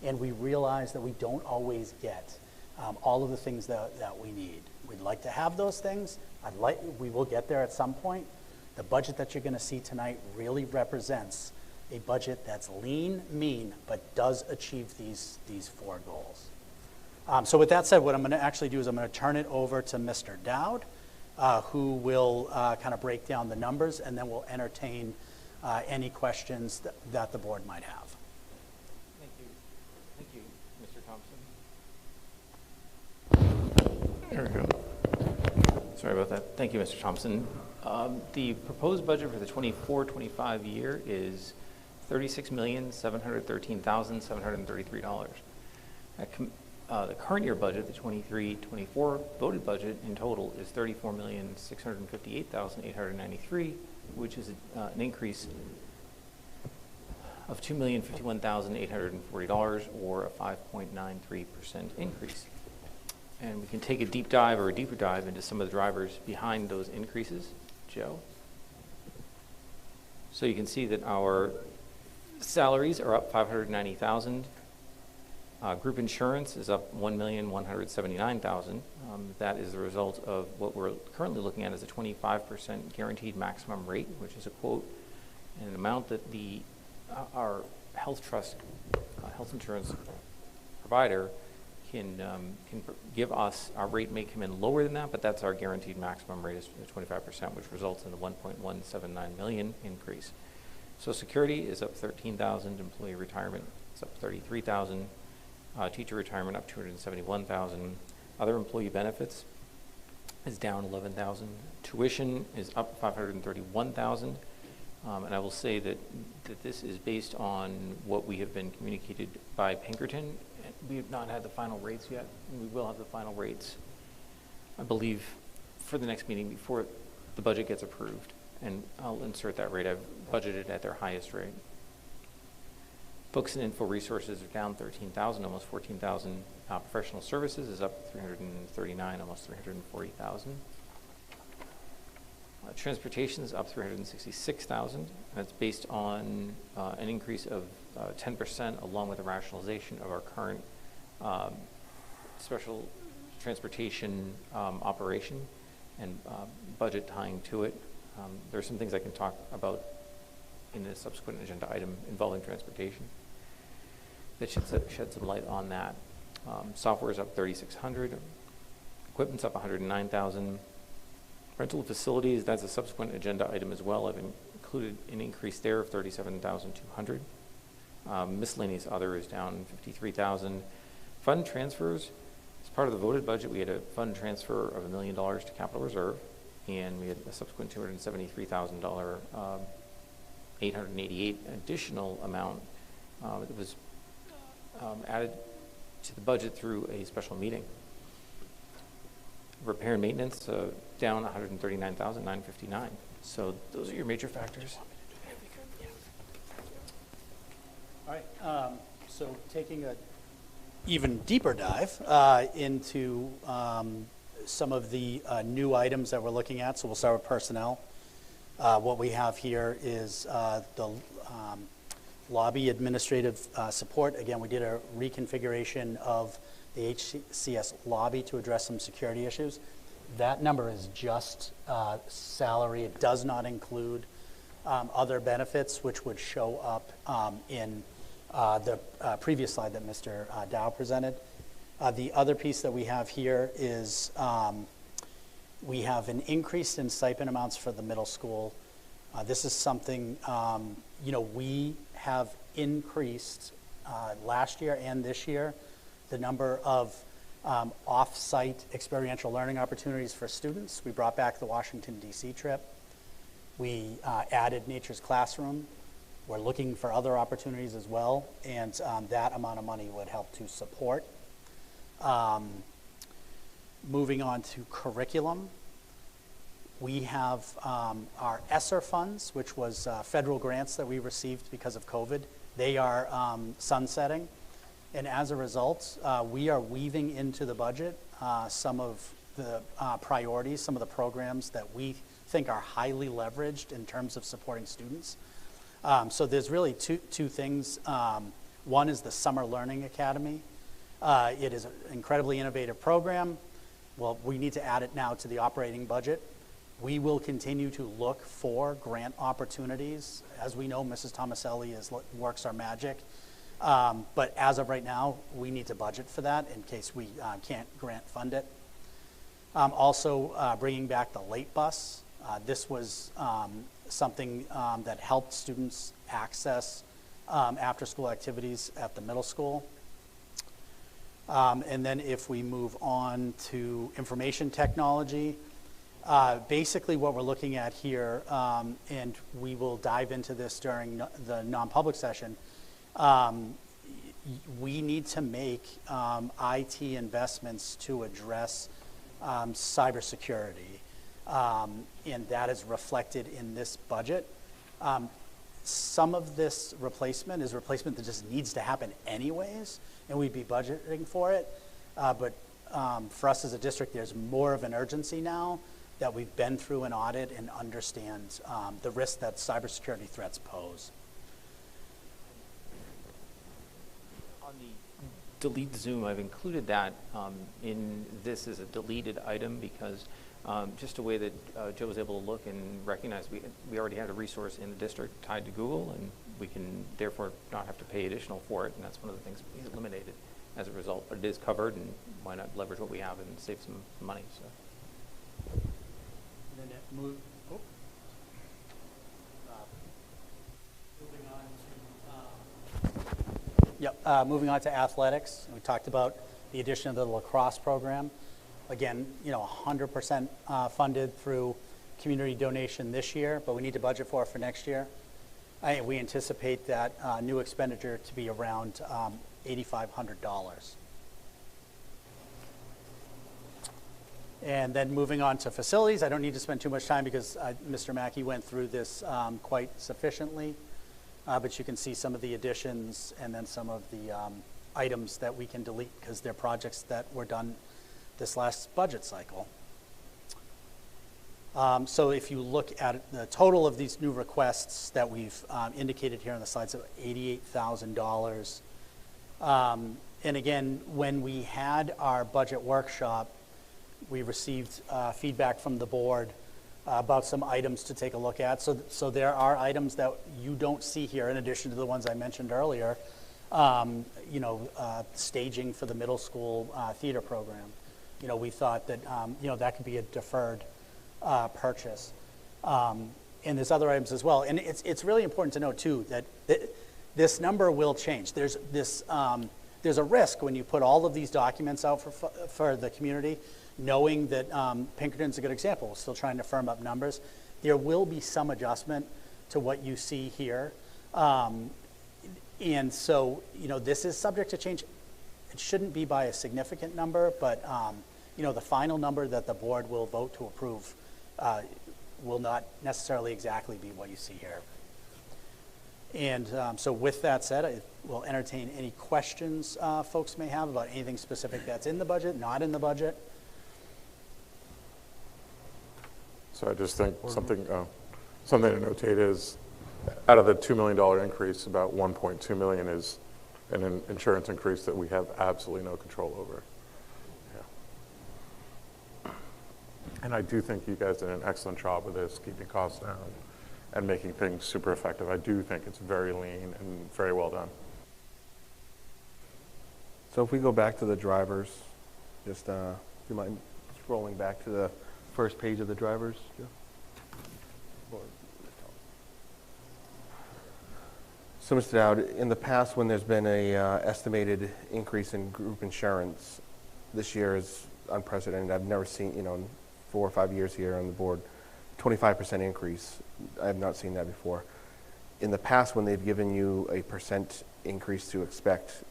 and we realize that we don't always get all of the things that we need. We'd like to have those things. We will get there at some point. The budget that you're going to see tonight really represents a budget that's lean, mean, but does achieve these four goals. So with that said, what I'm going to actually do is I'm going to turn it over to Mr. Dowd, who will kind of break down the numbers, and then we'll entertain any questions that the board might have. Thank you, Mr. Thompson. There we go. Sorry about that. Thank you, Mr. Thompson. The proposed budget for the 24-25 year is $36,713,733. The current year budget, the 23-24 voted budget in total is $34,658,893, which is an increase of $2,051,840, or a 5.93% increase. And we can take a deep dive or a deeper dive into some of the drivers behind those increases. Joe? So you can see that our salaries are up $590,000. Group insurance is up $1,179,000. That is the result of what we're currently looking at as a 25% guaranteed maximum rate, which is a quote and an amount that our health trust, health insurance provider can give us. Our rate may come in lower than that, but that's our guaranteed maximum rate is 25%, which results in the $1.179 million increase. Social Security is up $13,000. Employee retirement is up $33,000. Teacher retirement up $271,000. Other employee benefits is down $11,000. Tuition is up $531,000. And I will say that this is based on what we have been communicated by Pinkerton. We have not had the final rates yet, and we will have the final rates, I believe, for the next meeting before the budget gets approved. And I'll insert that rate. I've budgeted at their highest rate. Books and info resources are down $13,000, almost $14,000. Professional services is up $339,000, almost $340,000. Transportation is up $366,000. That's based on an increase of 10%, along with the rationalization of our current special transportation operation and budget tying to it. There are some things I can talk about in a subsequent agenda item involving transportation that should shed some light on that. Software is up $3,600. Equipment's up $109,000. Rental facilities, that's a subsequent agenda item as well. I've included an increase there of $37,200. Miscellaneous other is down $53,000. Fund transfers, as part of the voted budget, we had a fund transfer of $1 million to capital reserve, and we had a subsequent $273,000, 888 additional amount that was added to the budget through a special meeting. Repair and maintenance down $139,959. So those are your major factors. All right. So taking a even deeper dive into some of the new items that we're looking at. So we'll start with personnel. What we have here is the lobby administrative support. Again, we did a reconfiguration of the HCS lobby to address some security issues. That number is just salary. It does not include other benefits, which would show up in the previous slide that Mr. Dow presented. The other piece that we have here is we have an increase in stipend amounts for the middle school. This is something, we have increased last year and this year the number of off-site experiential learning opportunities for students. We brought back the Washington, D.C. trip. We added Nature's Classroom. We're looking for other opportunities as well, and that amount of money would help to support. Moving on to curriculum, we have our ESSER funds, which was federal grants that we received because of COVID. They are sunsetting, and as a result, we are weaving into the budget some of the priorities, some of the programs that we think are highly leveraged in terms of supporting students. So there's really two things. One is the Summer Learning Academy. It is an incredibly innovative program. Well, we need to add it now to the operating budget. We will continue to look for grant opportunities. As we know, Mrs. Tomaselli works our magic. But as of right now, we need to budget for that in case we can't grant fund it. Also, bringing back the late bus. This was something that helped students access after-school activities at the middle school. And then if we move on to information technology, basically what we're looking at here, and we will dive into this during the non-public session, we need to make IT investments to address cybersecurity, and that is reflected in this budget. Some of this replacement is replacement that just needs to happen anyways, and we'd be budgeting for it. But for us as a district, there's more of an urgency now that we've been through an audit and understand the risk that cybersecurity threats pose. On the delete Zoom, I've included that in this as a deleted item because just a way that Joe was able to look and recognize we already had a resource in the district tied to Google, and we can therefore not have to pay additional for it, and that's one of the things we eliminated as a result. But it is covered, and why not leverage what we have and save some money? So. And then moving on to moving on to athletics. We talked about the addition of the lacrosse program. Again, 100% funded through community donation this year, but we need to budget for it for next year. We anticipate that new expenditure to be around $8,500. And then moving on to facilities, I don't need to spend too much time because Mr. Mackey went through this quite sufficiently, but you can see some of the additions and then some of the items that we can delete because they're projects that were done this last budget cycle. So if you look at the total of these new requests that we've indicated here on the slides of $88,000. And again, when we had our budget workshop, we received feedback from the board about some items to take a look at. So there are items that you don't see here in addition to the ones I mentioned earlier. Staging for the middle school theater program. We thought that, that could be a deferred purchase. And there's other items as well. And it's really important to note, too, that this number will change. There's a risk when you put all of these documents out for the community, knowing that Pinkerton's a good example. We're still trying to firm up numbers. There will be some adjustment to what you see here. And so, this is subject to change. It shouldn't be by a significant number, but the final number that the board will vote to approve will not necessarily exactly be what you see here. And so with that said, I will entertain any questions folks may have about anything specific that's in the budget, not in the budget. So I just think something to notate is out of the $2 million increase, about $1.2 million is an insurance increase that we have absolutely no control over. Yeah. And I do think you guys did an excellent job with this, keeping costs down and making things super effective. I do think it's very lean and very well done. So if we go back to the drivers, just, do you mind scrolling back to the first page of the drivers, Joe? So, Mr. Dowd, in the past when there's been a estimated increase in group insurance, this year is unprecedented. I've never seen, in 4 or 5 years here on the board, 25% increase. I have not seen that before. in the past, when they've given you a percent increase to expect,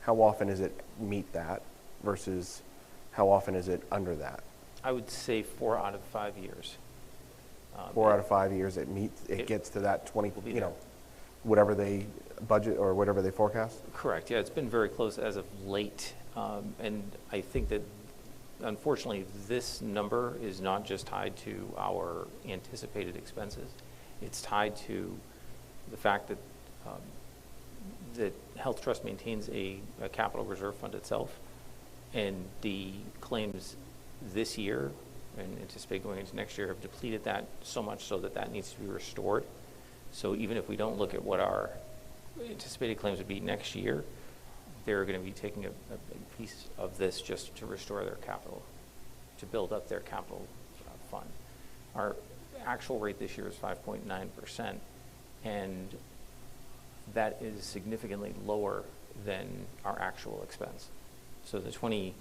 how often is it meet that versus how often is it under that? I would say 4 out of 5 years. 4 out of 5 years, it gets to that 20, whatever they budget or whatever they forecast? Correct, yeah, it's been very close as of late. And I think that, unfortunately, this number is not just tied to our anticipated expenses. It's tied to the fact that that Health Trust maintains a capital reserve fund itself, and the claims this year and anticipate going into next year have depleted that so much so that that needs to be restored. So even if we don't look at what our anticipated claims would be next year, they're going to be taking a piece of this just to restore their capital, to build up their capital fund. Our actual rate this year is 5.9%, and that is significantly lower than our actual expense. So the 25%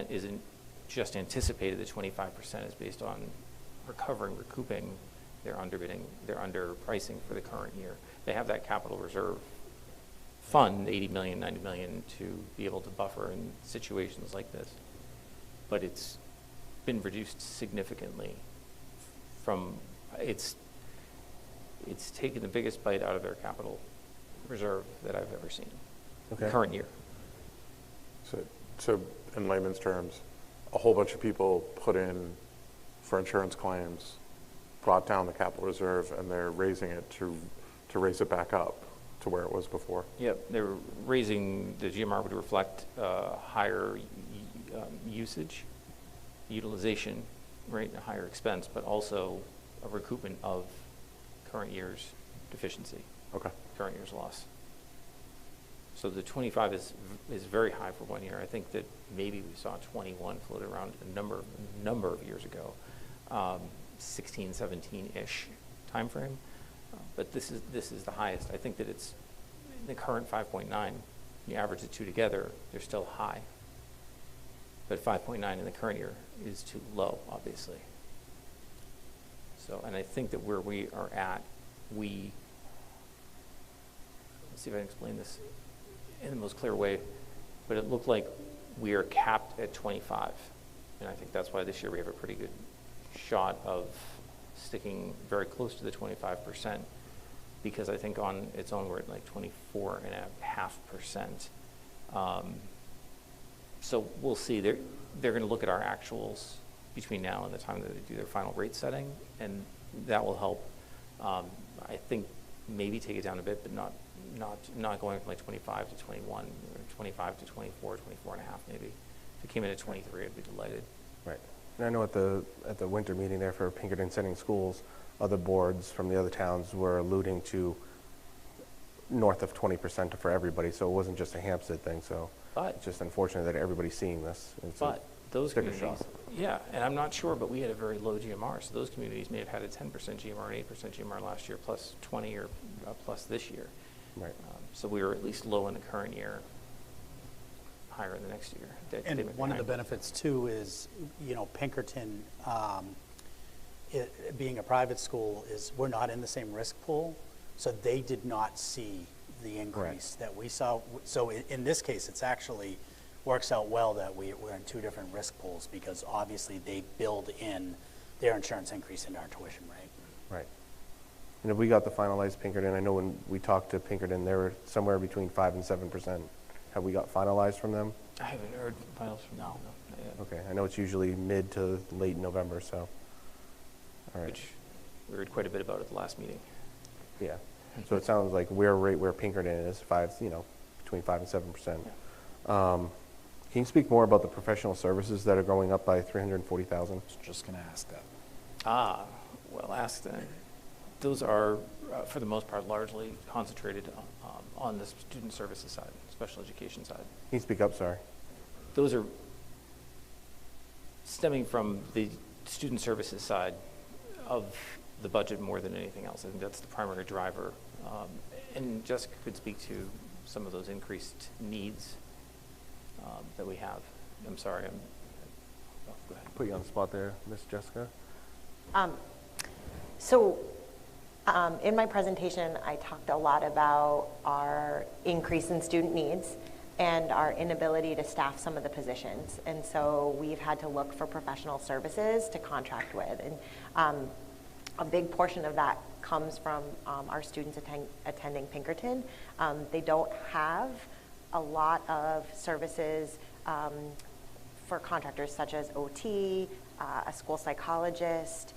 isn't just anticipated, the 25% is based on recouping their underbidding, their underpricing for the current year. They have that capital reserve fund, 80 million, 90 million, to be able to buffer in situations like this. But it's been reduced significantly from, it's taken the biggest bite out of their capital reserve that I've ever seen. Okay. Current year. So in layman's terms, a whole bunch of people put in for insurance claims, brought down the capital reserve, and they're raising it to raise it back up to where it was before. Yep, they're raising, the GMR would reflect higher utilization, right, a higher expense, but also a recoupment of current year's deficiency. Okay. Current year's loss. So the 25 is very high for 1 year. I think that maybe we saw 21 float around a number of years ago, 16, 17-ish time frame. But this is the highest. I think that it's the current 5.9. You average the two together, they're still high. But 5.9 in the current year is too low, obviously. So, and I think that where we are at, let's see if I can explain this in the most clear way, but it looked like we are capped at 25. And I think that's why this year we have a pretty good shot of sticking very close to the 25%, because I think on its own we're at like 24.5%. So we'll see. They're going to look at our actuals between now and the time that they do their final rate setting, and that will help, I think, maybe take it down a bit, but not going from like 25 to 21, or 25 to 24, 24 and a half maybe. If it came in at 23, I'd be delighted. Right. And I know at the winter meeting there for Pinkerton Setting Schools, other boards from the other towns were alluding to north of 20% for everybody, so it wasn't just a Hampstead thing, so it's just unfortunate that everybody's seeing this. But those communities, shock. yeah, and I'm not sure, but we had a very low GMR, so those communities may have had a 10% GMR and 8% GMR last year, plus 20 or plus this year. Right. So we were at least low in the current year, higher in the next year. And one of the benefits too is, Pinkerton, being a private school, is we're not in the same risk pool, so they did not see the increase that we saw. So in this case, it's actually works out well that we're in two different risk pools, because obviously they build in their insurance increase into our tuition rate. Right. And if we got the finalized Pinkerton, I know when we talked to Pinkerton, they were somewhere between 5 and 7%. Have we got finalized from them? I haven't heard finals from them. No. Okay, I know it's usually mid to late November, so. All right. Which we heard quite a bit about at the last meeting. Yeah. So it sounds like we're right where Pinkerton is, between 5 and 7%. Yeah. Can you speak more about the professional services that are going up by $340,000? I was just going to ask that. Well, ask that. Those are, for the most part, largely concentrated on the student services side, special education side. Can you speak up, sorry? Those are stemming from the student services side of the budget more than anything else. I think that's the primary driver. And Jessica could speak to some of those increased needs that we have. I'm sorry. Go ahead. Put you on the spot there, Miss Jessica. So In my presentation, I talked a lot about our increase in student needs and our inability to staff some of the positions. And so we've had to look for professional services to contract with. And a big portion of that comes from our students attending Pinkerton. They don't have a lot of services for contractors such as OT, a school psychologist,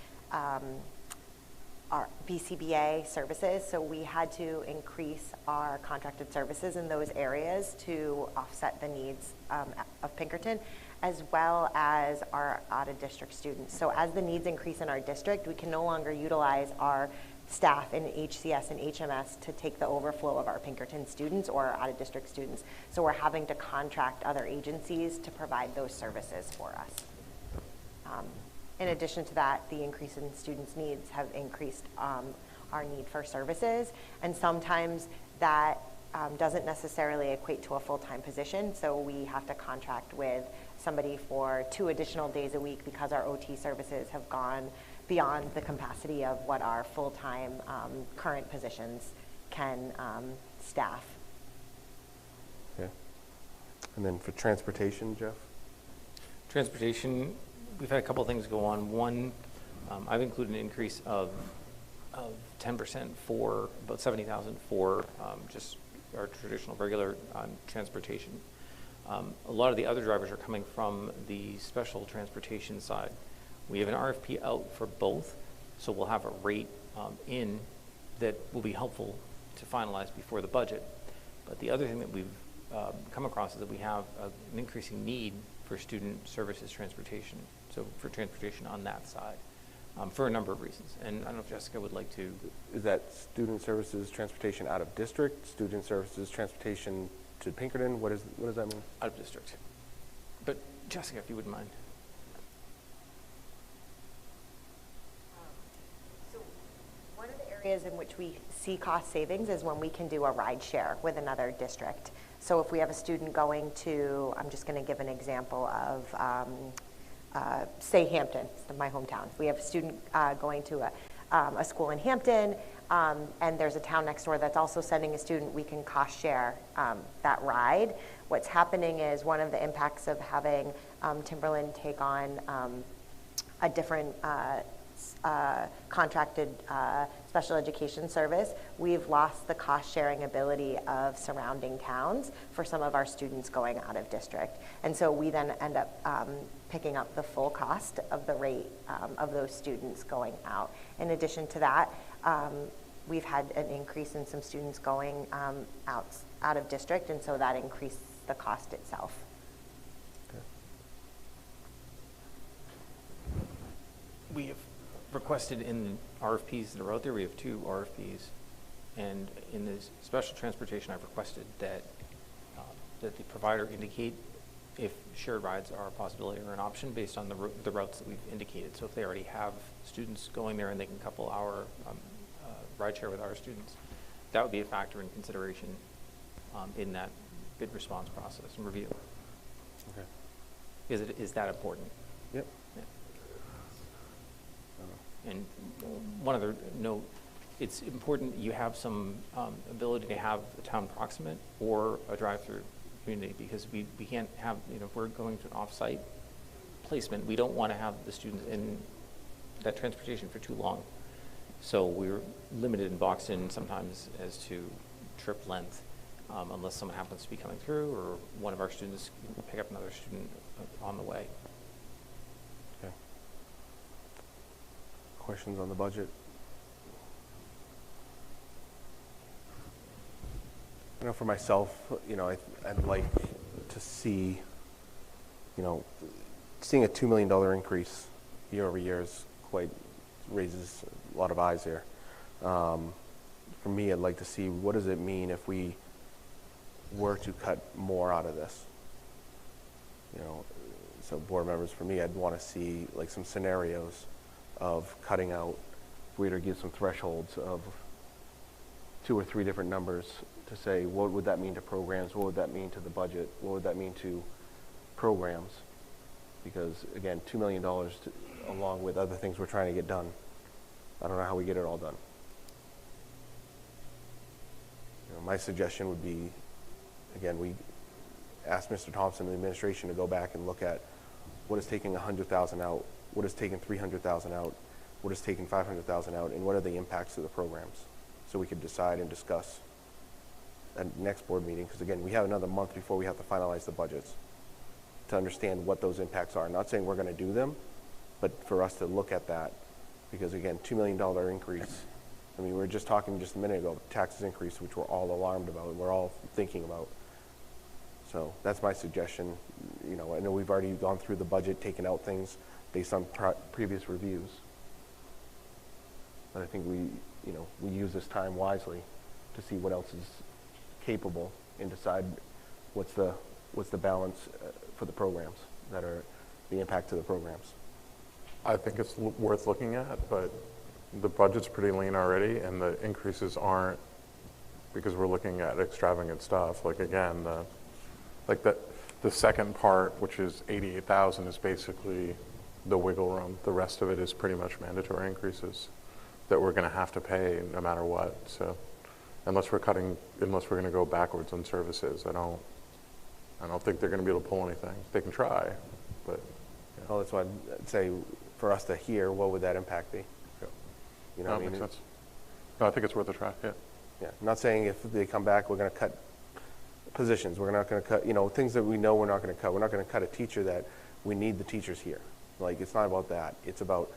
our BCBA services, so we had to increase our contracted services in those areas to offset the needs of Pinkerton, as well as our out-of-district students. So as the needs increase in our district, we can no longer utilize our staff in HCS and HMS to take the overflow of our Pinkerton students or our out-of-district students. So we're having to contract other agencies to provide those services for us. In addition to that, the increase in students' needs have increased our need for services, and sometimes that doesn't necessarily equate to a full-time position, so we have to contract with somebody for 2 additional days a week because our OT services have gone beyond the capacity of what our full-time current positions can staff. Okay. And then for transportation, Jeff? Transportation, we've had a couple of things go on. One, I've included an increase of 10% for about 70,000 for just our traditional regular transportation. A lot of the other drivers are coming from the special transportation side. We have an RFP out for both, so we'll have a rate in that will be helpful to finalize before the budget. But the other thing that we've come across is that we have an increasing need for student services transportation, so for transportation on that side, for a number of reasons. And I don't know if Jessica would like to. Is that student services transportation out of district, student services transportation to Pinkerton? What does that mean? Out of district. But Jessica, if you wouldn't mind. So one of the areas in which we see cost savings is when we can do a ride share with another district. So if we have a student going to, I'm just going to give an example of, say Hampton, my hometown. If we have a student going to a school in Hampton, and there's a town next door that's also sending a student, we can cost share that ride. What's happening is one of the impacts of having Timberland take on a different contracted special education service, we've lost the cost sharing ability of surrounding towns for some of our students going out of district. And so we then end up picking up the full cost of the rate of those students going out. In addition to that, we've had an increase in some students going out of district, and so that increased the cost itself. We have requested in RFPs that are out there, we have 2 RFPs, and in this special transportation, I've requested that that the provider indicate if shared rides are a possibility or an option based on the routes that we've indicated. So if they already have students going there and they can couple our ride share with our students, that would be a factor in consideration in that bid response process and review. Okay. Is that important? Yep. Yeah. And one other note, it's important you have some ability to have a town proximate or a drive-through community, because we can't have, if we're going to an off-site placement, we don't want to have the students in that transportation for too long. So we're limited and boxed in sometimes as to trip length, unless someone happens to be coming through or one of our students can pick up another student on the way. Okay. Questions on the budget? I know for myself, I'd like to see, seeing a $2 million increase year over year is raises a lot of eyes here. For me, I'd like to see what does it mean if we were to cut more out of this. So board members, for me, I'd want to see like some scenarios of cutting out. If we were to give some thresholds of 2 or 3 different numbers to say, what would that mean to programs? What would that mean to the budget? What would that mean to programs? Because again, $2 million along with other things we're trying to get done. I don't know how we get it all done. my suggestion would be, again, we asked Mr. Thompson and the administration to go back and look at what is taking 100,000 out, what is taking 300,000 out, what is taking 500,000 out, and what are the impacts to the programs, so we could decide and discuss at next board meeting, because again, we have another month before we have to finalize the budgets to understand what those impacts are. Not saying we're going to do them, but for us to look at that, because again, $2 million increase. I mean, we were just talking just a minute ago, taxes increase, which we're all alarmed about, and we're all thinking about. So that's my suggestion. You know, I know we've already gone through the budget, taken out things based on previous reviews. But I think we use this time wisely to see what else is capable and decide what's the balance for the programs that are the impact to the programs. I think it's worth looking at, but the budget's pretty lean already, and the increases aren't because we're looking at extravagant stuff. Like again, the second part, which is 88,000, is basically the wiggle room. The rest of it is pretty much mandatory increases that we're going to have to pay no matter what. So unless we're going to go backwards on services, I don't think they're going to be able to pull anything. They can try, but. Yeah. Well, that's why I'd say for us to hear, what would that impact be? Yeah. You know, No, makes sense. No, I think it's worth a try. Yeah. Yeah. I'm not saying if they come back, we're going to cut positions. We're not going to cut, things that we know we're not going to cut. We're not going to cut a teacher that we need the teachers here. Like, it's not about that. It's about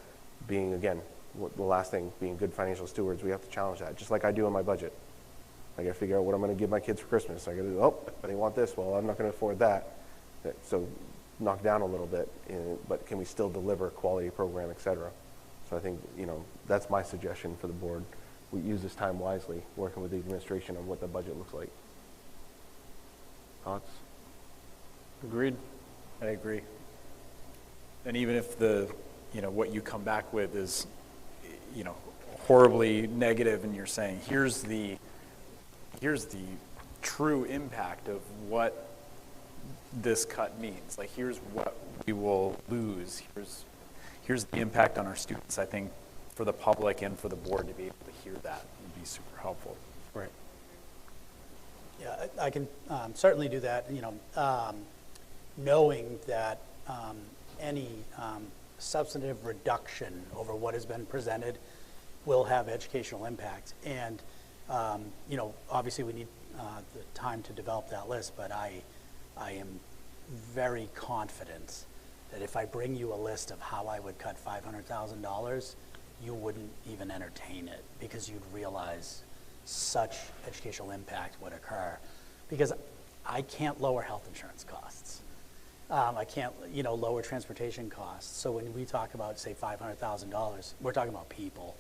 being, again, the last thing, being good financial stewards. We have to challenge that, just like I do in my budget. I got to figure out what I'm going to give my kids for Christmas. I got to, they want this. Well, I'm not going to afford that. So knock down a little bit, but can we still deliver a quality program, et cetera? So I think, that's my suggestion for the board. We use this time wisely, working with the administration on what the budget looks like. Thoughts? Agreed. I agree. And even if what you come back with is, horribly negative, and you're saying, here's the true impact of what this cut means. Like, here's what we will lose. Here's the impact on our students. I think for the public and for the board to be able to hear that would be super helpful. Right. Yeah, I can certainly do that. Knowing that any substantive reduction over what has been presented will have educational impact. And, obviously we need the time to develop that list, but I am very confident that if I bring you a list of how I would cut $500,000, you wouldn't even entertain it, because you'd realize such educational impact would occur. Because I can't lower health insurance costs. I can't, lower transportation costs. So when we talk about, say, $500,000, we're talking about people.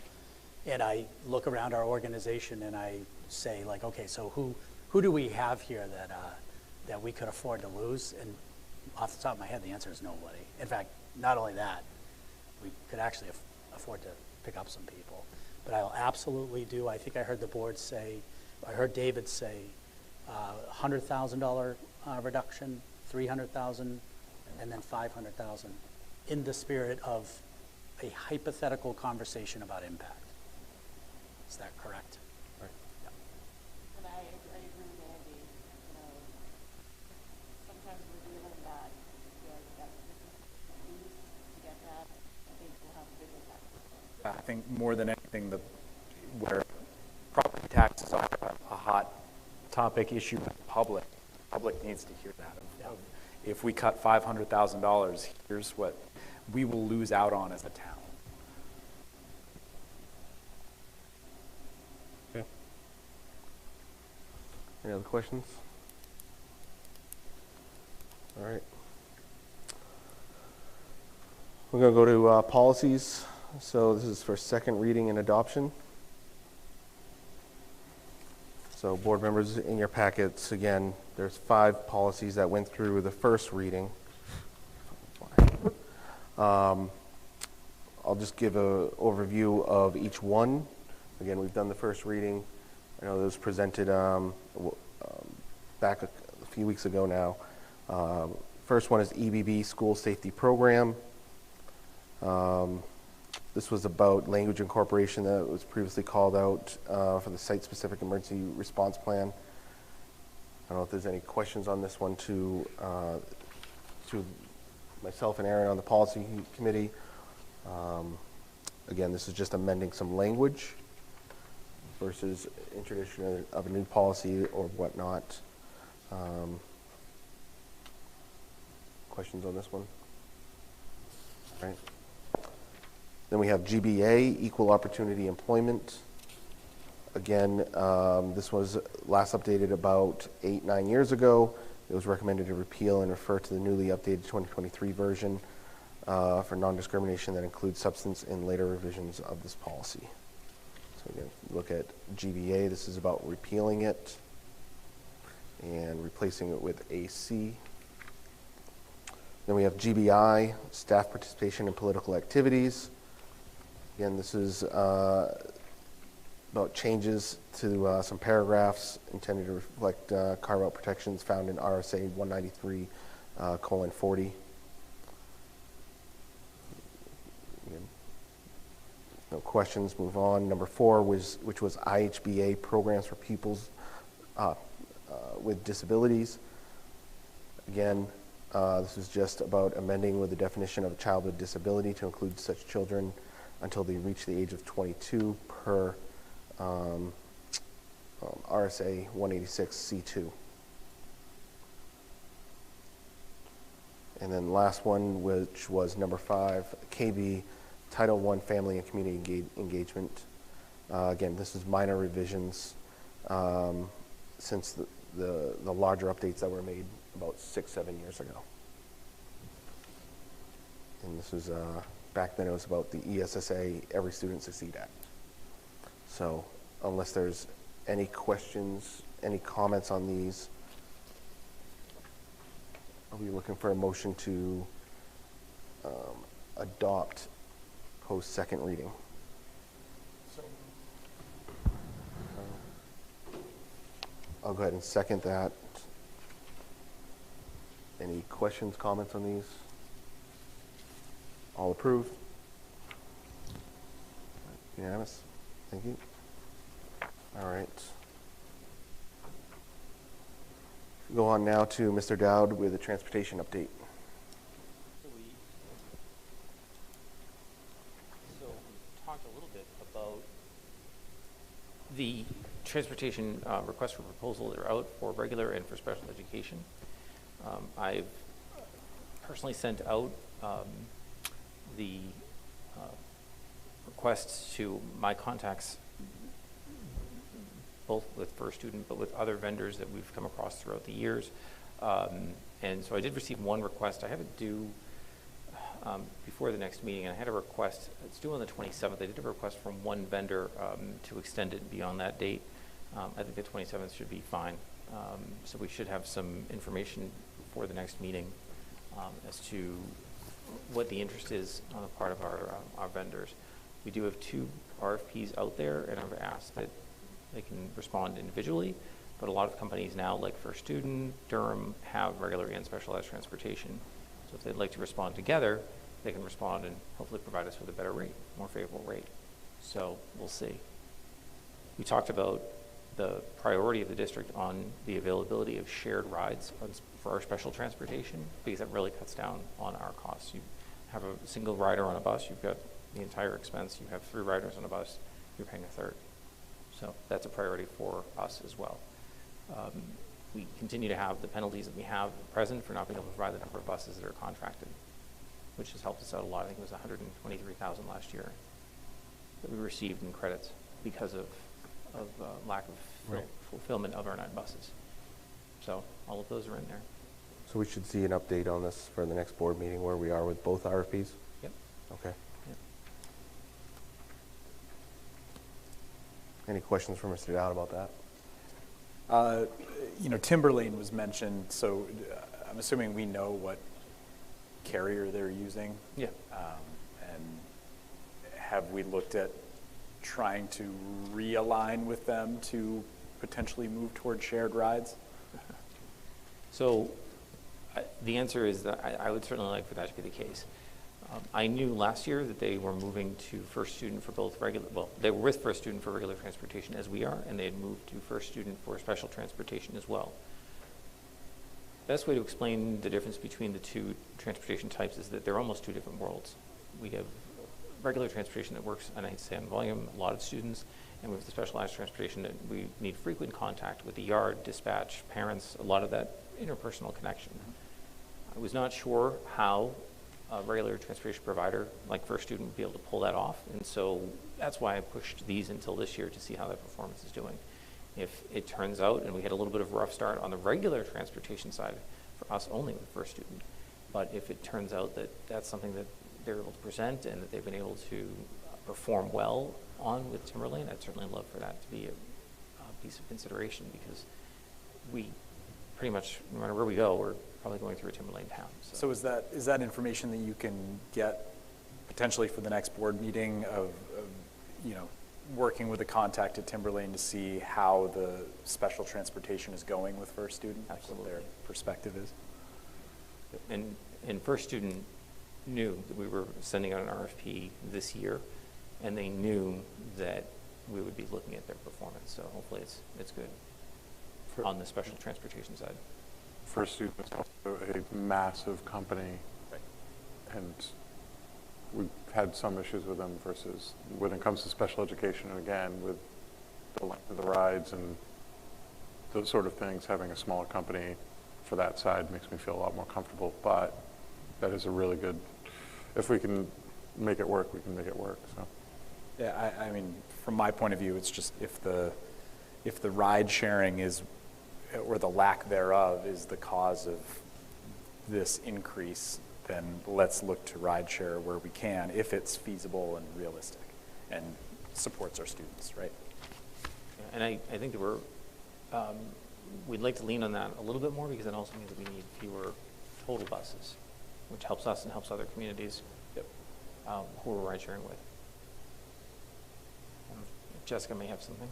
And I look around our organization and I say, like, okay, so who do we have here that we could afford to lose? And off the top of my head, the answer is nobody. In fact, not only that, we could actually afford to pick up some people. But I'll absolutely do, I think I heard the board say, I heard David say, $100,000 reduction, $300,000, and then $500,000, in the spirit of a hypothetical conversation about impact. Is that correct? Right. Yeah. And I agree with Andy. Sometimes we're dealing that, that lose to get that. I think we'll have a big impact. I think more than anything, where property taxes are a hot topic issue with the public needs to hear that. If we cut $500,000, here's what we will lose out on as a town. Okay. Any other questions? All right. We're going to go to policies. So this is for second reading and adoption. So board members, in your packets, again, there's 5 policies that went through the first reading. I'll just give an overview of each one. Again, we've done the first reading. I know it was presented back a few weeks ago now. First one is EBB, School Safety Program. This was about language incorporation that was previously called out for the site-specific emergency response plan. I don't know if there's any questions on this one to myself and Aaron on the policy committee. Again, this is just amending some language versus introduction of a new policy or whatnot. Questions on this one? All right. Then we have GBA, Equal Opportunity Employment. Again, this was last updated about 8-9 years ago. It was recommended to repeal and refer to the newly updated 2023 version for non-discrimination that includes substance in later revisions of this policy. So again, look at GBA. This is about repealing it and replacing it with AC. Then we have GBI, Staff Participation in Political Activities. Again, this is about changes to some paragraphs intended to reflect carve-out protections found in RSA 193:40. No questions, move on. Number 4 which was IHBA, Programs for Pupils with Disabilities. Again, this is just about amending with the definition of a child with disability to include such children until they reach the age of 22 per RSA 186C2. And then last one, which was number 5, KB, Title I, Family and Community Engagement. Again, this is minor revisions since the larger updates that were made about 6-7 years ago. And this was, back then it was about the ESSA, Every Student Succeed Act. So unless there's any questions, any comments on these, are we looking for a motion to adopt post second reading? I'll go ahead and second that. Any questions, comments on these? All approved? Unanimous? Thank you. All right. Go on now to Mr. Dowd with a transportation update. So we talked a little bit about the transportation requests for proposal that are out for regular and for special education. I've personally sent out the requests to my contacts, both with First Student but with other vendors that we've come across throughout the years. And so I did receive one request. I have it due before the next meeting, and I had a request. It's due on the 27th. I did have a request from one vendor to extend it beyond that date. I think the 27th should be fine. So we should have some information for the next meeting as to what the interest is on the part of our vendors. We do have 2 RFPs out there, and I've asked that they can respond individually, but a lot of companies now, like First Student, Durham, have regular and specialized transportation. So if they'd like to respond together, they can respond and hopefully provide us with a better rate, more favorable rate. So we'll see. We talked about the priority of the district on the availability of shared rides for our special transportation, because that really cuts down on our costs. You have a single rider on a bus, you've got the entire expense. You have 3 riders on a bus, you're paying a third. So that's a priority for us as well. We continue to have the penalties that we have at present for not being able to provide the number of buses that are contracted, which has helped us out a lot. I think it was $123,000 last year that we received in credits because of lack of fulfillment of our 9 buses. So all of those are in there. So we should see an update on this for the next board meeting where we are with both RFPs? Yep. Okay. Yep. Any questions for Mr. Dowd about that? Timberlane was mentioned, so I'm assuming we know what carrier they're using. Yeah. And have we looked at trying to realign with them to potentially move toward shared rides? So the answer is that I would certainly like for that to be the case. I knew last year that they were moving to first student for both regular, well, they were with first student for regular transportation as we are, and they had moved to first student for special transportation as well. Best way to explain the difference between the two transportation types is that they're almost two different worlds. We have regular transportation that works on a stand volume, a lot of students, and we have the specialized transportation that we need frequent contact with the yard, dispatch, parents, a lot of that interpersonal connection. I was not sure how a regular transportation provider like First Student would be able to pull that off, and so that's why I pushed these until this year to see how that performance is doing. If it turns out, and we had a little bit of a rough start on the regular transportation side for us only with First Student, but if it turns out that that's something that they're able to present and that they've been able to perform well on with Timberlane, I'd certainly love for that to be a piece of consideration, because we pretty much, no matter where we go, we're probably going through a Timberlane town. So is that information that you can get potentially for the next board meeting of you know, working with a contact at Timberlane to see how the special transportation is going with First Student? Absolutely. What their perspective is? And First Student knew that we were sending out an RFP this year, and they knew that we would be looking at their performance. So hopefully it's good on the special transportation side. First Student is also a massive company, right, and we've had some issues with them versus when it comes to special education, and again, with the length of the rides and those sort of things, having a smaller company for that side makes me feel a lot more comfortable, but that is a really good, if we can make it work, we can make it work, so. Yeah, I mean, from my point of view, it's just if the ride sharing is, or the lack thereof, is the cause of this increase, then let's look to ride share where we can, if it's feasible and realistic and supports our students, right? And I think that we'd like to lean on that a little bit more, because it also means that we need fewer total buses, which helps us and helps other communities who we're ride sharing with. Jessica may have something.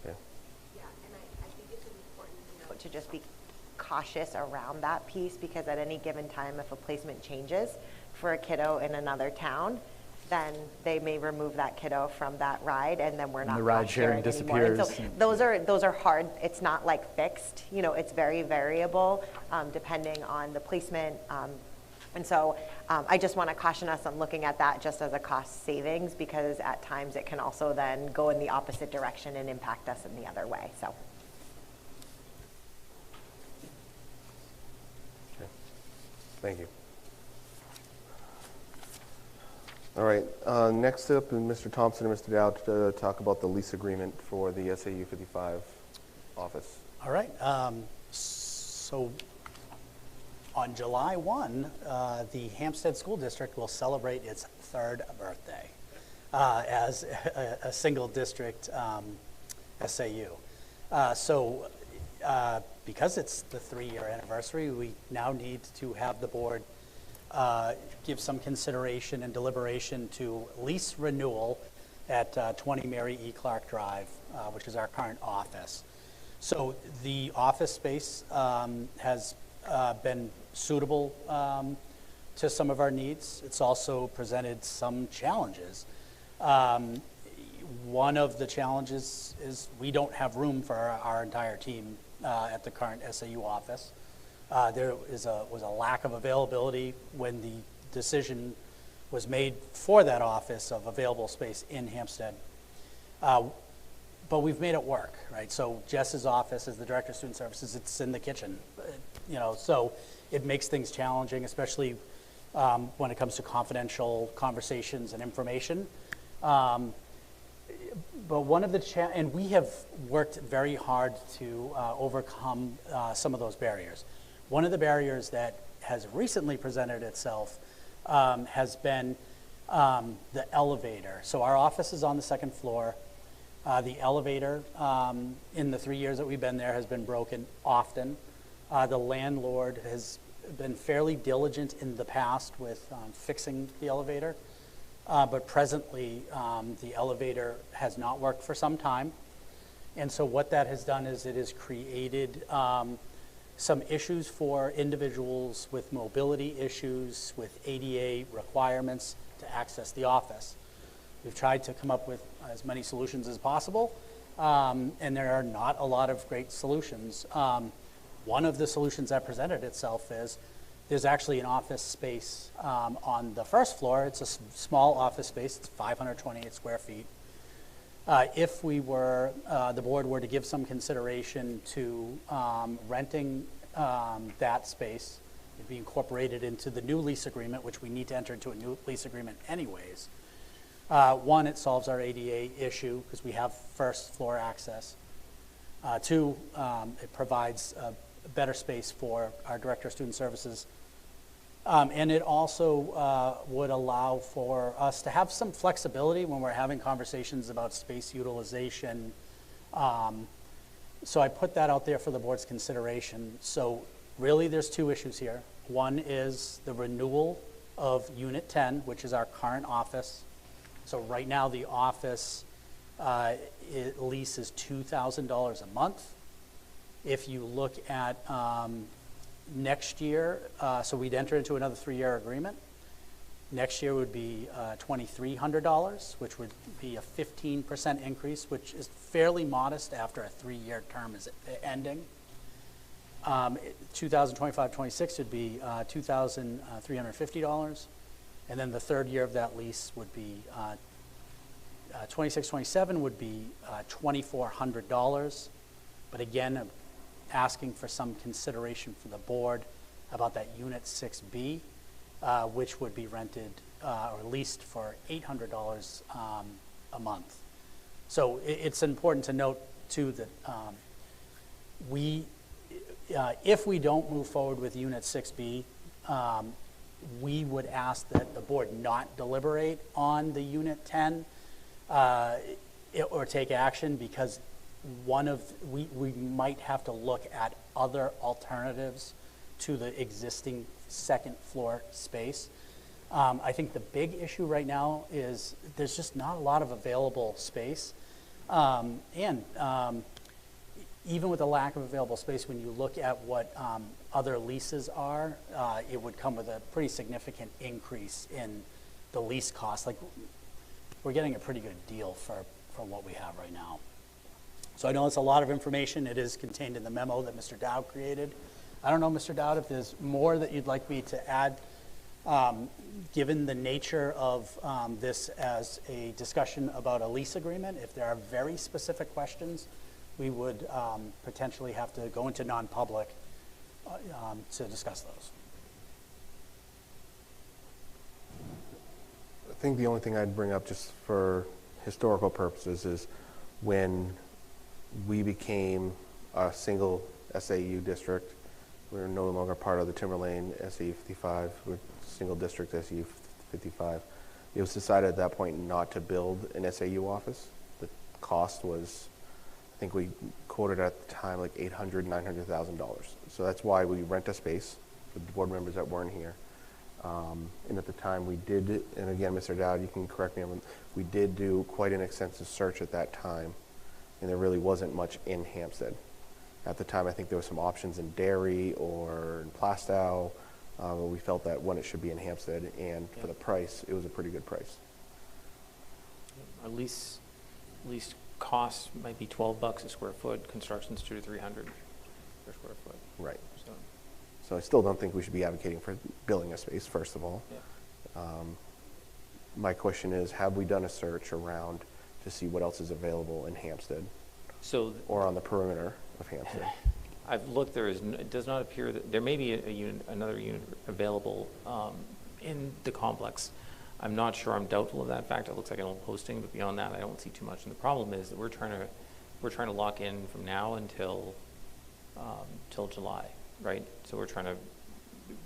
Yeah, and I think it's important to just be cautious around that piece, because at any given time, if a placement changes for a kiddo in another town, then they may remove that kiddo from that ride, and then we're not the ride sharing disappears. disappears. So those are hard. It's not like fixed. You know, it's very variable depending on the placement. And so I just want to caution us on looking at that just as a cost savings, because at times it can also then go in the opposite direction and impact us in the other way. So. Okay. Thank you. All right, next up, Mr. Thompson and Mr. Dow to talk about the lease agreement for the SAU 55 office. All right, so on July 1, the Hempstead School District will celebrate its 3rd birthday as a single district SAU. So because it's the 3-year anniversary, we now need to have the board give some consideration and deliberation to lease renewal at 20 Mary E. Clark Drive, which is our current office. So the office space has been suitable to some of our needs. It's also presented some challenges. One of the challenges is we don't have room for our entire team at the current SAU office. There was a lack of availability when the decision was made for that office of available space in Hampstead. But we've made it work, right? So Jess's office as the Director of Student Services, it's in the kitchen, you know, so it makes things challenging, especially when it comes to confidential conversations and information. But one of the, and we have worked very hard to overcome some of those barriers. One of the barriers that has recently presented itself has been the elevator. So our office is on the 2nd floor. The elevator in the 3 years that we've been there has been broken often. The landlord has been fairly diligent in the past with fixing the elevator, but presently the elevator has not worked for some time. And so what that has done is it has created some issues for individuals with mobility issues, with ADA requirements to access the office. We've tried to come up with as many solutions as possible, and there are not a lot of great solutions. One of the solutions that presented itself is there's actually an office space on the first floor. It's a small office space. It's 528 square feet. If we were, the board were to give some consideration to renting that space, it'd be incorporated into the new lease agreement, which we need to enter into a new lease agreement anyways. One, it solves our ADA issue because we have first floor access. Two, it provides a better space for our Director of Student Services. And it also would allow for us to have some flexibility when we're having conversations about space utilization. So I put that out there for the board's consideration. So really there's two issues here. One is the renewal of Unit 10, which is our current office. So right now the office lease is $2,000 a month. If you look at next year, so we'd enter into another 3-year agreement. Next year would be $2,300, which would be a 15% increase, which is fairly modest after a 3-year term is ending. 2025-26 would be $2,350, and then the third year of that lease would be 26-27 would be $2,400. But again, asking for some consideration from the board about that Unit 6B, which would be rented or leased for $800 a month. So it's important to note too that if we don't move forward with Unit 6B, we would ask that the board not deliberate on the Unit 10 or take action, because we might have to look at other alternatives to the existing second floor space. I think the big issue right now is there's just not a lot of available space. Even with the lack of available space, when you look at what other leases are, it would come with a pretty significant increase in the lease cost. Like, we're getting a pretty good deal for what we have right now. So I know it's a lot of information. It is contained in the memo that Mr. Dowd created. I don't know, Mr. Dowd, if there's more that you'd like me to add, given the nature of this as a discussion about a lease agreement. If there are very specific questions, we would potentially have to go into non-public to discuss those. I think the only thing I'd bring up just for historical purposes is when we became a single SAU district, we're no longer part of the Timberlane SAU 55, we're single district SAU 55. It was decided at that point not to build an SAU office. The cost was, I think we quoted at the time like $800,000, $900,000. So that's why we rent a space with the board members that weren't here. And at the time we did, and again, Mr. Dowd, you can correct me, we did do quite an extensive search at that time, and there really wasn't much in Hampstead. At the time, I think there were some options in Derry or in Plastow, but we felt that one, it should be in Hampstead, and for the price, it was a pretty good price. Our lease cost might be $12 a square foot. Construction's $200 to $300 per square foot. Right. So I still don't think we should be advocating for building a space, first of all. Yeah. My question is, have we done a search around to see what else is available in Hampstead? Or on the perimeter of Hampstead? I've looked. It does not appear that there may be another unit available in the complex. I'm not sure. I'm doubtful of that fact. It looks like an old posting, but beyond that, I don't see too much. And the problem is that we're trying to lock in from now until till July, right? So we're trying to.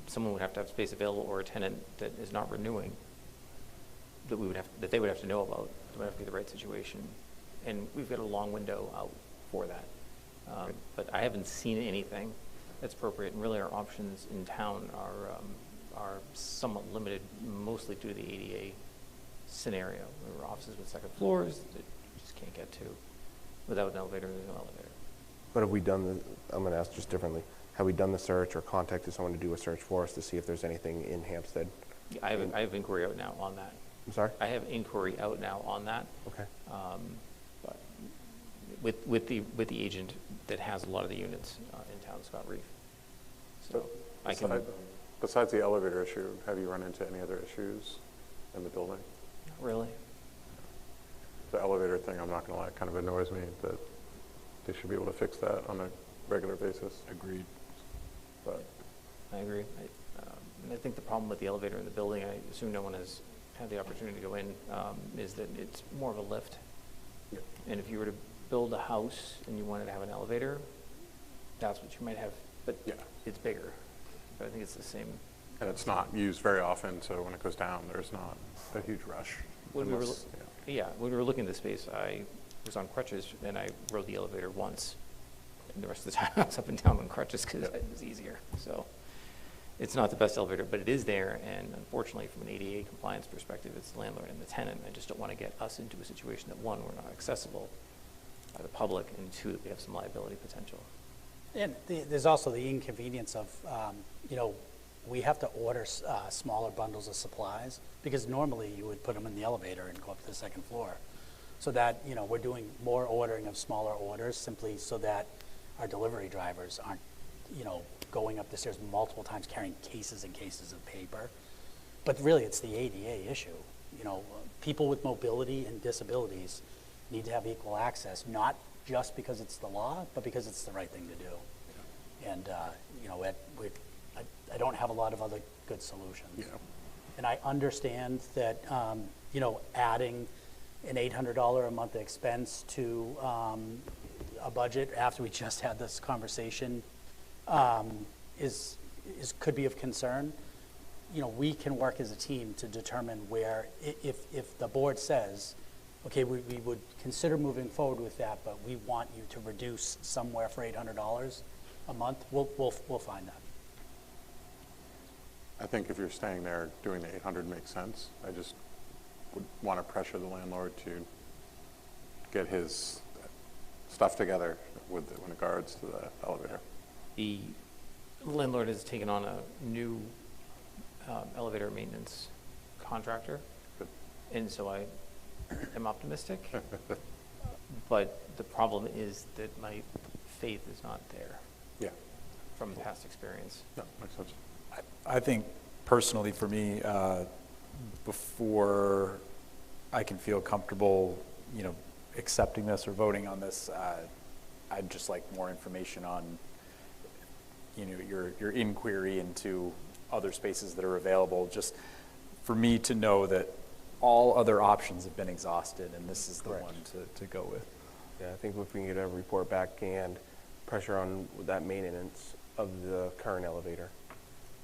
Someone would have to have space available, or a tenant that is not renewing that they would have to know about. It would have to be the right situation, and we've got a long window out for that. But I haven't seen anything that's appropriate, and really our options in town are somewhat limited, mostly due to the ADA scenario. There are offices with second floors that you just can't get to without an elevator. There's no elevator. But have we done I'm going to ask just differently. have we done the search or contacted someone to do a search for us to see if there's anything in Hampstead? Yeah, I have inquiry out now on that. I'm sorry? I have inquiry out now on that. Okay. But with the agent that has a lot of the units in town, Scott Reef. So I can. Besides the elevator issue, have you run into any other issues in the building? Not really. The elevator thing, I'm not going to lie, kind of annoys me, that they should be able to fix that on a regular basis. Agreed. But I agree. And I think the problem with the elevator in the building, I assume no one has had the opportunity to go in, is that it's more of a lift. Yeah. And if you were to build a house and you wanted to have an elevator, that's what you might have, but yeah, it's bigger. But I think it's the same. And it's not used very often, so when it goes down, there's not a huge rush. When when we were looking at the space, I was on crutches and I rode the elevator once. And the rest of the time I was up and down on crutches because it was easier. So it's not the best elevator, but it is there. And unfortunately, from an ADA compliance perspective, it's the landlord and the tenant. I just don't want to get us into a situation that, one, we're not accessible by the public, and two, that we have some liability potential. And there's also the inconvenience of, we have to order smaller bundles of supplies, because normally you would put them in the elevator and go up to the second floor. So that, we're doing more ordering of smaller orders simply so that our delivery drivers aren't, going up the stairs multiple times carrying cases and cases of paper. But really, it's the ADA issue. People with mobility and disabilities need to have equal access, not just because it's the law, but because it's the right thing to do. And, I don't have a lot of other good solutions. Yeah. And I understand that, adding an $800 a month expense to a budget after we just had this conversation could be of concern. We can work as a team to determine where, if the board says, okay, we would consider moving forward with that, but we want you to reduce somewhere for $800 a month, we'll find that. I think if you're staying there, doing the 800 makes sense. I just would want to pressure the landlord to get his stuff together with regards to the elevator. The landlord has taken on a new elevator maintenance contractor. Good. And so I am optimistic, but the problem is that my faith is not there. Yeah. From past experience. No, makes sense. I think personally for me, before I can feel comfortable, accepting this or voting on this, I'd just like more information on, your inquiry into other spaces that are available, just for me to know that all other options have been exhausted and this is the one to go with. Yeah, I think if we can get a report back and pressure on that maintenance of the current elevator.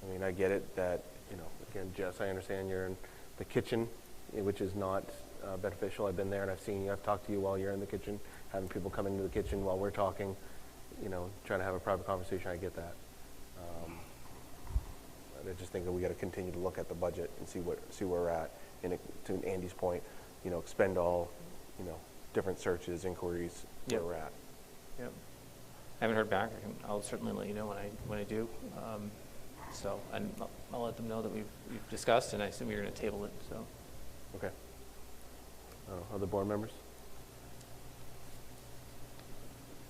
I mean, I get it that, again, Jess, I understand you're in the kitchen, which is not beneficial. I've been there and I've seen you. I've talked to you while you're in the kitchen, having people come into the kitchen while we're talking, trying to have a private conversation. I get that. I just think that we got to continue to look at the budget and see where we're at. And to Andy's point, expend all, different searches, inquiries, where we're at. Yep. I haven't heard back. I'll certainly let you know when I do. So I'll let them know that we've discussed, and I assume you're going to table it. So. Okay. Other board members?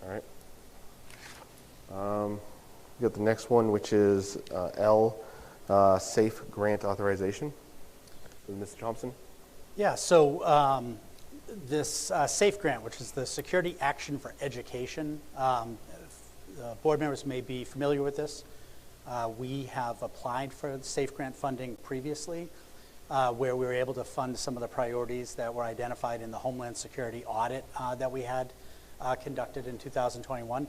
All right. We got the next one, which is L, SAFE grant authorization. Mr. Thompson? Yeah, so this SAFE grant, which is the Security Action for Education, board members may be familiar with this. We have applied for SAFE grant funding previously, where we were able to fund some of the priorities that were identified in the Homeland Security audit that we had conducted in 2021.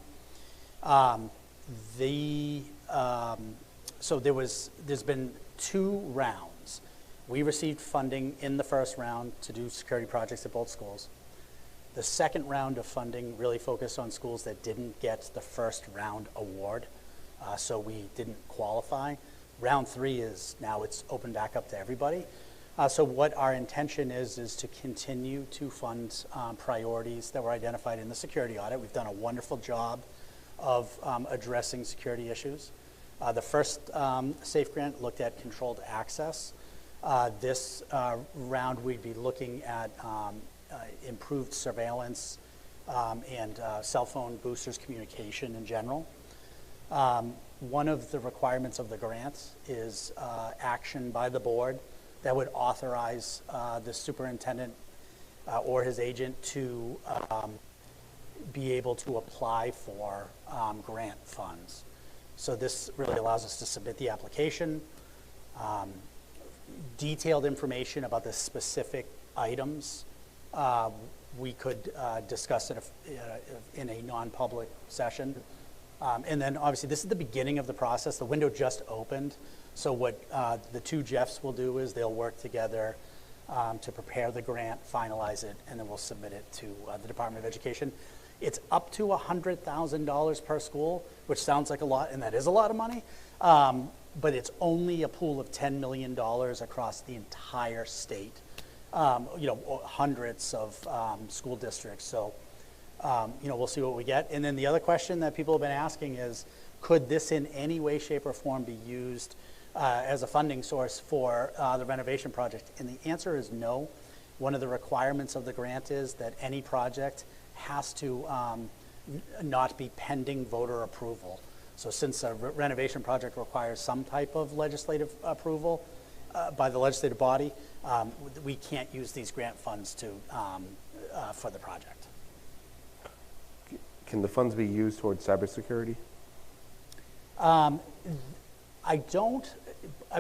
So there's been 2 rounds. We received funding in the first round to do security projects at both schools. The second round of funding really focused on schools that didn't get the first round award, so we didn't qualify. Round 3 is now it's open back up to everybody. So what our intention is to continue to fund priorities that were identified in the security audit. We've done a wonderful job of addressing security issues. The first SAFE grant looked at controlled access. This round, we'd be looking at improved surveillance and cell phone boosters communication in general. One of the requirements of the grant is action by the board that would authorize the superintendent or his agent to be able to apply for grant funds. So this really allows us to submit the application, detailed information about the specific items we could discuss in a non-public session. And then obviously this is the beginning of the process. The window just opened. So what the two Jeffs will do is they'll work together to prepare the grant, finalize it, and then we'll submit it to the Department of Education. It's up to $100,000 per school, which sounds like a lot, and that is a lot of money. But it's only a pool of $10 million across the entire state. Hundreds of school districts. So, we'll see what we get. And then the other question that people have been asking is, could this in any way, shape, or form be used as a funding source for the renovation project? And the answer is no. One of the requirements of the grant is that any project has to not be pending voter approval. So since a renovation project requires some type of legislative approval by the legislative body, we can't use these grant funds for the project. Can the funds be used towards cybersecurity?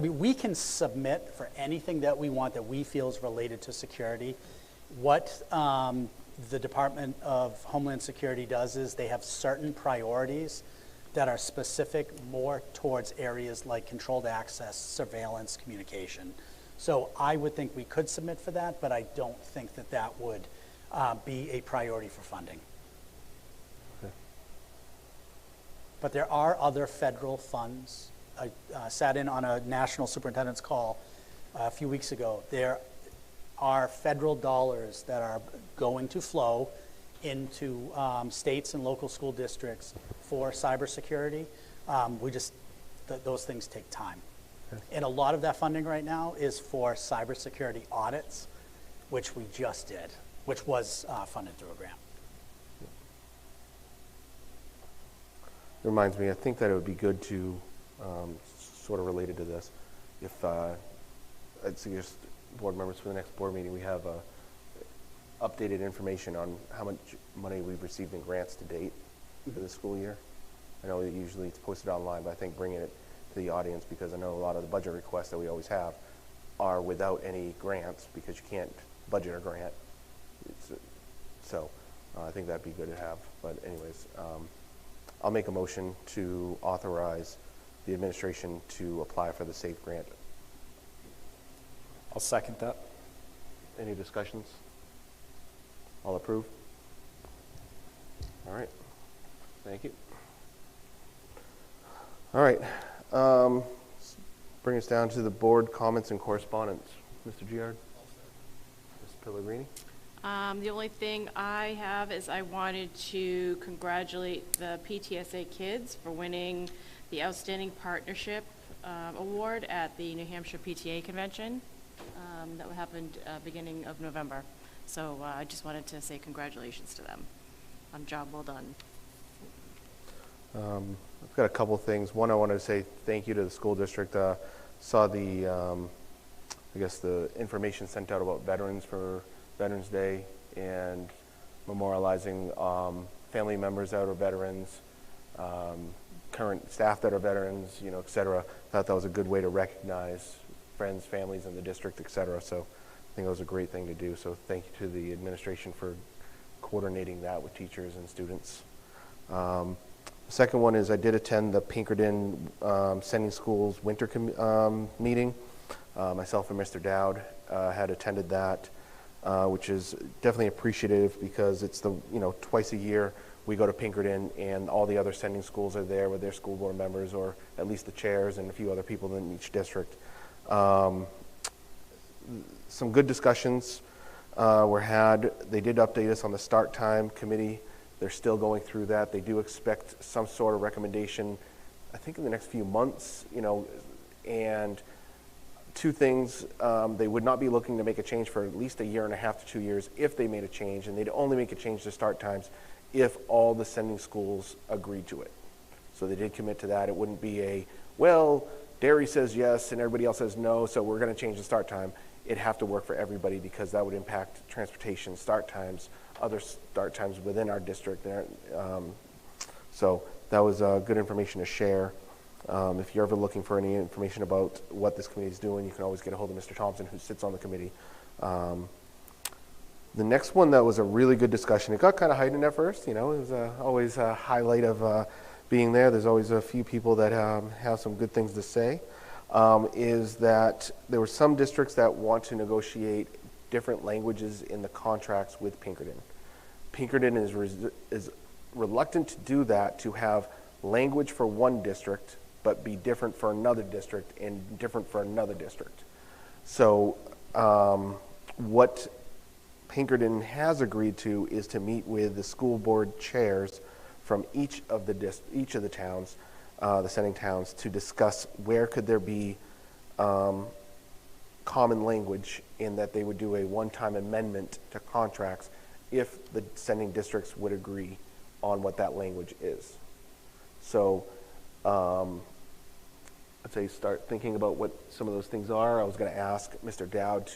We can submit for anything that we want that we feel is related to security. What the Department of Homeland Security does is they have certain priorities that are specific more towards areas like controlled access, surveillance, communication. So I would think we could submit for that, but I don't think that that would be a priority for funding. Okay. But there are other federal funds. I sat in on a national superintendent's call a few weeks ago. There are federal dollars that are going to flow into states and local school districts for cybersecurity. Those things take time. Okay. And a lot of that funding right now is for cybersecurity audits, which we just did, which was funded through a grant. It reminds me, I think that it would be good to, sort of related to this, if I'd suggest board members for the next board meeting, we have updated information on how much money we've received in grants to date for the school year. I know that usually it's posted online, but I think bringing it to the audience, because I know a lot of the budget requests that we always have are without any grants because you can't budget a grant. I think that'd be good to have. But anyways, I'll make a motion to authorize the administration to apply for the SAFE grant. I'll second that. Any discussions? All approve? All right. Thank you. All right. Bring us down to the board comments and correspondence. Mr. Giard? Ms. Pellegrini? The only thing I have is I wanted to congratulate the PTSA kids for winning the Outstanding Partnership Award at the New Hampshire PTA Convention that happened beginning of November. So I just wanted to say congratulations to them on a job well done. I've got a couple things. One, I wanted to say thank you to the school district. Saw the, I guess the information sent out about veterans for Veterans Day and memorializing family members that are veterans, current staff that are veterans, et cetera. Thought that was a good way to recognize friends, families in the district, et cetera. So I think it was a great thing to do. So thank you to the administration for coordinating that with teachers and students. The second one is I did attend the Pinkerton Sending Schools winter meeting. Myself and Mr. Dowd had attended that, which is definitely appreciative because it's the, twice a year we go to Pinkerton and all the other sending schools are there with their school board members, or at least the chairs and a few other people in each district. Some good discussions were had. They did update us on the start time committee They're still going through that. They do expect some sort of recommendation, I think in the next few months, and two things, they would not be looking to make a change for at least a year and a half to 2 years if they made a change, and they'd only make a change to start times if all the sending schools agreed to it. So they did commit to that. It wouldn't be well, Derry says yes and everybody else says no, so we're going to change the start time. It'd have to work for everybody because that would impact transportation start times, other start times within our district. So that was good information to share. If you're ever looking for any information about what this committee is doing, you can always get a hold of Mr. Thompson, who sits on the committee. The next one that was a really good discussion, it got kind of heightened at first, it was always a highlight of being there. There's always a few people that have some good things to say, is that there were some districts that want to negotiate different languages in the contracts with Pinkerton. Pinkerton is reluctant to do that, to have language for one district, but be different for another district and different for another district. So what Pinkerton has agreed to is to meet with the school board chairs from each of the towns, the sending towns, to discuss where could there be common language, in that they would do a one-time amendment to contracts if the sending districts would agree on what that language is. So I'd say start thinking about what some of those things are. I was going to ask Mr. Dowd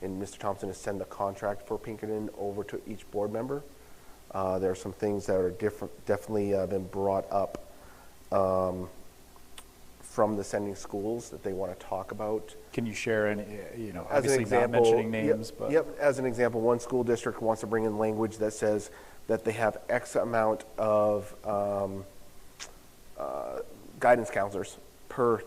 and Mr. Thompson to send the contract for Pinkerton over to each board member. There are some things that are definitely been brought up from the sending schools that they want to talk about. Can you share any, As an obviously not example, mentioning names, but. Yep, as an example, one school district wants to bring in language that says that they have X amount of guidance counselors per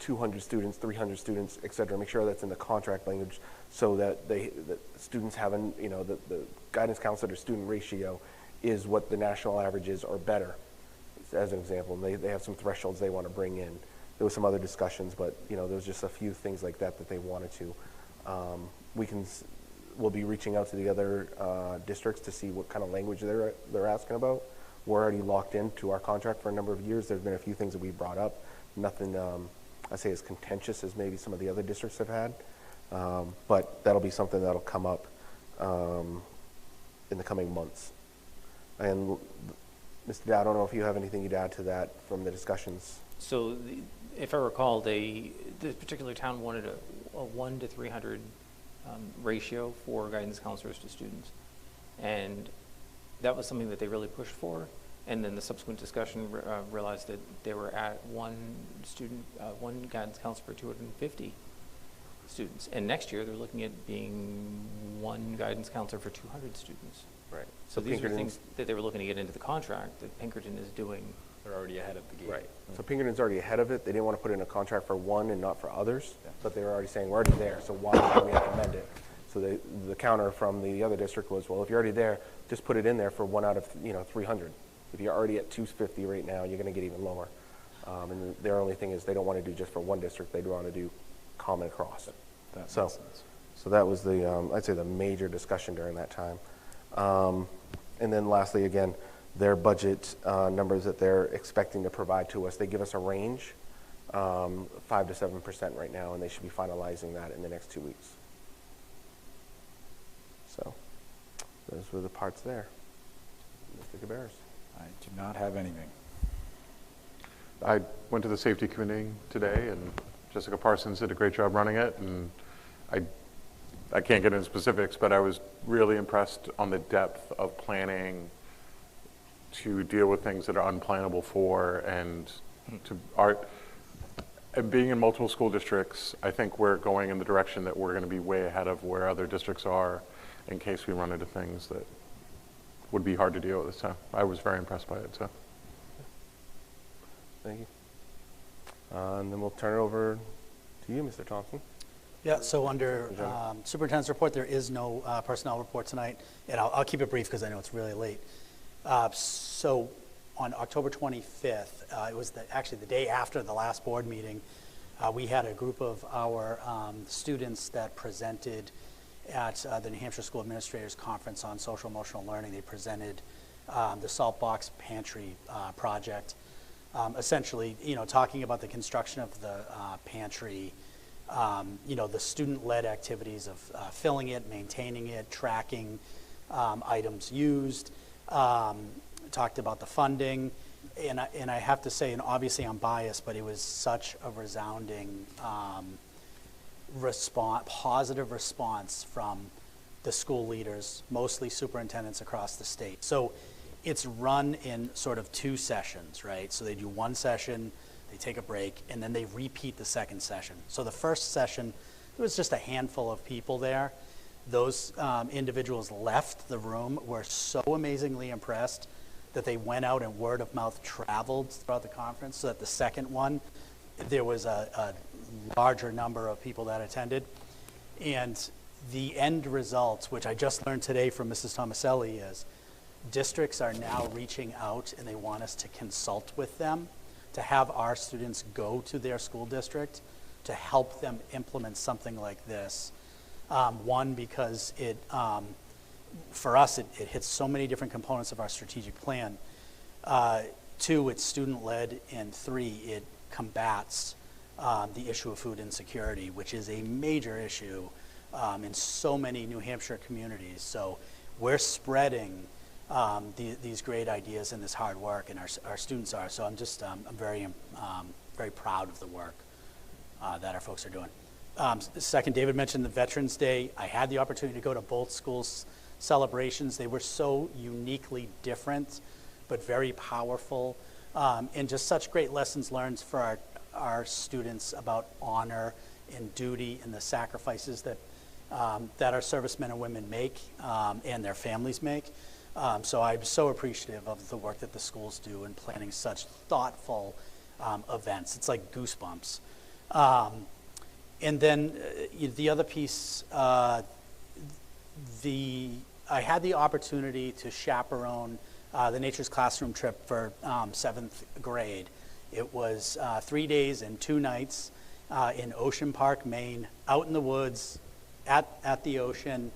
200 students, 300 students, et cetera. Make sure that's in the contract language so that the students have, the guidance counselor to student ratio is what the national average is or better, as an example. And they have some thresholds they want to bring in. There was some other discussions, but there's just a few things like that they wanted to. We'll be reaching out to the other districts to see what kind of language they're asking about. We're already locked into our contract for a number of years. There's been a few things that we brought up. Nothing, I say, as contentious as maybe some of the other districts have had. But that'll be something that'll come up in the coming months. And Mr. Dowd, I don't know if you have anything you'd add to that from the discussions. So if I recall, this particular town wanted a 1 to 300 ratio for guidance counselors to students. And that was something that they really pushed for. And then the subsequent discussion realized that they were at one guidance counselor for 250 students. And next year, they're looking at being one guidance counselor for 200 students. Right. So these are things that they were looking to get into the contract that Pinkerton is doing. They're already ahead of the game. Right. So Pinkerton's already ahead of it. They didn't want to put in a contract for one and not for others, but they were already saying, we're already there, so why do we have to amend it? So the counter from the other district was, well, if you're already there, just put it in there for 1 out of 300. If you're already at 250 right now, you're going to get even lower. And their only thing is they don't want to do just for one district. They'd want to do common across. That makes sense. So that was I'd say the major discussion during that time. And then lastly, again, their budget numbers that they're expecting to provide to us, they give us a range, 5 to 7% right now, and they should be finalizing that in the next 2 weeks. So those were the parts there. Mr. Cabarrus. I do not have anything. I went to the safety committee today, and Jessica Parsons did a great job running it, and I can't get into specifics, but I was really impressed on the depth of planning to deal with things that are unplannable for, and and being in multiple school districts, I think we're going in the direction that we're going to be way ahead of where other districts are in case we run into things that would be hard to deal with. So I was very impressed by it. So thank you. And then we'll turn it over to you, Mr. Thompson. Yeah, so under Superintendent's report, there is no personnel report tonight, and I'll keep it brief because I know it's really late. So on October 25th, it was actually the day after the last board meeting, we had a group of our students that presented at the New Hampshire School Administrators Conference on Social Emotional Learning. They presented the Salt Box Pantry project. Essentially, talking about the construction of the pantry, the student-led activities of filling it, maintaining it, tracking items used, talked about the funding, and I have to say, and obviously I'm biased, but it was such a resounding positive response from the school leaders, mostly superintendents across the state. So it's run in sort of 2 sessions, right? So they do 1 session, they take a break, and then they repeat the 2nd session. So the first session, there was just a handful of people there. Those individuals left the room, were so amazingly impressed that they went out and word of mouth traveled throughout the conference, so that the second one, there was a larger number of people that attended. And the end results, which I just learned today from Mrs. Tomaselli, is districts are now reaching out and they want us to consult with them, to have our students go to their school district to help them implement something like this. One, because it, for us, it hits so many different components of our strategic plan. 2, it's student-led, and 3, it combats the issue of food insecurity, which is a major issue in so many New Hampshire communities. So we're spreading these great ideas and this hard work, and our students are. So I'm just, I'm very proud of the work that our folks are doing. Second, David mentioned the Veterans Day. I had the opportunity to go to both schools' celebrations. They were so uniquely different, but very powerful, and just such great lessons learned for our students about honor and duty and the sacrifices that our servicemen and women make and their families make. So I'm so appreciative of the work that the schools do in planning such thoughtful events. It's like goosebumps. And then the other piece, I had the opportunity to chaperone the Nature's Classroom trip for 7th grade. It was 3 days and 2 nights in Ocean Park, Maine, out in the woods, at the ocean.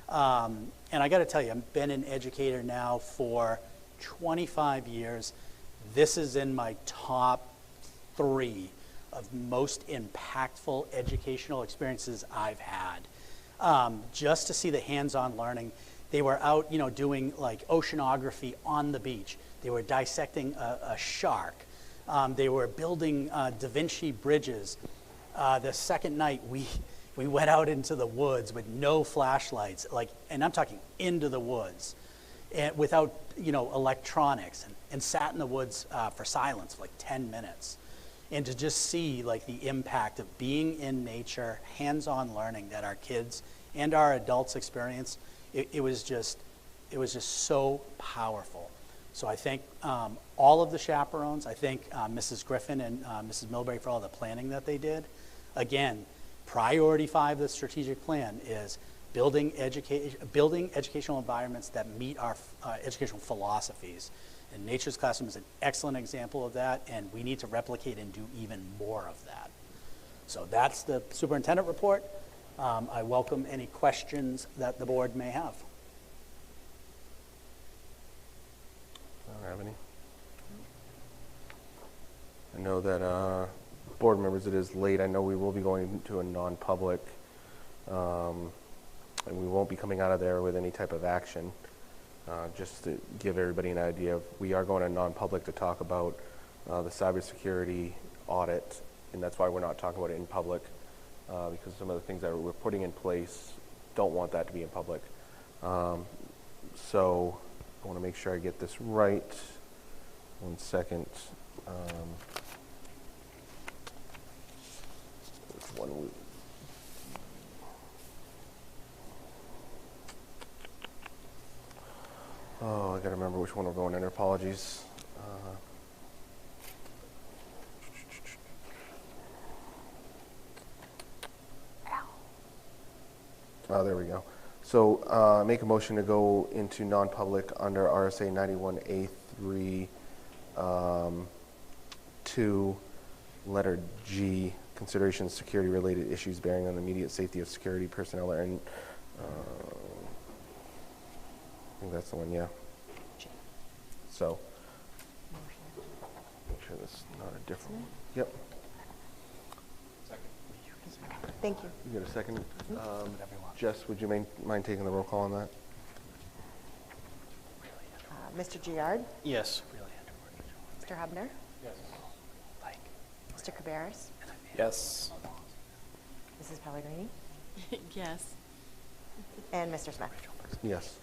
And I got to tell you, I've been an educator now for 25 years. This is in my top 3 of most impactful educational experiences I've had. Just to see the hands-on learning. They were out, doing like oceanography on the beach. They were dissecting a shark. They were building Da Vinci bridges. The second night, we went out into the woods with no flashlights, and I'm talking into the woods, and without, electronics, and sat in the woods for silence for like 10 minutes. And to just see like the impact of being in nature, hands-on learning that our kids and our adults experience, it was just so powerful. So I thank all of the chaperones. I thank Mrs. Griffin and Mrs. Milbury for all the planning that they did. Again, priority 5 of the strategic plan is building educational environments that meet our educational philosophies. And Nature's Classroom is an excellent example of that, and we need to replicate and do even more of that. So that's the superintendent report. I welcome any questions that the board may have. I don't have any. I know that board members, it is late. I know we will be going to a non-public, and we won't be coming out of there with any type of action. Just to give everybody an idea, we are going to non-public to talk about the cybersecurity audit, and that's why we're not talking about it in public, because some of the things that we're putting in place don't want that to be in public. So I want to make sure I get this right. 1 second. Which one we... Oh, I gotta remember which one we're going under. Apologies. Oh, there we go. So make a motion to go into non-public under RSA 91A3 2, letter G, consideration of security-related issues bearing on the immediate safety of security personnel, and I think that's the one, yeah. So, make sure this is not a different one. Yep. Thank you. You get a second? Jess, would you mind taking the roll call on that? Mr. Giard? Yes. Mr. Hubner? Yes. Mr. Cabarrus? Yes. Mrs. Pellegrini? Yes. And Mr. Smith? Yes.